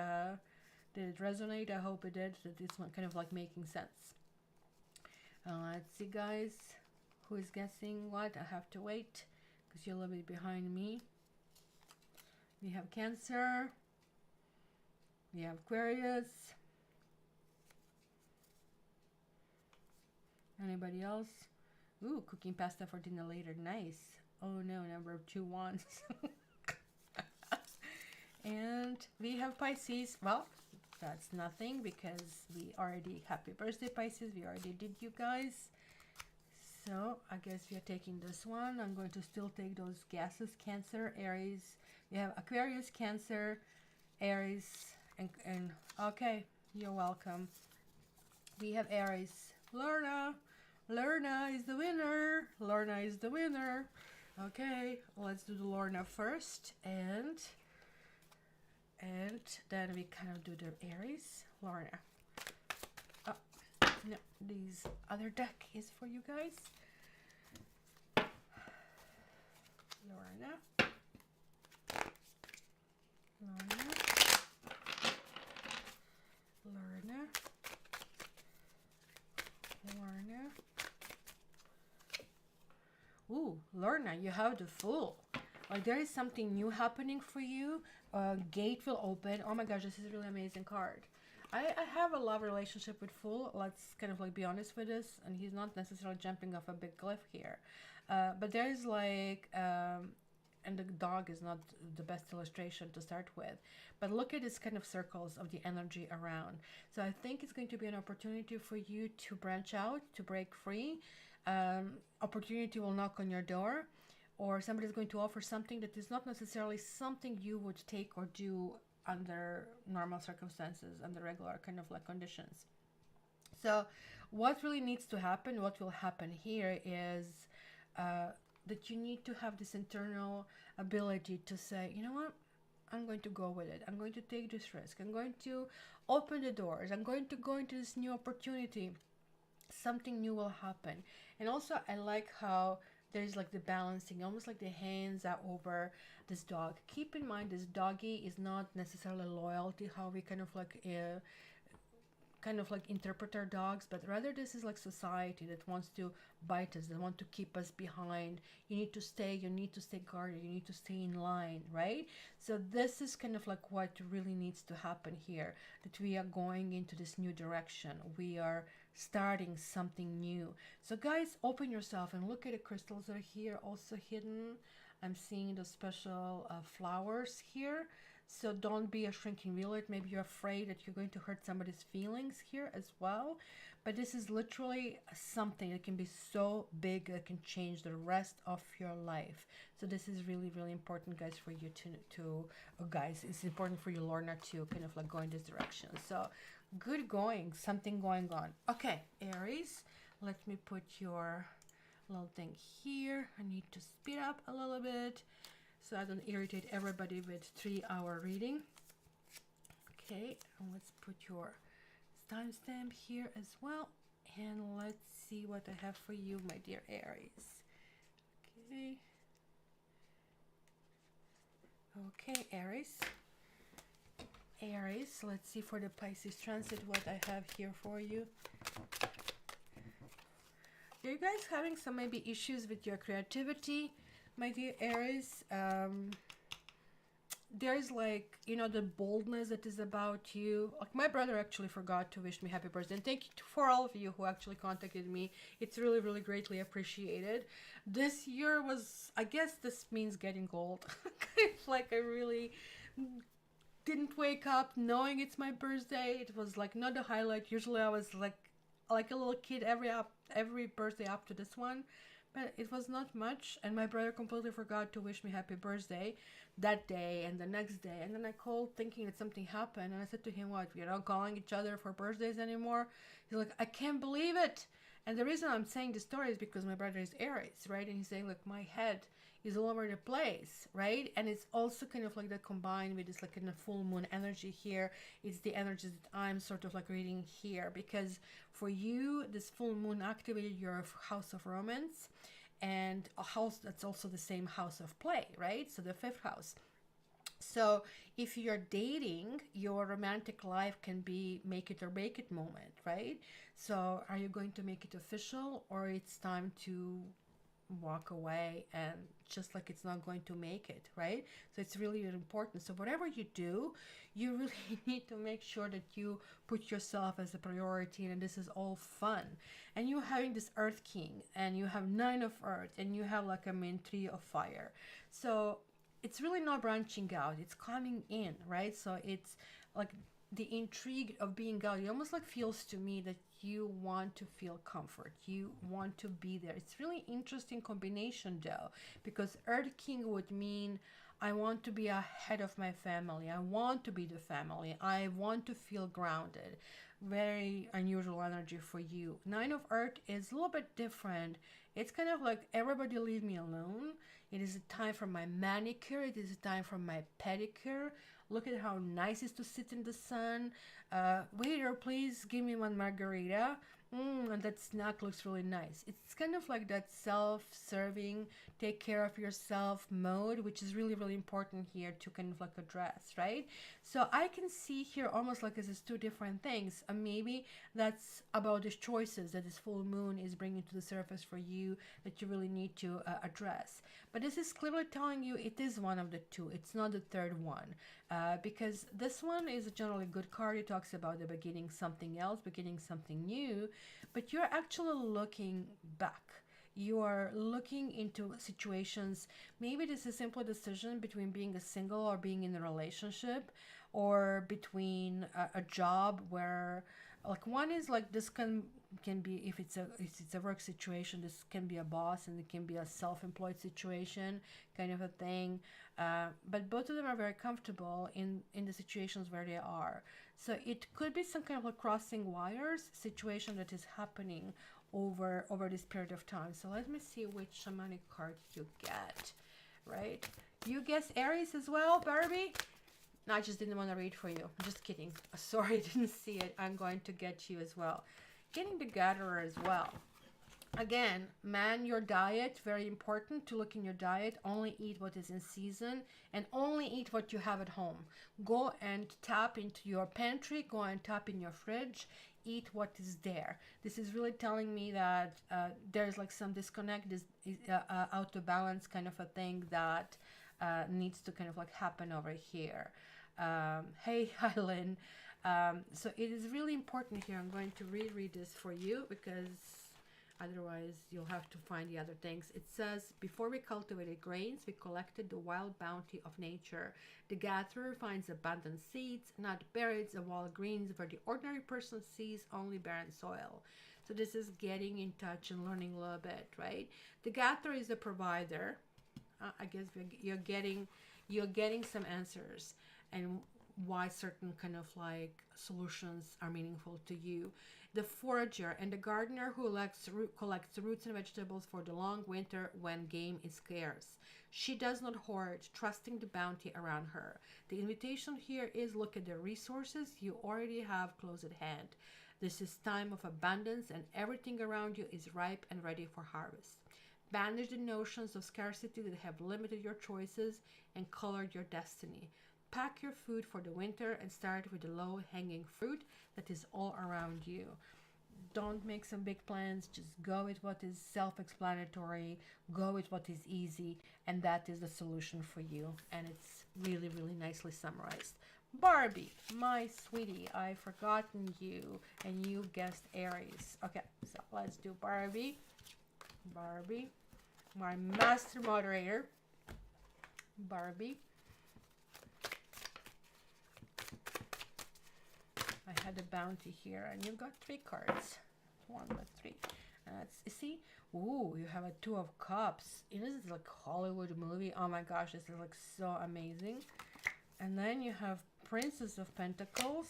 did it resonate? I hope it did. That this one kind of like making sense. Let's see, guys. Who is guessing what? I have to wait because you're a little bit behind me. We have Cancer. We have Aquarius. Anybody else? Ooh, cooking pasta for dinner later. Nice. Oh no, number 2 wands. And we have Pisces. Well, that's nothing because we already, happy birthday Pisces, we already did, you guys. So I guess we are taking this one. I'm going to still take those guesses. Cancer, Aries. We have Aquarius, Cancer, Aries, and okay, you're welcome. We have Aries. Lorna is the winner. Lorna is the winner. Okay, let's do the Lorna first, and then we kind of do the Aries. Lorna. Oh, no, this other deck is for you guys. Lorna. Ooh, Lorna, you have the Fool. Like there is something new happening for you. Gate will open. Oh my gosh, this is a really amazing card. I have a love relationship with Fool. Let's kind of like be honest with this. And he's not necessarily jumping off a big cliff here. But there is like, and the dog is not the best illustration to start with. But look at this kind of circles of the energy around. So I think it's going to be an opportunity for you to branch out, to break free. Opportunity will knock on your door. or somebody's going to offer something that is not necessarily something you would take or do under normal circumstances, under regular kind of like conditions. So what really needs to happen, what will happen here is that you need to have this internal ability to say, you know what, I'm going to go with it. I'm going to take this risk. I'm going to open the doors. I'm going to go into this new opportunity. Something new will happen. And also, I like how there's like the balancing, almost like the hands are over this dog. Keep in mind, this doggy is not necessarily loyalty, how we kind of like interpret our dogs, but rather this is like society that wants to bite us, that want to keep us behind. You need to stay guarded, you need to stay in line, right? So this is kind of like what really needs to happen here, that we are going into this new direction. We are starting something new. So guys, open yourself and look at the crystals that are here also hidden. I'm seeing the special flowers here. So don't be a shrinking violet. Maybe you're afraid that you're going to hurt somebody's feelings here as well. But this is literally something that can be so big that can change the rest of your life. So this is really, really important, guys, for you guys, it's important for you, Lorna, to kind of like go in this direction. So good going, something going on. Okay, Aries, let me put your little thing here. I need to speed up a little bit so I don't irritate everybody with 3-hour reading. Okay, and let's put your timestamp here as well. And let's see what I have for you, my dear Aries. Okay. Okay, Aries. Aries, let's see for the Pisces transit what I have here for you. Are you guys having some maybe issues with your creativity, my dear Aries? There's like, you know, the boldness that is about you. Like my brother actually forgot to wish me happy birthday. And thank you for all of you who actually contacted me. It's really, really greatly appreciated. This year was, I guess this means getting old. Like I really didn't wake up knowing it's my birthday. It was like not the highlight. Usually I was like a little kid every birthday up to this one. But it was not much, and my brother completely forgot to wish me happy birthday that day and the next day. And then I called thinking that something happened, and I said to him, what, we're not calling each other for birthdays anymore? He's like, I can't believe it. And the reason I'm saying this story is because my brother is Aries, right? And he's saying, look, my head is all over the place, right? And it's also kind of like that combined with this like in the full moon energy here. It's the energies that I'm sort of like reading here, because for you, this full moon activated your house of romance, and a house that's also the same house of play, right? So the 5th house. So if you're dating, your romantic life can be make it or break it moment, right? So are you going to make it official, or it's time to walk away and just like it's not going to make it, right? So it's really important. So whatever you do, you really need to make sure that you put yourself as a priority, and this is all fun. And you're having this Earth King, and you have 9 of Earth, and you have like 3 of Fire. So it's really not branching out, it's coming in, right? So it's like the intrigue of being out. It almost like feels to me that you want to feel comfort, you want to be there. It's really interesting combination though, because Earth King would mean I want to be ahead of my family, I want to be the family, I want to feel grounded. Very unusual energy for you. 9 of Earth is a little bit different. It's kind of like everybody leave me alone. It is a time for my manicure, it is a time for my pedicure. Look at how nice it is to sit in the sun. Waiter, please give me one margarita. And that snack looks really nice. It's kind of like that self-serving, take care of yourself mode, which is really, really important here to kind of like address, right? So I can see here almost like this is 2 different things. Maybe that's about the choices that this full moon is bringing to the surface for you that you really need to address. But this is clearly telling you it is one of the 2. It's not the 3rd one. Because this one is a generally good card. It talks about the beginning something else, beginning something new, but you're actually looking back. You are looking into situations. Maybe this is simply a decision between being a single or being in a relationship, or between a job where Like one is like this can be, if it's a work situation, this can be a boss, and it can be a self-employed situation kind of a thing. But both of them are very comfortable in the situations where they are. So it could be some kind of a crossing wires situation that is happening over this period of time. So let me see which shamanic card you get. Right, you guess Aries as well, Barbie? No, I just didn't want to read for you. Just kidding. Sorry, I didn't see it. I'm going to get you as well. Getting the Gatherer as well. Again, man your diet. Very important to look in your diet. Only eat what is in season, and only eat what you have at home. Go and tap into your pantry. Go and tap in your fridge. Eat what is there. This is really telling me that there's like some disconnect, this out of balance kind of a thing that needs to kind of like happen over here. Hey, Helen. So it is really important here. I'm going to reread this for you because otherwise you'll have to find the other things. It says, before we cultivated grains, we collected the wild bounty of nature. The gatherer finds abundant seeds, not berries of wild greens, where the ordinary person sees only barren soil. So this is getting in touch and learning a little bit, right? The gatherer is a provider. I guess you're getting some answers and why certain kind of like solutions are meaningful to you. The forager and the gardener who collects roots and vegetables for the long winter when game is scarce. She does not hoard, trusting the bounty around her. The invitation here is, look at the resources you already have close at hand. This is time of abundance, and everything around you is ripe and ready for harvest. Banish the notions of scarcity that have limited your choices and colored your destiny. Pack your food for the winter and start with the low-hanging fruit that is all around you. Don't make some big plans. Just go with what is self-explanatory. Go with what is easy, and that is the solution for you. And it's really, really nicely summarized. Barbie, my sweetie, I've forgotten you, and you guessed Aries. Okay, so let's do Barbie. Barbie, my master moderator. Barbie. I had a bounty here, and you've got 3 cards. 1, but 3. That's, see, ooh, you have a 2 of Cups. This is like Hollywood movie. Oh my gosh, this is like so amazing. And then you have Princess of Pentacles,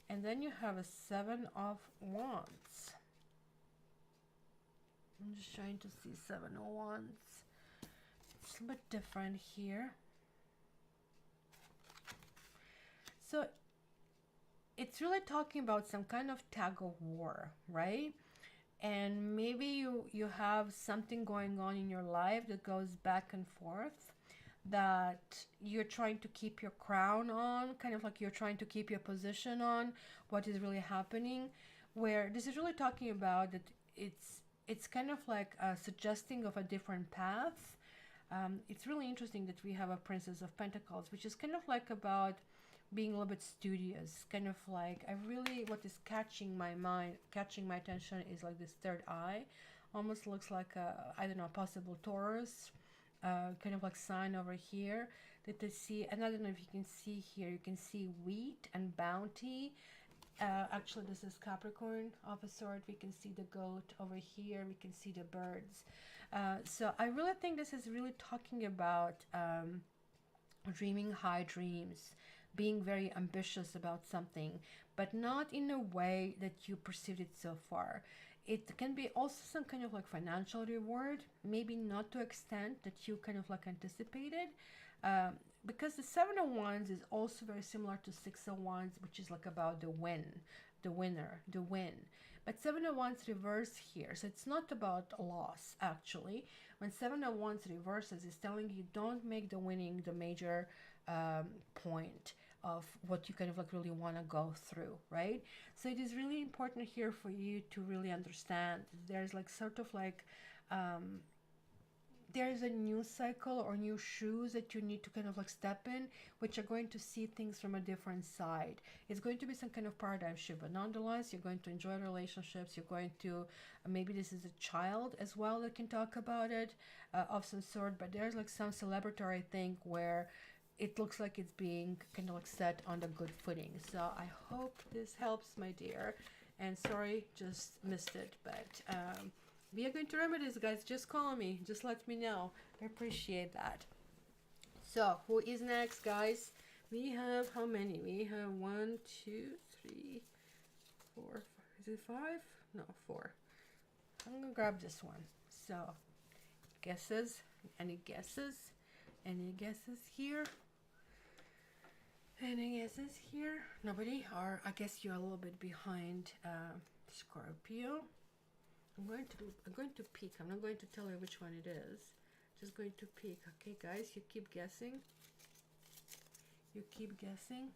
and then you have a 7 of Wands. I'm just trying to see 7 of Wands. It's a bit different here. So it's really talking about some kind of tug of war, right? And maybe you have something going on in your life that goes back and forth, that you're trying to keep your crown on, kind of like you're trying to keep your position on what is really happening, where this is really talking about that it's kind of like suggesting of a different path. It's really interesting that we have a Princess of Pentacles, which is kind of like about being a little bit studious, kind of like, what is catching my mind, catching my attention is like this third eye. Almost looks like I don't know, possible Taurus, kind of like sign over here that they see. And I don't know if you can see here, you can see wheat and bounty. Actually, this is Capricorn of a sort. We can see the goat over here. We can see the birds. So I really think this is really talking about dreaming high dreams, being very ambitious about something, but not in a way that you perceived it so far. It can be also some kind of like financial reward, maybe not to extent that you kind of like anticipated, because the 7 of Wands is also very similar to 6 of Wands, which is like about the win, the winner, the win. But 7 of Wands reverse here, so it's not about a loss actually. When 7 of Wands reverses, it's telling you don't make the winning the major point of what you kind of like really want to go through, right? So it is really important here for you to really understand there's like sort of like there's a new cycle or new shoes that you need to kind of like step in, which are going to see things from a different side. It's going to be some kind of paradigm shift, but nonetheless, you're going to enjoy relationships. You're going to, maybe this is a child as well that can talk about it of some sort, but there's like some celebratory thing where it looks like it's being kind of like set on the good footing. So I hope this helps, my dear. And sorry, just missed it. But we are going to remedy this, guys. Just call me. Just let me know. I appreciate that. So who is next, guys? We have how many? We have 1, 2, 3, 4. Is it 5? No, 4. I'm gonna grab this one. So guesses? Any guesses? Any guesses here? Any guesses here? Nobody? Or I guess you're a little bit behind Scorpio. I'm going to peek. I'm not going to tell you which one it is. Just going to peek. Okay, guys, you keep guessing. You keep guessing.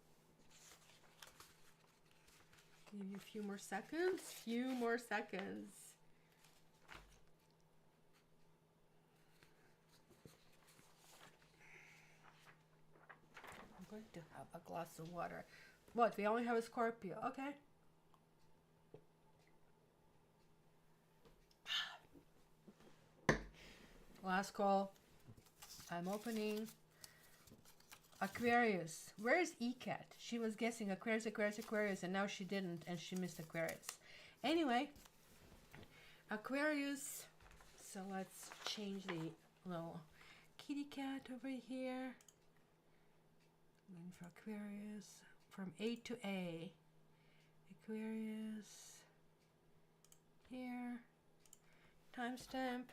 Give you a few more seconds. Few more seconds. I'm going to have a glass of water. What? We only have a Scorpio. Okay. Last call. I'm opening. Aquarius. Where is ECAT? She was guessing Aquarius, Aquarius, Aquarius, and now she didn't, and she missed Aquarius. Anyway, Aquarius. So let's change the little kitty cat over here. Going for Aquarius. From A to A. Aquarius. Here. Timestamp.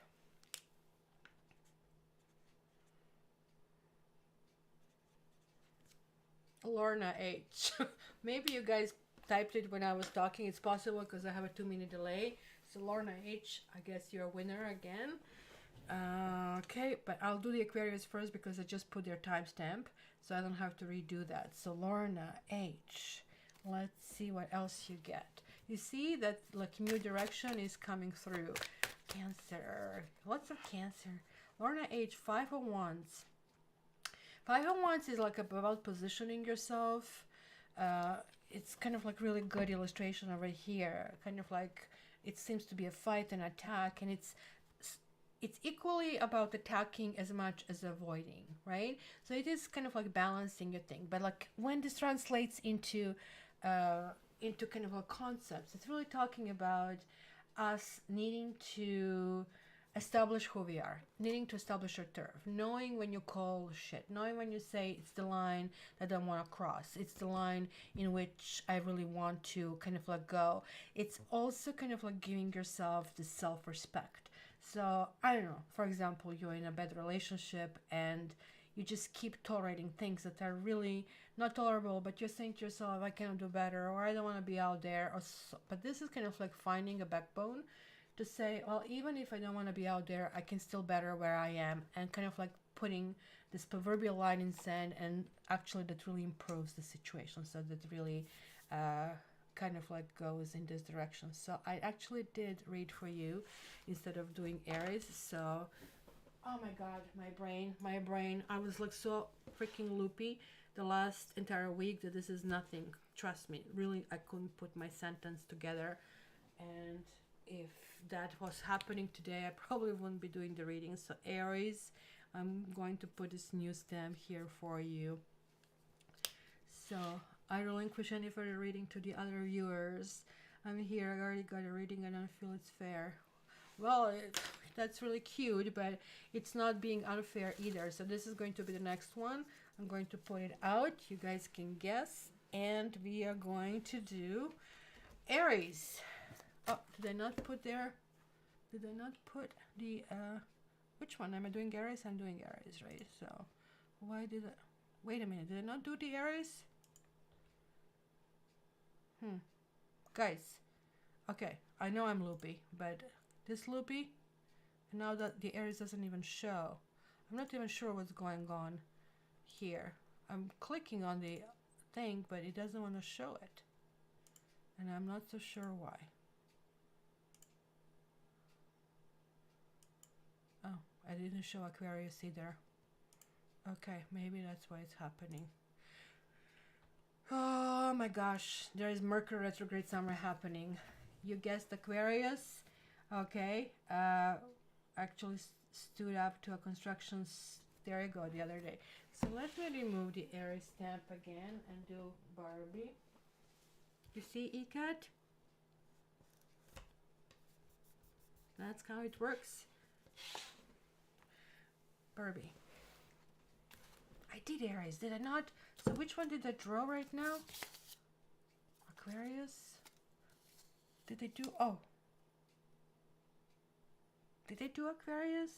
Lorna H. Maybe you guys typed it when I was talking. It's possible because I have a 2-minute delay. So Lorna H, I guess you're a winner again. Okay, but I'll do the Aquarius first because I just put their timestamp, so I don't have to redo that. So Lorna H. Let's see what else you get. You see that like new direction is coming through. Cancer. Lots of Cancer. Lorna H, 5 of Wands. 5 of Wands is like about positioning yourself. It's kind of like really good illustration over here. Kind of like it seems to be a fight and attack, and it's equally about attacking as much as avoiding, right? So it is kind of like balancing your thing. But like when this translates into kind of a concepts, it's really talking about us needing to establish who we are, needing to establish our turf, knowing when you call shit, knowing when you say it's the line that I want to cross, it's the line in which I really want to kind of let go. It's also kind of like giving yourself the self-respect. So I don't know, for example, you're in a bad relationship and you just keep tolerating things that are really not tolerable, but you're saying to yourself, I cannot do better, or I don't want to be out there, or so. But this is kind of like finding a backbone to say, well, even if I don't want to be out there, I can still better where I am, and kind of like putting this proverbial line in sand, and actually that really improves the situation. So that really kind of like goes in this direction. So I actually did read for you instead of doing Aries. So, oh my God, my brain, I was like so freaking loopy the last entire week that this is nothing. Trust me, really, I couldn't put my sentence together. And if that was happening today, I probably wouldn't be doing the reading. So Aries, I'm going to put this new stamp here for you. So I relinquish any further reading to the other viewers. I'm here, I already got a reading, I don't feel it's fair. Well, that's really cute, but it's not being unfair either. So this is going to be the next one. I'm going to put it out. You guys can guess. And we are going to do Aries. Oh, did I not put there? Did I not put the, which one? Am I doing Aries? I'm doing Aries, right? So why did I, wait a minute. Did I not do the Aries? Guys, okay. I know I'm loopy, but this loopy, now that the Aries doesn't even show. I'm not even sure what's going on here. I'm clicking on the thing, but it doesn't want to show it. And I'm not so sure why. Oh, I didn't show Aquarius either. Okay, maybe that's why it's happening. Oh my gosh, there is Mercury retrograde summer happening. You guessed Aquarius. Okay, actually stood up to a construction, there you go, the other day. So let me remove the Aries stamp again and do Barbie. You see, Ikat? That's how it works. Barbie. I did Aries, did I not? So which one did I draw right now? Aquarius? Did they do, oh. Did they do Aquarius?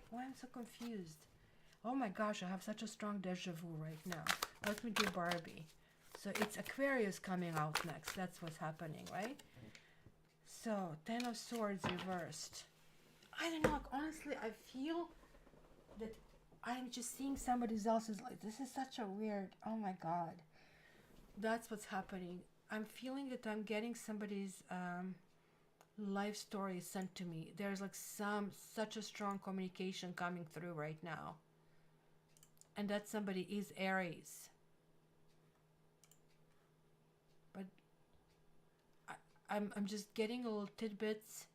Why I'm so confused? Oh my gosh, I have such a strong deja vu right now. Let me do Barbie. So it's Aquarius coming out next. That's what's happening, right? So, Ten of Swords reversed. I don't know, like, honestly, I feel that I'm just seeing somebody else's, like, this is such a weird, oh my God. That's what's happening. I'm feeling that I'm getting somebody's life story sent to me. There's like such a strong communication coming through right now. And that somebody is Aries. But I'm just getting a little tidbits.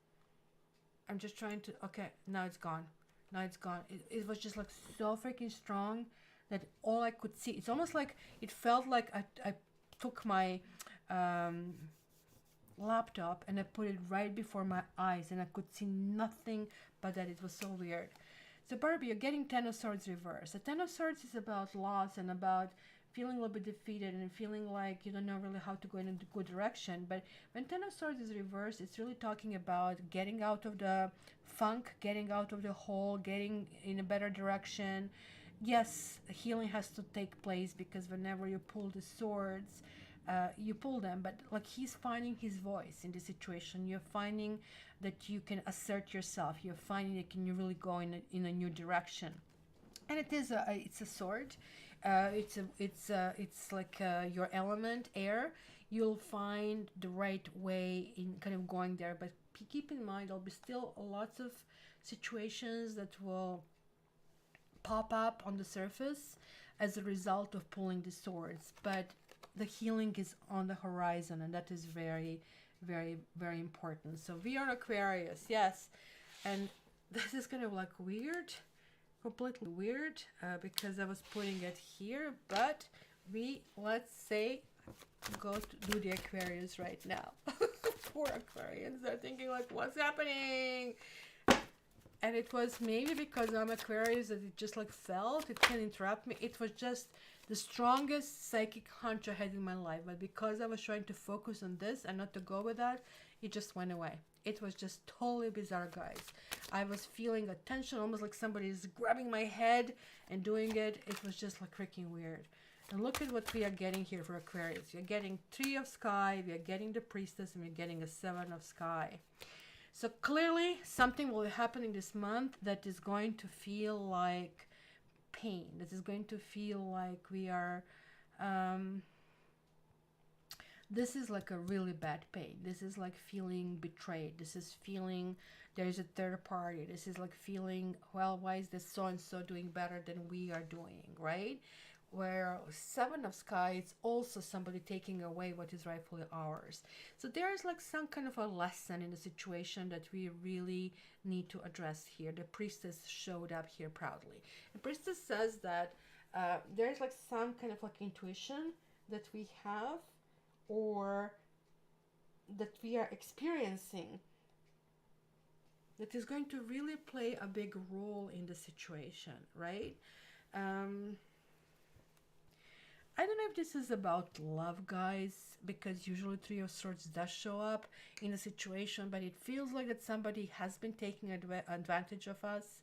I'm just trying to, okay, now it's gone. Now it's gone. It was just like so freaking strong that all I could see, it's almost like, it felt like I took my laptop and I put it right before my eyes and I could see nothing but that. It was so weird. So Barbie, you're getting Ten of Swords reverse. The Ten of Swords is about loss and about feeling a little bit defeated and feeling like you don't know really how to go in a good direction. But when Ten of Swords is reversed, it's really talking about getting out of the funk, getting out of the hole, getting in a better direction. Yes, healing has to take place because whenever you pull the swords, you pull them, but like he's finding his voice in this situation. You're finding that you can assert yourself. You're finding that you can really go in a new direction. And it's a sword. It's like your element, air. You'll find the right way in kind of going there, but keep in mind there'll be still lots of situations that will pop up on the surface as a result of pulling the swords, but the healing is on the horizon, and that is very, very, very important. So we are Aquarius, yes, and this is kind of like weird, completely weird, because I was putting it here, but let's say go to do the Aquarius right now. Poor Aquarians, they're thinking like, what's happening? And it was maybe because I'm Aquarius that it just like felt, it can interrupt me. It was just the strongest psychic hunch I had in my life. But because I was trying to focus on this and not to go with that, it just went away. It was just totally bizarre, guys. I was feeling a tension, almost like somebody is grabbing my head and doing it. It was just like freaking weird. And look at what we are getting here for Aquarius. You're getting Three of Sky, we are getting the Priestess, and we're getting a Seven of Sky. So clearly something will be happening this month that is going to feel like pain. That is going to feel like we are, this is like a really bad pain. This is like feeling betrayed. This is feeling there is a third party. This is like feeling, well, why is this so-and-so doing better than we are doing, right? Where Seven of Sky is also somebody taking away what is rightfully ours. So there is like some kind of a lesson in the situation that we really need to address here. The Priestess showed up here proudly. The Priestess says that there's like some kind of like intuition that we have or that we are experiencing that is going to really play a big role in the situation, right? I don't know if this is about love, guys, because usually Three of Swords does show up in a situation, but it feels like that somebody has been taking advantage of us.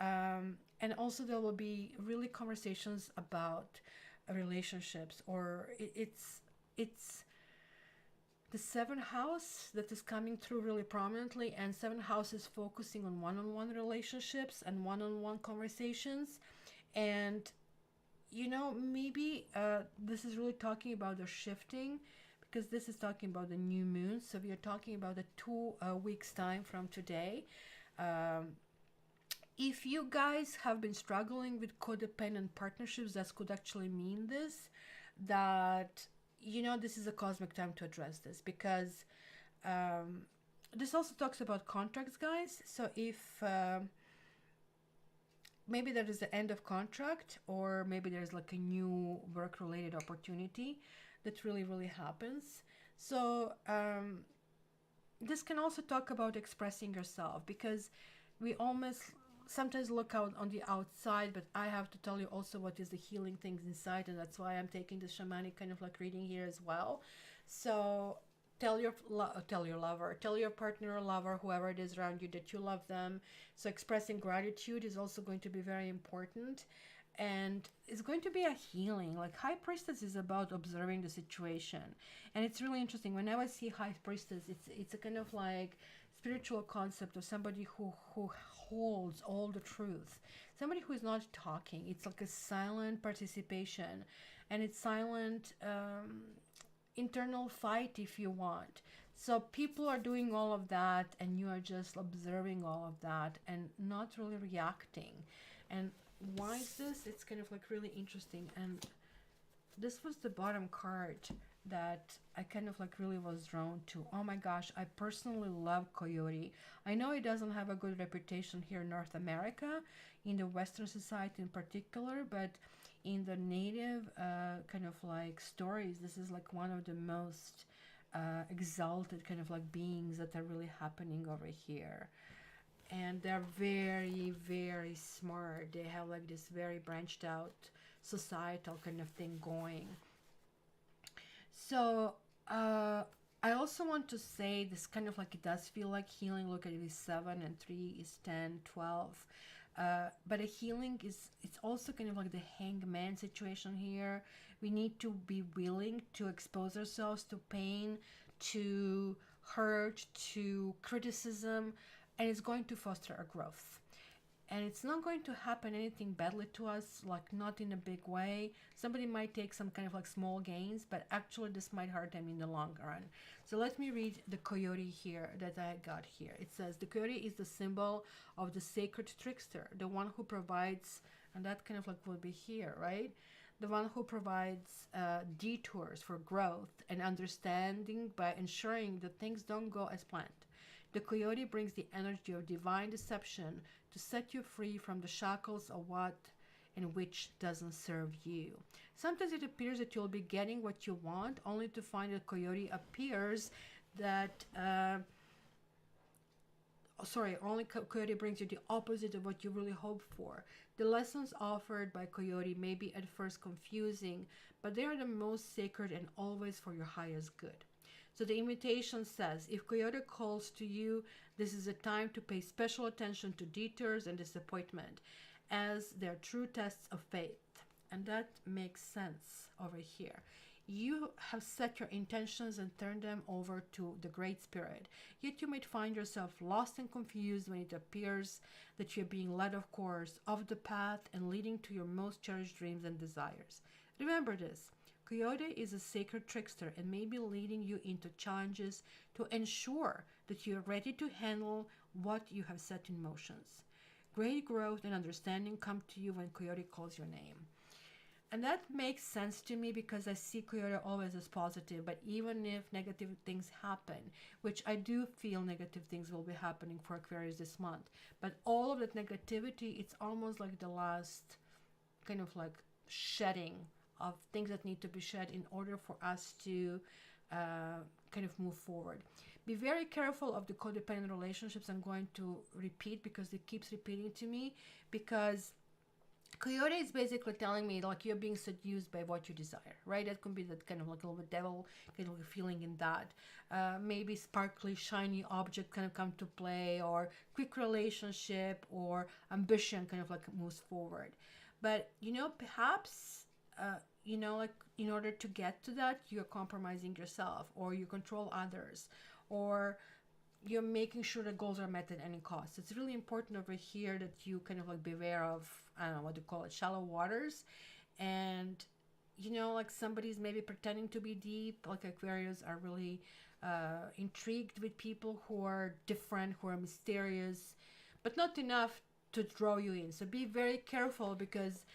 And also there will be really conversations about relationships, or it's the seventh house that is coming through really prominently, and seventh house is focusing on one-on-one relationships and one-on-one conversations. And you know, maybe this is really talking about the shifting, because this is talking about the new moon. So we are talking about the 2 weeks time from today. If you guys have been struggling with codependent partnerships, that could actually mean this, that, you know, this is a cosmic time to address this, because this also talks about contracts, guys. So if maybe there is the end of contract, or maybe there's like a new work related opportunity that really happens. So this can also talk about expressing yourself, because we almost sometimes look out on the outside, but I have to tell you also what is the healing things inside, and that's why I'm taking the shamanic kind of like reading here as well. So tell your lover, tell your partner or lover, whoever it is around you, that you love them. So expressing gratitude is also going to be very important, and it's going to be a healing. Like High Priestess is about observing the situation, and it's really interesting. Whenever I see High Priestess, it's a kind of like spiritual concept of somebody who holds all the truth, somebody who is not talking. It's like a silent participation, and it's silent internal fight, if you want. So people are doing all of that, and you are just observing all of that and not really reacting. And why is this? It's kind of like really interesting. And this was the bottom card that I kind of like really was drawn to. Oh my gosh, I personally love Coyote. I know it doesn't have a good reputation here in North America, in the Western society in particular, but in the native kind of like stories, this is like one of the most exalted kind of like beings that are really happening over here. And they're very smart. They have like this very branched out societal kind of thing going. So I also want to say this kind of like, it does feel like healing. Look at it is 7 and 3 is 10, 12. But a healing is, it's also kind of like the hangman situation here. We need to be willing to expose ourselves to pain, to hurt, to criticism, and it's going to foster a growth. And it's not going to happen anything badly to us, like not in a big way. Somebody might take some kind of like small gains, but actually this might hurt them in the long run. So let me read the coyote here that I got here. It says the coyote is the symbol of the sacred trickster, the one who provides, and that kind of like will be here, right? The one who provides detours for growth and understanding by ensuring that things don't go as planned. The coyote brings the energy of divine deception to set you free from the shackles of what and which doesn't serve you. Sometimes it appears that you'll be getting what you want, only to find that coyote appears that only Coyote brings you the opposite of what you really hope for. The lessons offered by Coyote may be at first confusing, but they are the most sacred and always for your highest good. So the invitation says, if Coyote calls to you, this is a time to pay special attention to detours and disappointment, as they're true tests of faith. And that makes sense over here. You have set your intentions and turned them over to the Great Spirit, yet you might find yourself lost and confused when it appears that you're being led, of course, off the path and leading to your most cherished dreams and desires. Remember this. Coyote is a sacred trickster and may be leading you into challenges to ensure that you are ready to handle what you have set in motions. Great growth and understanding come to you when Coyote calls your name. And that makes sense to me because I see Coyote always as positive, but even if negative things happen, which I do feel negative things will be happening for Aquarius this month, but all of that negativity, it's almost like the last kind of like shedding of things that need to be shed in order for us to kind of move forward. Be very careful of the codependent relationships. I'm going to repeat because it keeps repeating to me, because Coyote is basically telling me like you're being seduced by what you desire, right? That could be that kind of like a little bit devil kind of feeling in that. Maybe sparkly, shiny object kind of come to play, or quick relationship or ambition kind of like moves forward. But perhaps like in order to get to that, you're compromising yourself, or you control others, or you're making sure the goals are met at any cost. It's really important over here that you kind of like beware of, I don't know what to call it, shallow waters. And like somebody's maybe pretending to be deep. Like Aquarius are really intrigued with people who are different, who are mysterious, but not enough to draw you in. So be very careful, because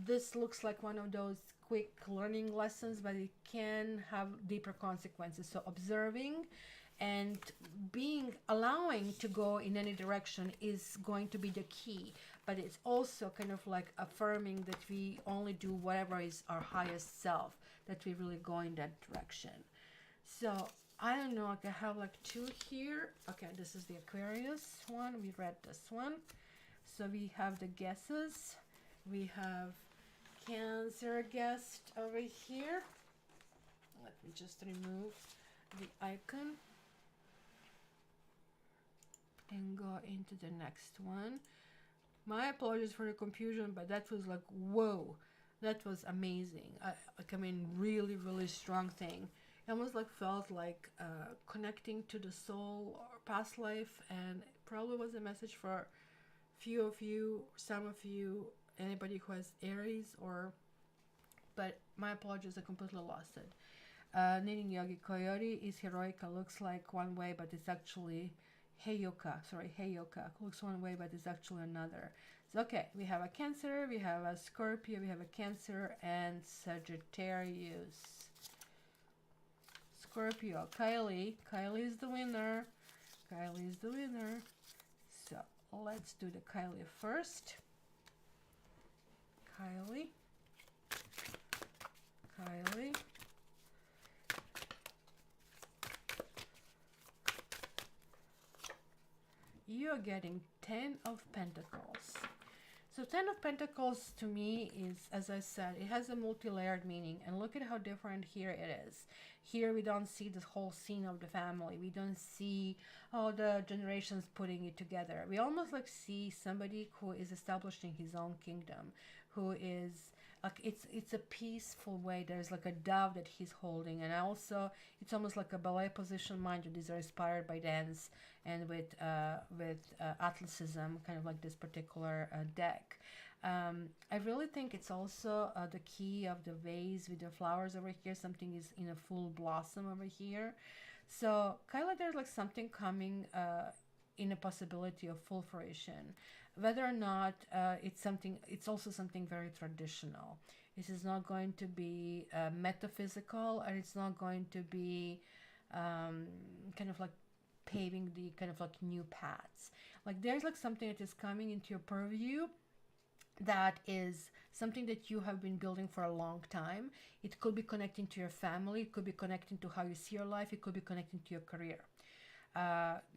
this looks like one of those quick learning lessons, but it can have deeper consequences. So observing and allowing to go in any direction is going to be the key. but it's also kind of like affirming that we only do whatever is our highest self, that we really go in that direction. So I don't know, like I have like two here. Okay, this is the Aquarius one. We read this one. So we have the guesses. We have Cancer guest over here. Let me just remove the icon and go into the next one. My apologies for the confusion, but that was like, whoa, that was amazing. I mean, really, really strong thing. It almost like felt like connecting to the soul or past life, and it probably was a message for few of you, some of you, anybody who has Aries, or, but my apologies, I completely lost it. Knitting Yogi Coyote is Heroica, looks like one way, but it's actually Heyoka. Sorry, Heyoka looks one way, but it's actually another. So, okay, we have a Cancer, we have a Scorpio, we have a Cancer, and Sagittarius. Scorpio, Kylie. Kylie is the winner. Kylie is the winner. So, let's do the Kylie first. Kylie. Kylie. You're getting 10 of Pentacles. So 10 of Pentacles to me is, as I said, it has a multi-layered meaning. And look at how different here it is. Here we don't see this whole scene of the family. We don't see all the generations putting it together. We almost like see somebody who is establishing his own kingdom, who is like, it's a peaceful way. There's like a dove that he's holding, and also it's almost like a ballet position. Mind you, these are inspired by dance and with athleticism, kind of like this particular deck. I really think it's also the key of the vase with the flowers over here. Something is in a full blossom over here. So kind of like there's like something coming in a possibility of full fruition. Whether or not it's something, it's also something very traditional. This is not going to be metaphysical, and it's not going to be kind of like paving the kind of like new paths. Like there's like something that is coming into your purview that is something that you have been building for a long time. It could be connecting to your family, it could be connecting to how you see your life, it could be connecting to your career.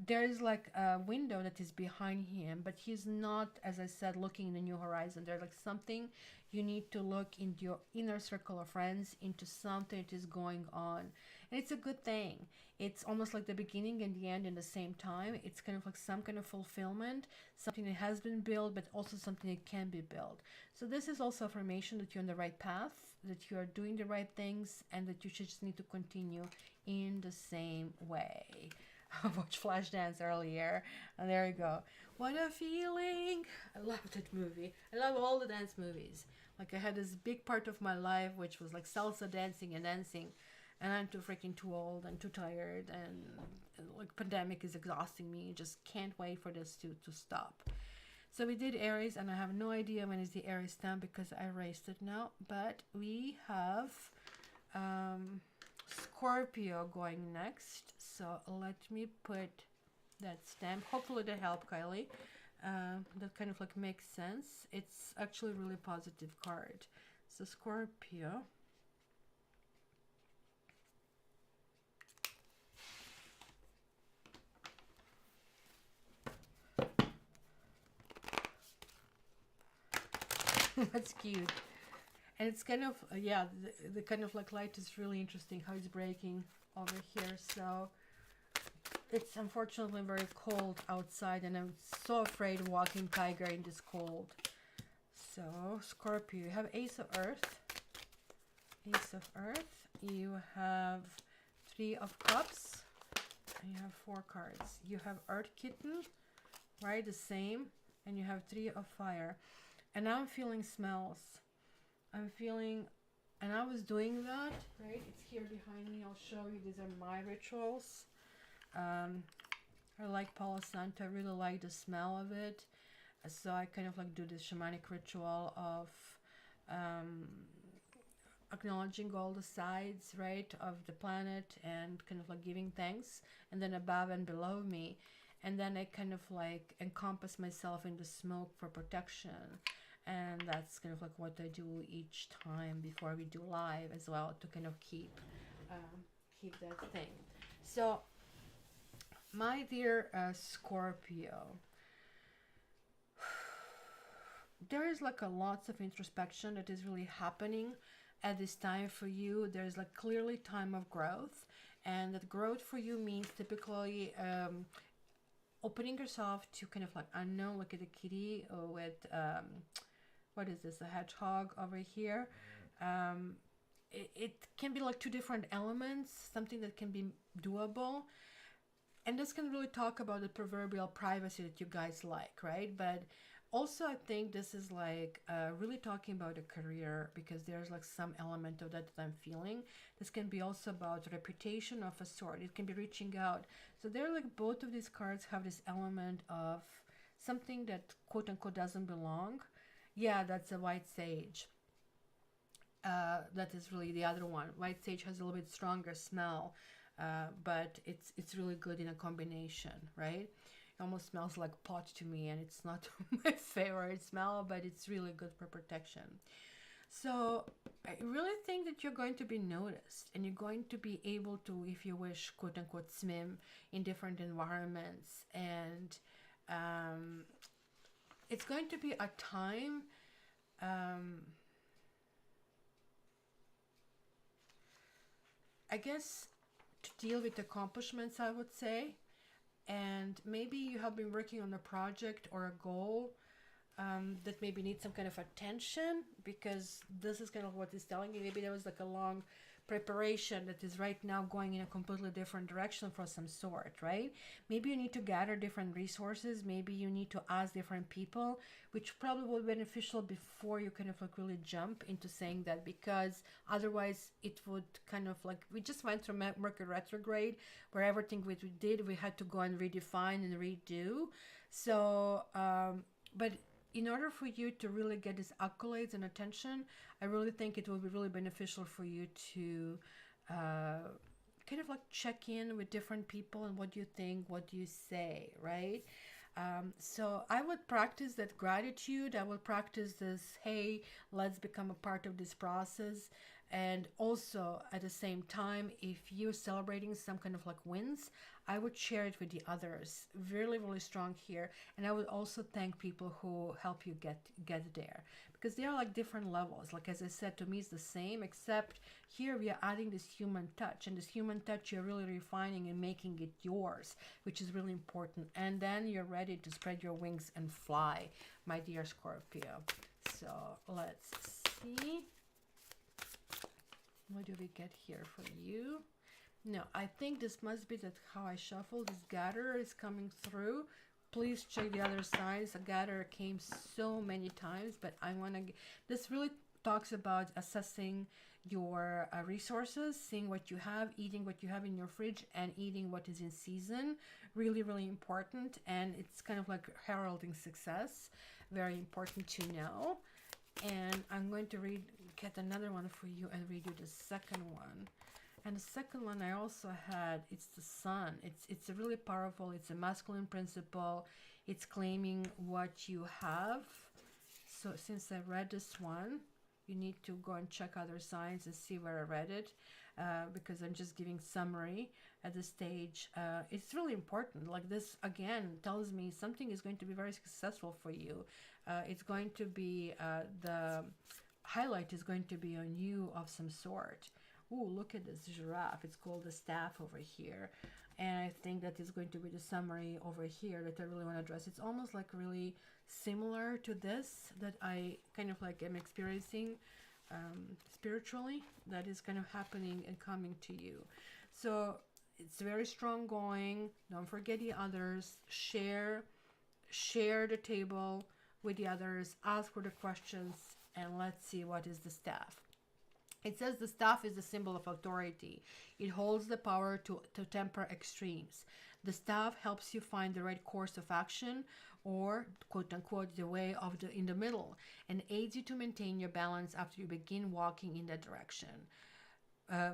There is like a window that is behind him, but he's not, as I said, looking in the new horizon. There's like something you need to look into your inner circle of friends, into something that is going on. And it's a good thing. It's almost like the beginning and the end in the same time. It's kind of like some kind of fulfillment, something that has been built, but also something that can be built. So this is also affirmation that you're on the right path, that you are doing the right things, and that you should just need to continue in the same way. I watched Flashdance earlier, and there you go. What a feeling! I love that movie. I love all the dance movies. Like I had this big part of my life which was like salsa dancing and dancing, and I'm too old and too tired, and like pandemic is exhausting me. Just can't wait for this to stop. So we did Aries, and I have no idea when is the Aries stamp because I erased it now. But we have Scorpio going next. So let me put that stamp. Hopefully that helped, Kylie. That kind of like makes sense. It's actually a really positive card. So Scorpio. That's cute. And it's kind of, yeah, the kind of like light is really interesting how it's breaking over here. So it's unfortunately very cold outside, and I'm so afraid walking tiger in this cold. So Scorpio, you have Ace of Earth. Ace of Earth. You have Three of Cups. And you have 4 cards. You have Earth Kitten, right? The same. And you have Three of Fire. And now I'm feeling smells. I'm feeling, and I was doing that, right? It's here behind me. I'll show you. These are my rituals. I like Palo Santo. I really like the smell of it. So I kind of like do this shamanic ritual of acknowledging all the sides, right, of the planet, and kind of like giving thanks, and then above and below me. and then I kind of like encompass myself in the smoke for protection. And that's kind of like what I do each time before we do live as well, to kind of keep that thing. So my dear Scorpio, there is like a lots of introspection that is really happening at this time for you. There's like clearly time of growth, and that growth for you means typically opening yourself to kind of like unknown. Look at the kitty with what is this, a hedgehog over here. It can be like two different elements, something that can be doable, and this can really talk about the proverbial privacy that you guys like, right? But also I think this is like really talking about a career, because there's like some element of that I'm feeling. This can be also about reputation of a sort. It can be reaching out. So they're like, both of these cards have this element of something that quote unquote doesn't belong. Yeah, that's a white sage. That is really the other one. White sage has a little bit stronger smell, but it's really good in a combination, right? It almost smells like pot to me, and it's not my favorite smell, but it's really good for protection. So I really think that you're going to be noticed, and you're going to be able to, if you wish, quote unquote, swim in different environments. And it's going to be a time, I guess, to deal with accomplishments, I would say. And maybe you have been working on a project or a goal that maybe needs some kind of attention, because this is kind of what it's telling you. Maybe there was like a long preparation that is right now going in a completely different direction for some sort, right? Maybe you need to gather different resources. Maybe you need to ask different people, which probably will be beneficial before you kind of like really jump into saying that, because otherwise it would kind of like, we just went through Mercury retrograde, where everything we did, we had to go and redefine and redo. So, but in order for you to really get these accolades and attention, I really think it will be really beneficial for you to kind of like check in with different people, and what do you think, what do you say, right? So I would practice that gratitude. I would practice this, hey, let's become a part of this process. And also at the same time, if you're celebrating some kind of like wins, I would share it with the others. Really, really strong here. And I would also thank people who help you get there, because they are like different levels. Like, as I said, to me it's the same, except here we are adding this human touch, and this human touch you're really refining and making it yours, which is really important. And then you're ready to spread your wings and fly, my dear Scorpio. So let's see. What do we get here for you? No, I think this must be that how I shuffle. This gather is coming through. Please check the other sides. A gather came so many times, but I want to... This really talks about assessing your resources, seeing what you have, eating what you have in your fridge, and eating what is in season. Really, really important. And it's kind of like heralding success. Very important to know. And I'm going to get another one for you and read you the second one. And the second one I also had, it's the sun. It's a really powerful, it's a masculine principle. It's claiming what you have. So since I read this one, you need to go and check other signs and see where I read it, because I'm just giving summary at this stage. It's really important. Like, this again tells me something is going to be very successful for you. It's going to be the highlight is going to be on you of some sort. Ooh, look at this giraffe. It's called the staff over here. And I think that is going to be the summary over here that I really want to address. It's almost like really similar to this that I kind of like am experiencing spiritually, that is kind of happening and coming to you. So it's very strong going. Don't forget the others. Share the table with the others. Ask for the questions, and let's see what is the staff. It says the staff is the symbol of authority. It holds the power to temper extremes. The staff helps you find the right course of action, or quote unquote the way of in the middle, and aids you to maintain your balance after you begin walking in that direction.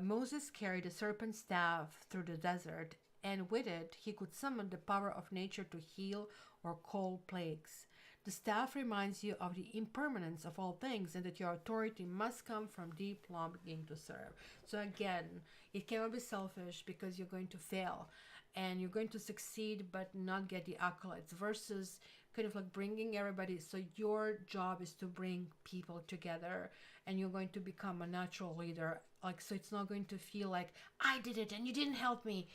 Moses carried a serpent staff through the desert, and with it, he could summon the power of nature to heal or quell plagues. The staff reminds you of the impermanence of all things and that your authority must come from deep longing to serve. So again, it cannot be selfish because you're going to fail and you're going to succeed but not get the accolades, versus kind of like bringing everybody. So your job is to bring people together and you're going to become a natural leader. Like, so it's not going to feel like I did it and you didn't help me,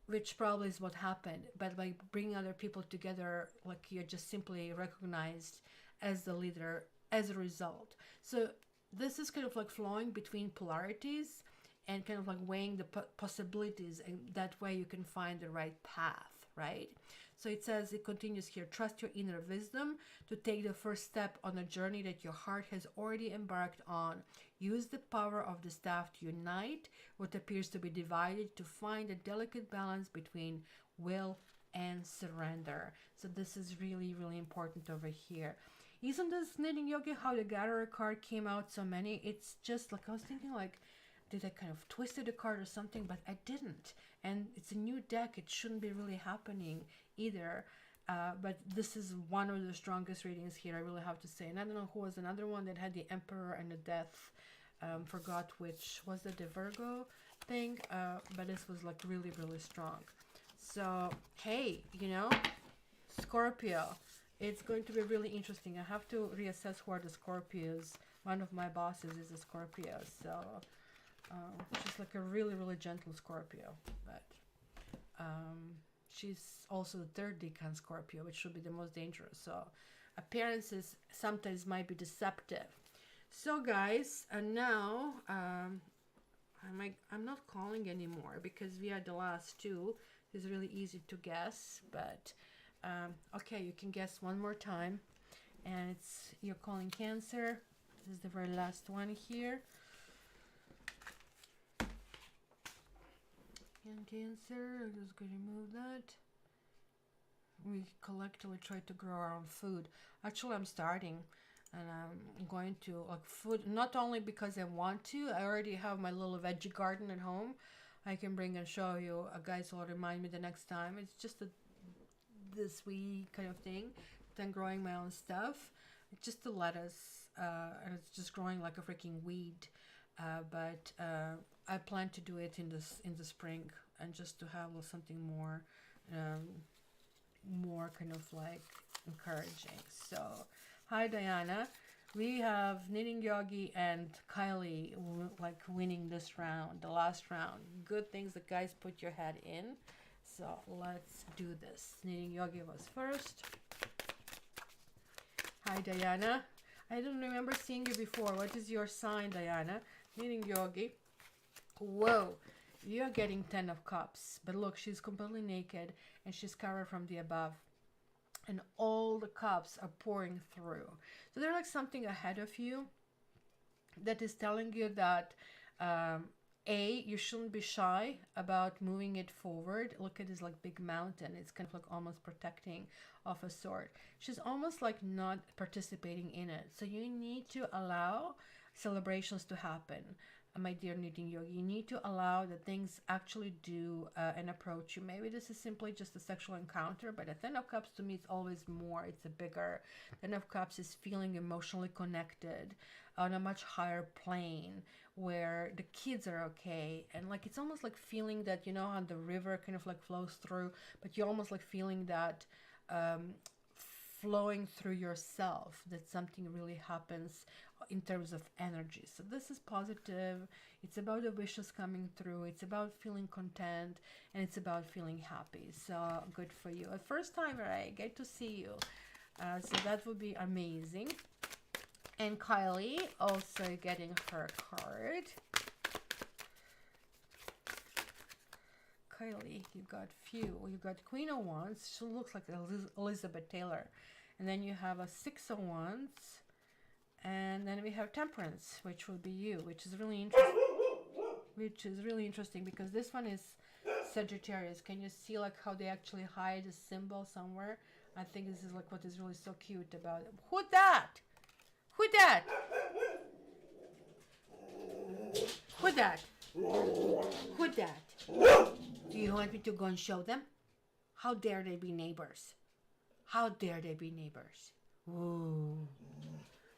which probably is what happened. But by bringing other people together, like, you're just simply recognized as the leader as a result. So this is kind of like flowing between polarities and kind of like weighing the possibilities, and that way you can find the right path, right? So it says, it continues here, trust your inner wisdom to take the first step on a journey that your heart has already embarked on. Use the power of the staff to unite what appears to be divided, to find a delicate balance between will and surrender. So this is really, really important over here. Isn't this knitting yogi how the gatherer card came out so many? It's just like, I was thinking like, did I kind of twisted the card or something? But I didn't. And it's a new deck. It shouldn't be really happening either. But this is one of the strongest readings here, I really have to say. And I don't know who was another one that had the Emperor and the Death. Forgot which. Was it the Virgo thing? But this was like really, really strong. So, hey, you know, Scorpio. It's going to be really interesting. I have to reassess who are the Scorpios. One of my bosses is a Scorpio. So... she's like a really, really gentle Scorpio, but she's also the third decan Scorpio, which should be the most dangerous. So appearances sometimes might be deceptive. So guys, and now I'm not calling anymore because we are the last two. It's really easy to guess, but okay, you can guess one more time, and it's, you're calling Cancer. This is the very last one here. And Cancer, I'm just going to remove that. We collectively try to grow our own food. Actually, I'm starting, and I'm going to like food, not only because I want to. I already have my little veggie garden at home. I can bring and show you. Guys will remind me the next time. It's just this wee kind of thing. Then growing my own stuff. It's just the lettuce, and it's just growing like a freaking weed. But I plan to do it in the spring, and just to have something more more kind of like encouraging. So hi Diana, we have Knitting Yogi and Kylie like winning this round, the last round. Good things, the guys, put your head in. So let's do this. Knitting Yogi was first. Hi Diana, I don't remember seeing you before. What is your sign, Diana? Knitting Yogi. Whoa, you're getting 10 of cups. But look, she's completely naked and she's covered from the above. And all the cups are pouring through. So there's like something ahead of you that is telling you that you shouldn't be shy about moving it forward. Look at this like big mountain. It's kind of like almost protecting of a sort. She's almost like not participating in it. So you need to allow celebrations to happen, my dear Knitting Yogi. You need to allow that things actually do and approach you. Maybe this is simply just a sexual encounter, but a 10 of cups to me is always more. It's a bigger. 10 of cups is feeling emotionally connected on a much higher plane where the kids are okay, and like it's almost like feeling that, you know, how the river kind of like flows through, but you're almost like feeling that flowing through yourself, that something really happens in terms of energy. So this is positive. It's about the wishes coming through. It's about feeling content, and it's about feeling happy. So good for you. A first timer, I get to see you. So that would be amazing. And Kylie also getting her card. Kylie, you got few. You got Queen of Wands. She looks like Elizabeth Taylor. And then you have a 6 of Wands. And then we have Temperance, which will be you, which is really interesting. Because this one is Sagittarius. Can you see like how they actually hide a symbol somewhere? I think this is like what is really so cute about it. Who that? Who that? Who that? Who that? Do you want me to go and show them? How dare they be neighbors? How dare they be neighbors? Ooh.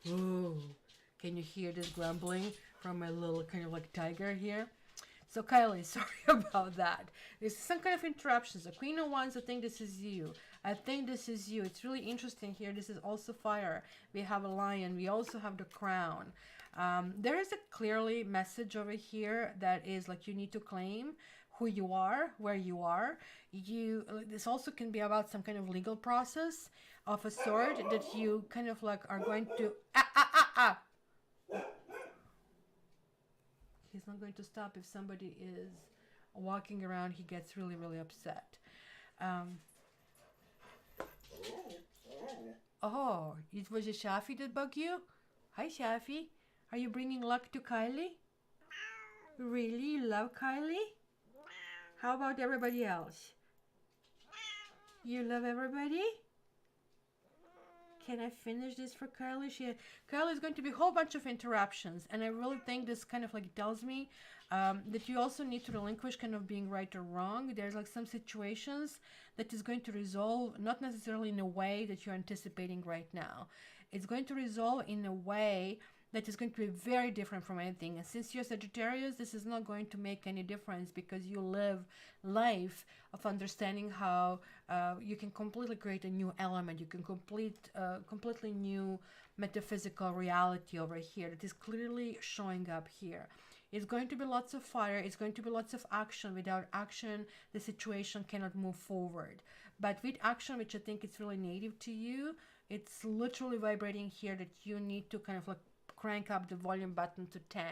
Ooh. Can you hear this grumbling from my little kind of like tiger here? So Kylie, sorry about that. There's some kind of interruptions. The Queen of Wands, I think this is you. I think this is you. It's really interesting here. This is also fire. We have a lion. We also have the crown. There is a clearly message over here that is like you need to claim who you are, where you are. This also can be about some kind of legal process of a sort that you kind of like are going to He's not going to stop if somebody is walking around. He gets really, really upset. Oh, it was a Shafi that bugged you? Hi, Shafi. Are you bringing luck to Kylie? Really? You love Kylie? How about everybody else? You love everybody? Can I finish this for Kylie? Kylie is going to be a whole bunch of interruptions, and I really think this kind of like tells me that you also need to relinquish kind of being right or wrong. There's like some situations that is going to resolve, not necessarily in a way that you're anticipating right now. It's going to resolve in a way that is going to be very different from anything. And since you're Sagittarius, this is not going to make any difference because you live life of understanding how you can completely create a new element. You can completely new metaphysical reality over here that is clearly showing up here. It's going to be lots of fire. It's going to be lots of action. Without action, the situation cannot move forward. But with action, which I think is really native to you, it's literally vibrating here that you need to kind of like crank up the volume button to 10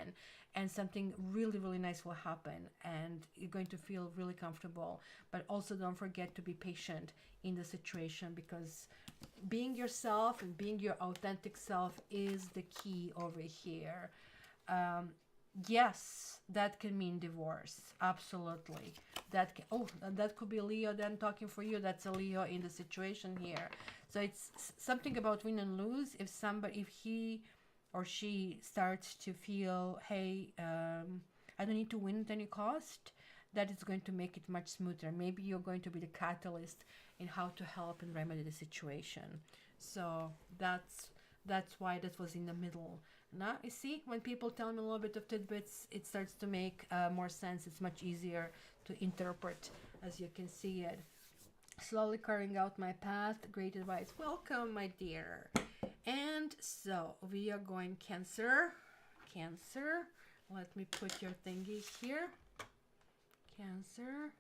and something really, really nice will happen and you're going to feel really comfortable. But also don't forget to be patient in the situation because being yourself and being your authentic self is the key over here. Yes, that can mean divorce. Absolutely. That could be Leo then talking for you. That's a Leo in the situation here. So it's something about win and lose. If he or she starts to feel, hey, I don't need to win at any cost, that is going to make it much smoother. Maybe you're going to be the catalyst in how to help and remedy the situation. So that's why that was in the middle. Now, you see, when people tell me a little bit of tidbits, it starts to make more sense. It's much easier to interpret, as you can see it. Slowly carving out my path. Great advice. Welcome, my dear. And so we are going Cancer. Let me put your thingy here. Cancer.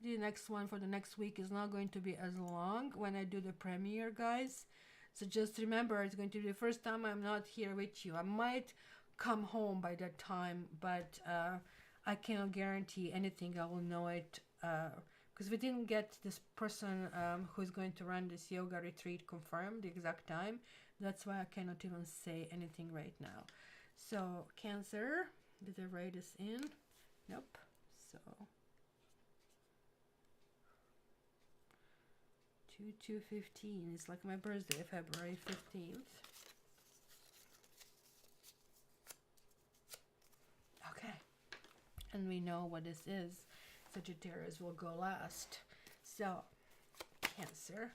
The next one for the next week is not going to be as long when I do the premiere, guys. So just remember, it's going to be the first time I'm not here with you. I might come home by that time, but I cannot guarantee anything. I will know it because we didn't get this person who's going to run this yoga retreat confirmed, the exact time. That's why I cannot even say anything right now. So Cancer, did I write this in? Nope. So 2215 is like my birthday, February 15th. Okay, and we know what this is. Sagittarius will go last. So Cancer.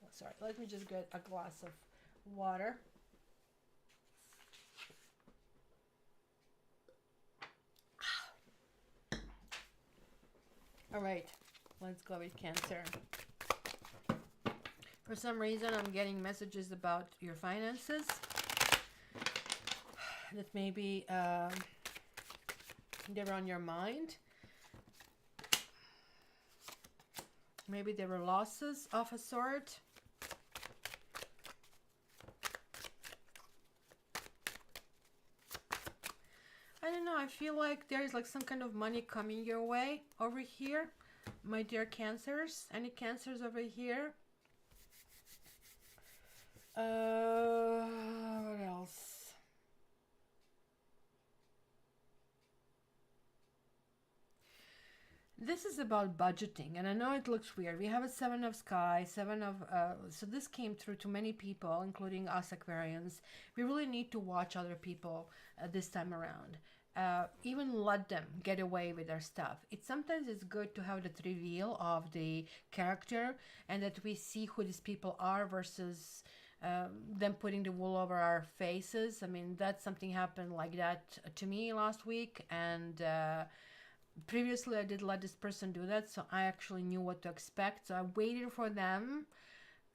Sorry, let me just get a glass of water. All right, let's go with Cancer. For some reason, I'm getting messages about your finances that maybe they're on your mind. Maybe there were losses of a sort. I don't know. I feel like there is like some kind of money coming your way over here, my dear Cancers. Any Cancers over here? What else? This is about budgeting, and I know it looks weird. We have a Seven of Sky, so this came through to many people, including us Aquarians. We really need to watch other people this time around. even let them get away with their stuff. Sometimes it's good to have that reveal of the character, and that we see who these people are versus them putting the wool over our faces. I mean, that's something happened like that to me last week, and previously I did let this person do that, so I actually knew what to expect. So I waited for them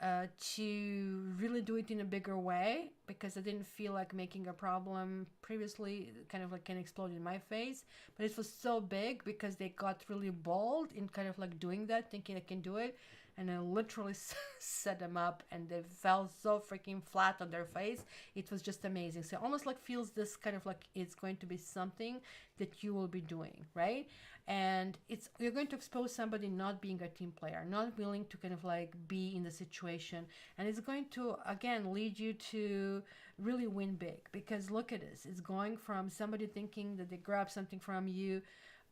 to really do it in a bigger way, because I didn't feel like making a problem previously, kind of like can explode in my face. But it was so big because they got really bold in kind of like doing that, thinking I can do it. And I literally set them up, and they fell so freaking flat on their face. It was just amazing. So it almost like feels this kind of like it's going to be something that you will be doing, right? And you're going to expose somebody not being a team player, not willing to kind of like be in the situation, and it's going to again lead you to really win big. Because look at this, it's going from somebody thinking that they grab something from you,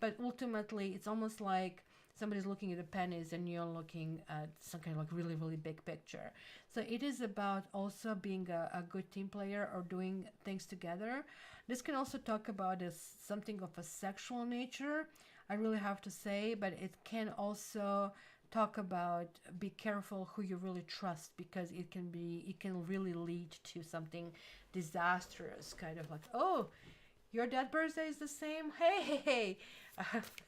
but ultimately it's almost like somebody's looking at the pennies and you're looking at some kind of like really, really big picture. So it is about also being a good team player or doing things together. This can also talk about something of a sexual nature, I really have to say, but it can also talk about be careful who you really trust, because it can really lead to something disastrous, kind of like, oh, your dad birthday is the same? Hey,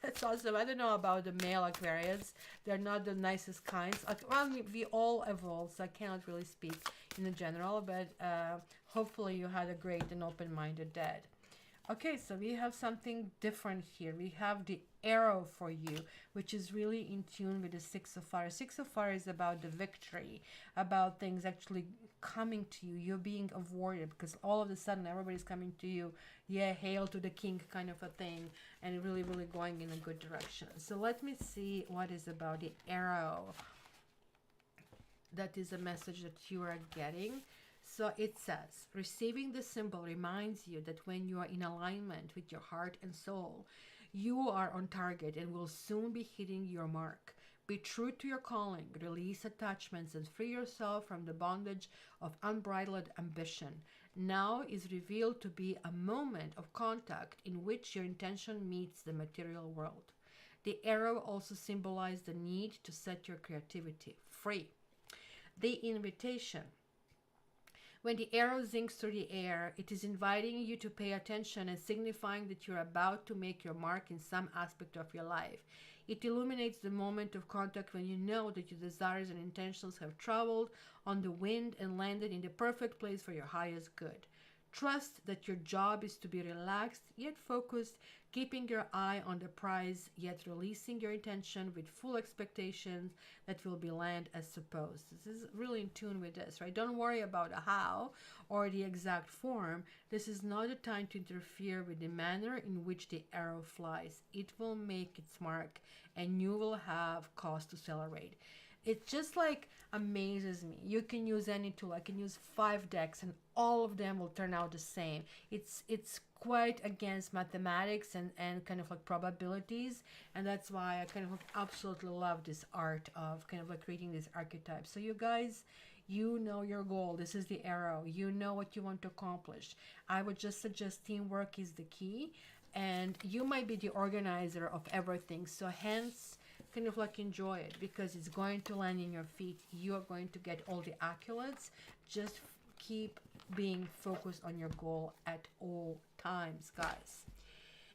that's awesome. I don't know about the male Aquarians. They're not the nicest kinds. Well, we all evolve, so I cannot really speak in the general, but hopefully you had a great and open-minded dad. Okay, so we have something different here. We have the arrow for you, which is really in tune with the Six of Fire. Six of Fire is about the victory, about things actually coming to you. You're being awarded because all of a sudden everybody's coming to you. Yeah, hail to the king kind of a thing, and really, really going in a good direction. So let me see what is about the arrow. That is a message that you are getting. So it says, receiving the symbol reminds you that when you are in alignment with your heart and soul, you are on target and will soon be hitting your mark. Be true to your calling, release attachments, and free yourself from the bondage of unbridled ambition. Now is revealed to be a moment of contact in which your intention meets the material world. The arrow also symbolizes the need to set your creativity free. The invitation. When the arrow zings through the air, it is inviting you to pay attention and signifying that you're about to make your mark in some aspect of your life. It illuminates the moment of contact when you know that your desires and intentions have traveled on the wind and landed in the perfect place for your highest good. Trust that your job is to be relaxed yet focused, keeping your eye on the prize yet releasing your intention with full expectations that will be land as supposed. This is really in tune with this, right? Don't worry about a how or the exact form. This is not a time to interfere with the manner in which the arrow flies. It will make its mark and you will have cause to celebrate. It just like amazes me. You can use any tool. I can use 5 decks and all of them will turn out the same. It's quite against mathematics and kind of like probabilities, and that's why I kind of absolutely love this art of kind of like creating these archetypes. So you guys, you know your goal. This is the arrow. You know what you want to accomplish. I would just suggest teamwork is the key, and you might be the organizer of everything. So hence, kind of like enjoy it because it's going to land in your feet. You are going to get all the accolades. Just keep being focused on your goal at all times, guys.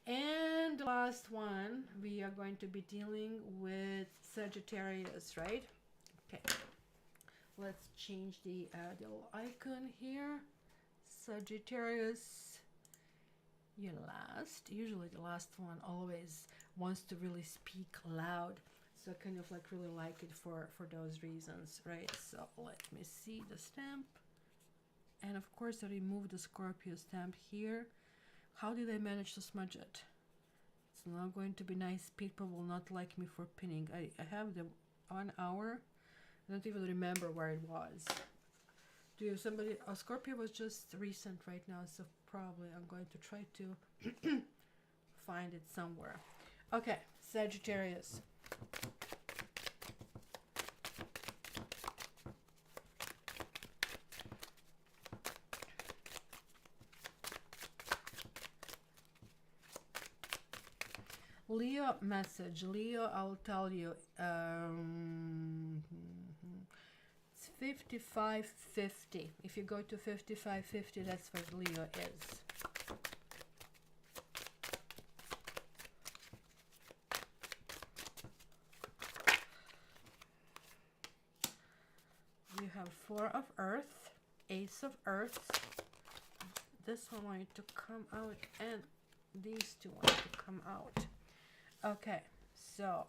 And the last one, we are going to be dealing with Sagittarius, right? Okay. Let's change the little icon here. Sagittarius, you last. Usually the last one always wants to really speak loud. So I kind of like really like it for those reasons, right? So let me see the stamp. And of course I removed the Scorpio stamp here. How did I manage to smudge it? It's not going to be nice. People will not like me for pinning. I have the 1 hour. I don't even remember where it was. Do you have somebody? Scorpio was just recent right now, so probably I'm going to try to find it somewhere. Okay, Sagittarius. Leo message. Leo, I'll tell you. It's 5550. If you go to 5550, that's what Leo is. You have Four of Earth, Ace of Earth. This one wanted to come out, and these two want to come out. Okay, so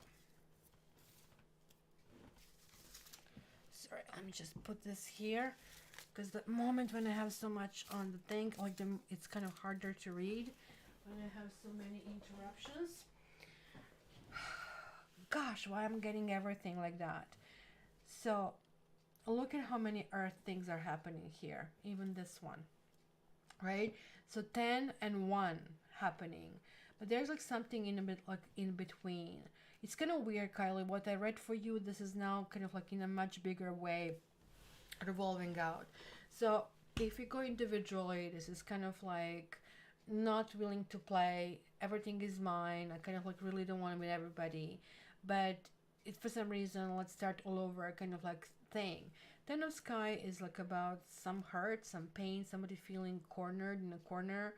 sorry, let me just put this here, because the moment when I have so much on the thing, like it's kind of harder to read when I have so many interruptions. Gosh, why I'm getting everything like that? So look at how many earth things are happening here, even this one, right? So 10 and 1 happening, but there's like something in a bit, like in between. It's kind of weird, Kylie. What I read for you, this is now kind of like in a much bigger way revolving out. So if you go individually, this is kind of like not willing to play, everything is mine, I kind of like really don't want to meet everybody, but it's for some reason, let's start all over kind of like thing. Ten of Sky is like about some hurt, some pain, somebody feeling cornered in a corner,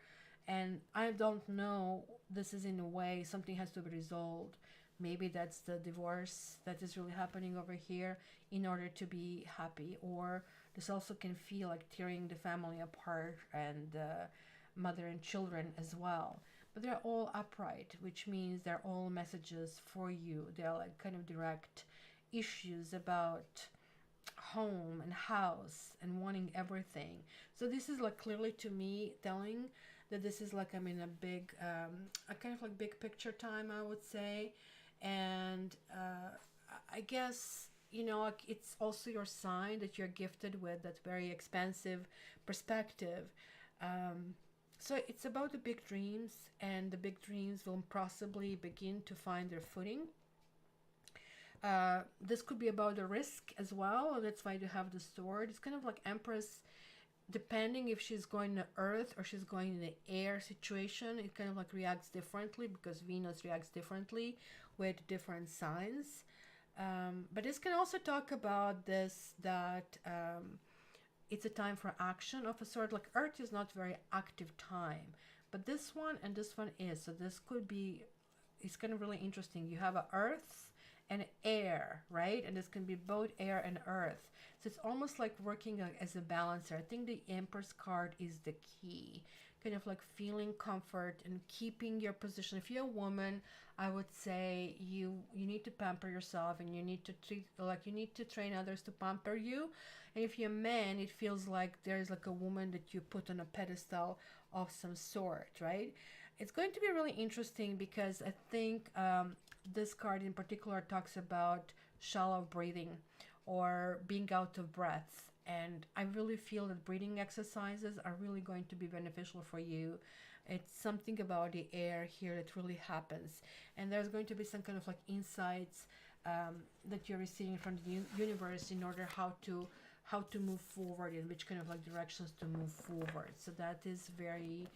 and I don't know, this is in a way something has to be resolved. Maybe that's the divorce that is really happening over here in order to be happy, or this also can feel like tearing the family apart, and mother and children as well. But they're all upright, which means they're all messages for you. They're like kind of direct issues about home and house and wanting everything. So this is like clearly to me telling that this is like I'm in a big a kind of like big picture time, I would say. And I guess, you know, like it's also your sign that you're gifted with that very expansive perspective. So it's about the big dreams, and the big dreams will possibly begin to find their footing. This could be about the risk as well. That's why you have the sword. It's kind of like Empress, depending if she's going to Earth or she's going in the air situation. It kind of like reacts differently because Venus reacts differently with different signs. But this can also talk about this, that it's a time for action of a sort. Like Earth is not very active time, but this one and this one is. So this could be, it's kind of really interesting. You have a Earth and air, right? And this can be both air and earth. So it's almost like working as a balancer. I think the Empress card is the key. Kind of like feeling comfort and keeping your position. If you're a woman, I would say you need to pamper yourself, and you need to treat, like you need to train others to pamper you. And if you're a man, it feels like there's like a woman that you put on a pedestal of some sort, right? It's going to be really interesting because I think this card in particular talks about shallow breathing or being out of breath. And I really feel that breathing exercises are really going to be beneficial for you. It's something about the air here that really happens. And there's going to be some kind of like insights that you're receiving from the universe in order how to move forward, and which kind of like directions to move forward. So that is very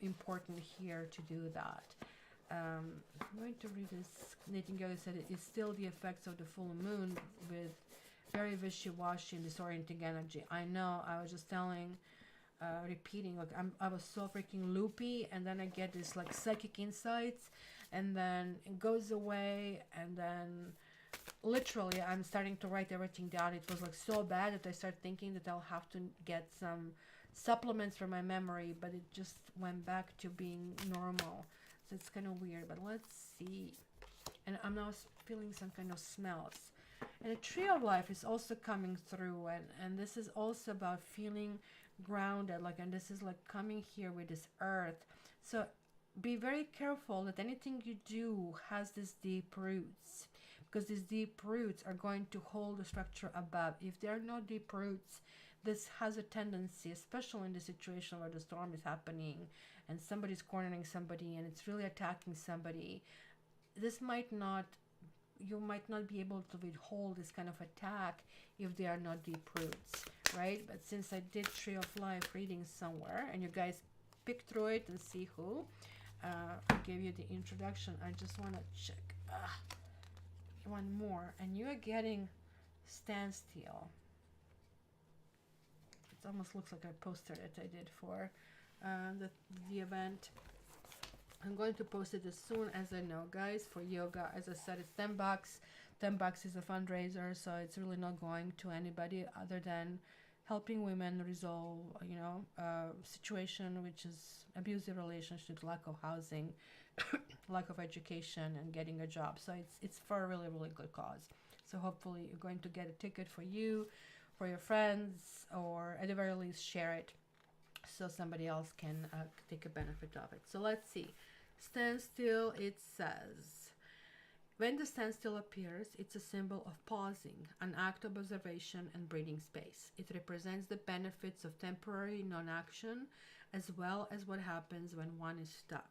important here to do that. I'm going to read this. Nightingale said it is still the effects of the full moon with very wishy-washy and disorienting energy. I know, I was just repeating, like I was so freaking loopy, and then I get this like psychic insights, and then it goes away, and then literally I'm starting to write everything down. It was like so bad that I started thinking that I'll have to get some supplements for my memory, but it just went back to being normal. So it's kind of weird, but let's see. And I'm now feeling some kind of smells. And the tree of life is also coming through, and this is also about feeling grounded, like, and this is like coming here with this earth. So be very careful that anything you do has these deep roots, because these deep roots are going to hold the structure above. If there are no deep roots, this has a tendency, especially in the situation where the storm is happening and somebody's cornering somebody and it's really attacking somebody, this might not, you might not be able to withhold this kind of attack if there are not deep roots, right? But since I did Tree of Life reading somewhere, and you guys pick through it and see who, I gave you the introduction. I just want to check one more, and you are getting standstill. It almost looks like a poster that I did for the event. I'm going to post it as soon as I know, guys. For yoga, as I said, it's $10. $10 is a fundraiser, so it's really not going to anybody other than helping women resolve, you know, situation which is abusive relationships, lack of housing, lack of education, and getting a job. So it's for a really, really good cause. So hopefully you're going to get a ticket for you, for your friends, or at the very least share it so somebody else can take a benefit of it. So let's see. Standstill, it says, when the standstill appears, it's a symbol of pausing, an act of observation and breathing space. It represents the benefits of temporary non-action, as well as what happens when one is stuck.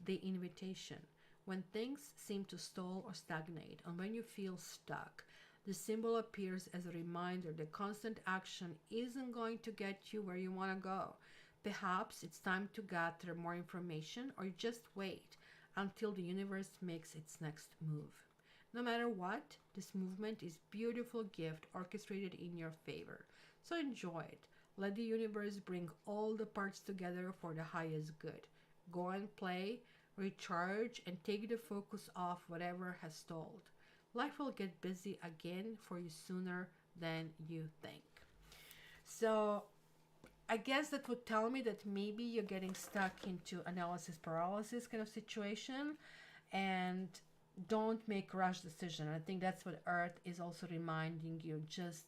The invitation, when things seem to stall or stagnate, and when you feel stuck, the symbol appears as a reminder that constant action isn't going to get you where you want to go. Perhaps it's time to gather more information, or just wait until the universe makes its next move. No matter what, this movement is a beautiful gift orchestrated in your favor. So enjoy it. Let the universe bring all the parts together for the highest good. Go and play, recharge, and take the focus off whatever has stalled. Life will get busy again for you sooner than you think. So I guess that would tell me that maybe you're getting stuck into analysis paralysis kind of situation, and don't make rash decision. I think that's what Earth is also reminding you. Just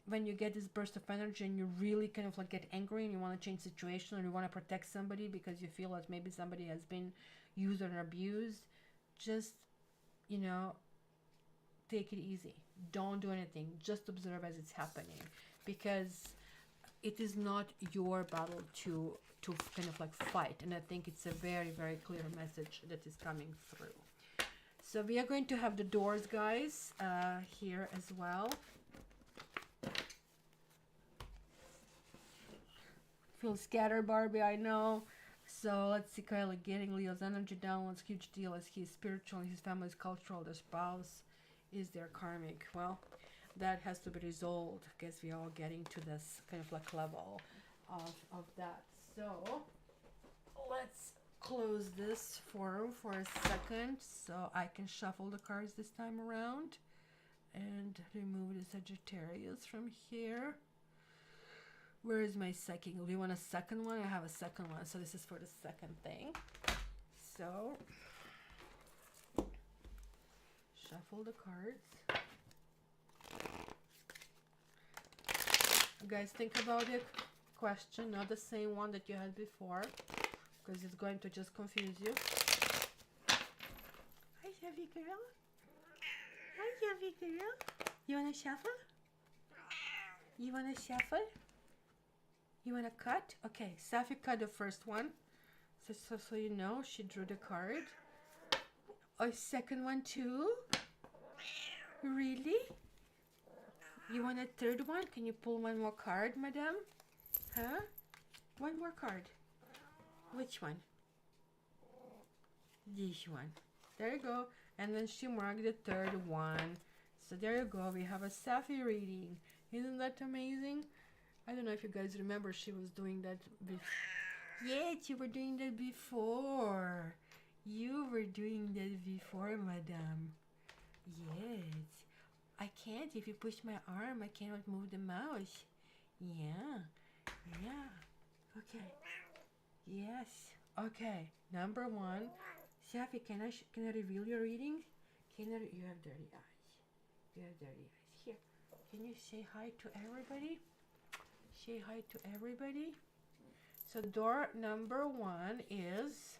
when you get this burst of energy and you really kind of like get angry and you want to change situation, or you want to protect somebody because you feel that maybe somebody has been used or abused, just, you know, take it easy. Don't do anything. Just observe as it's happening, because it is not your battle to kind of like fight. And I think it's a very, very clear message that is coming through. So we are going to have the doors, guys, here as well. Feel scattered, Barbie, I know. So let's see, Kylie, getting Leo's energy down. What's huge deal is he's spiritual, his family is cultural, their spouse is their karmic. Well, that has to be resolved, because we are all getting to this kind of like level of that. So let's close this forum for a second so I can shuffle the cards this time around and remove the Sagittarius from here. Where is my second? Do you want a second one? I have a second one, so this is for the second thing. So shuffle the cards. You guys think about it. Question, not the same one that you had before, because it's going to just confuse you. Hi, Chevy girl. Hi, Chevy girl. You want to shuffle? You want to shuffle? You want to cut? Okay, Safi cut the first one. So you know, she drew the card. A second one too? Really? You want a third one? Can you pull one more card, madam? Huh? One more card. Which one? This one. There you go. And then she marked the third one. So there you go. We have a Safi reading. Isn't that amazing? I don't know if you guys remember, she was doing that before. Yes, you were doing that before. You were doing that before, madam. Yes. I can't. If you push my arm, I cannot move the mouse. Yeah. Yeah. Okay. Yes. Okay. Number one. Safi, can I reveal your reading? You have dirty eyes. You have dirty eyes. Here. Can you say hi to everybody? Say hi to everybody. So door number one is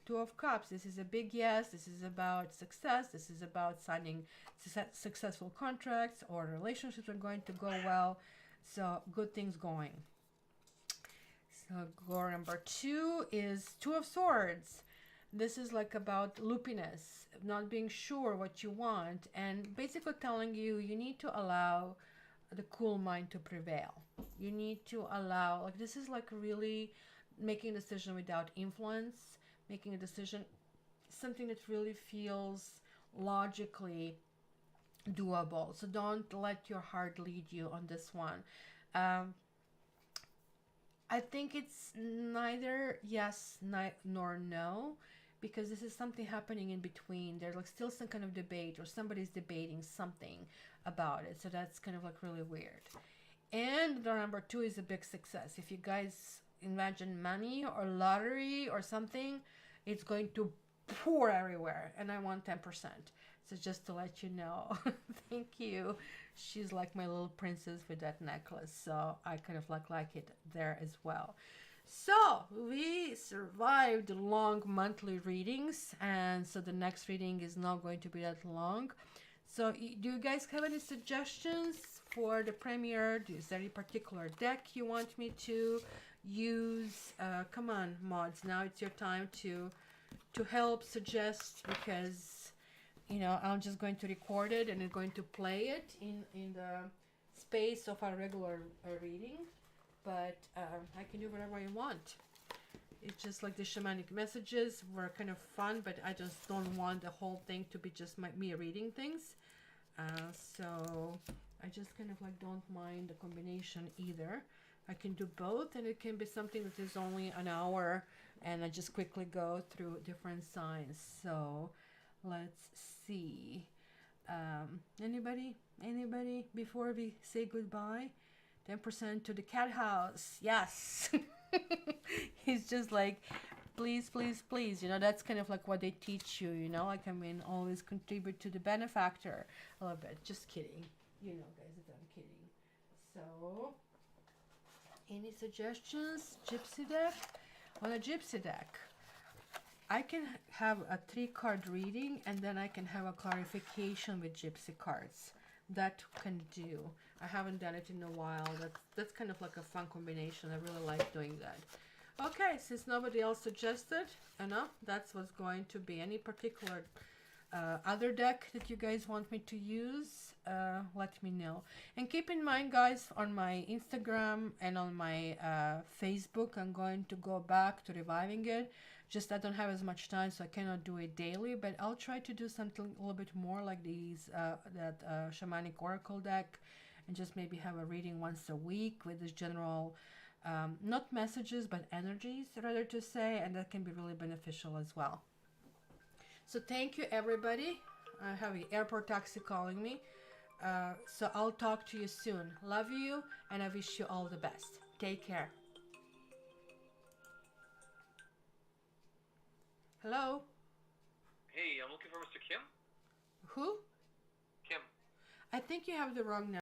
Two of Cups. This is a big yes. This is about success. This is about signing successful contracts, or relationships are going to go well. So good things going. So door number two is Two of Swords. This is like about loopiness, not being sure what you want, and basically telling you need to allow the cool mind to prevail. You need to allow, like, this is like really making a decision without influence, making a decision, something that really feels logically doable. So don't let your heart lead you on this one. Um, I think it's neither yes nor no, because this is something happening in between. There's like still some kind of debate, or somebody's debating something about it. So that's kind of like really weird. And the number two is a big success. If you guys imagine money or lottery or something, it's going to pour everywhere. And I want 10%. So just to let you know. Thank you. She's like my little princess with that necklace. So I kind of like it there as well. So we survived long monthly readings. And so the next reading is not going to be that long. So do you guys have any suggestions for the premiere? Is there any particular deck you want me to use? Come on, mods. Now it's your time to help suggest, because I'm just going to record it and I'm going to play it in the space of our regular reading. But I can do whatever I want. It's just like the shamanic messages were kind of fun, but I just don't want the whole thing to be just me reading things. So I just kind of like don't mind the combination either. I can do both, and it can be something that is only an hour, and I just quickly go through different signs. So let's see. Anybody before we say goodbye? 10% to the cat house. Yes. He's just like, please, please, please. That's kind of like what they teach you, like, always contribute to the benefactor a little bit. Just kidding. Guys, that I'm kidding. So, any suggestions? Gypsy deck? On a gypsy deck, I can have a 3-card reading, and then I can have a clarification with gypsy cards. That can do. I haven't done it in a while. That's kind of like a fun combination. I really like doing that. Okay, since nobody else suggested, that's what's going to be. Any particular other deck that you guys want me to use, let me know. And keep in mind, guys, on my Instagram and on my Facebook, I'm going to go back to reviving it. Just I don't have as much time, so I cannot do it daily, but I'll try to do something a little bit more like these that shamanic oracle deck, and just maybe have a reading once a week with this general not messages but energies, rather to say, and that can be really beneficial as well. So thank you, everybody. I have an airport taxi calling me, so I'll talk to you soon. Love you, and I wish you all the best. Take care. Hello? Hey, I'm looking for Mr. Kim. Who? Kim. I think you have the wrong number.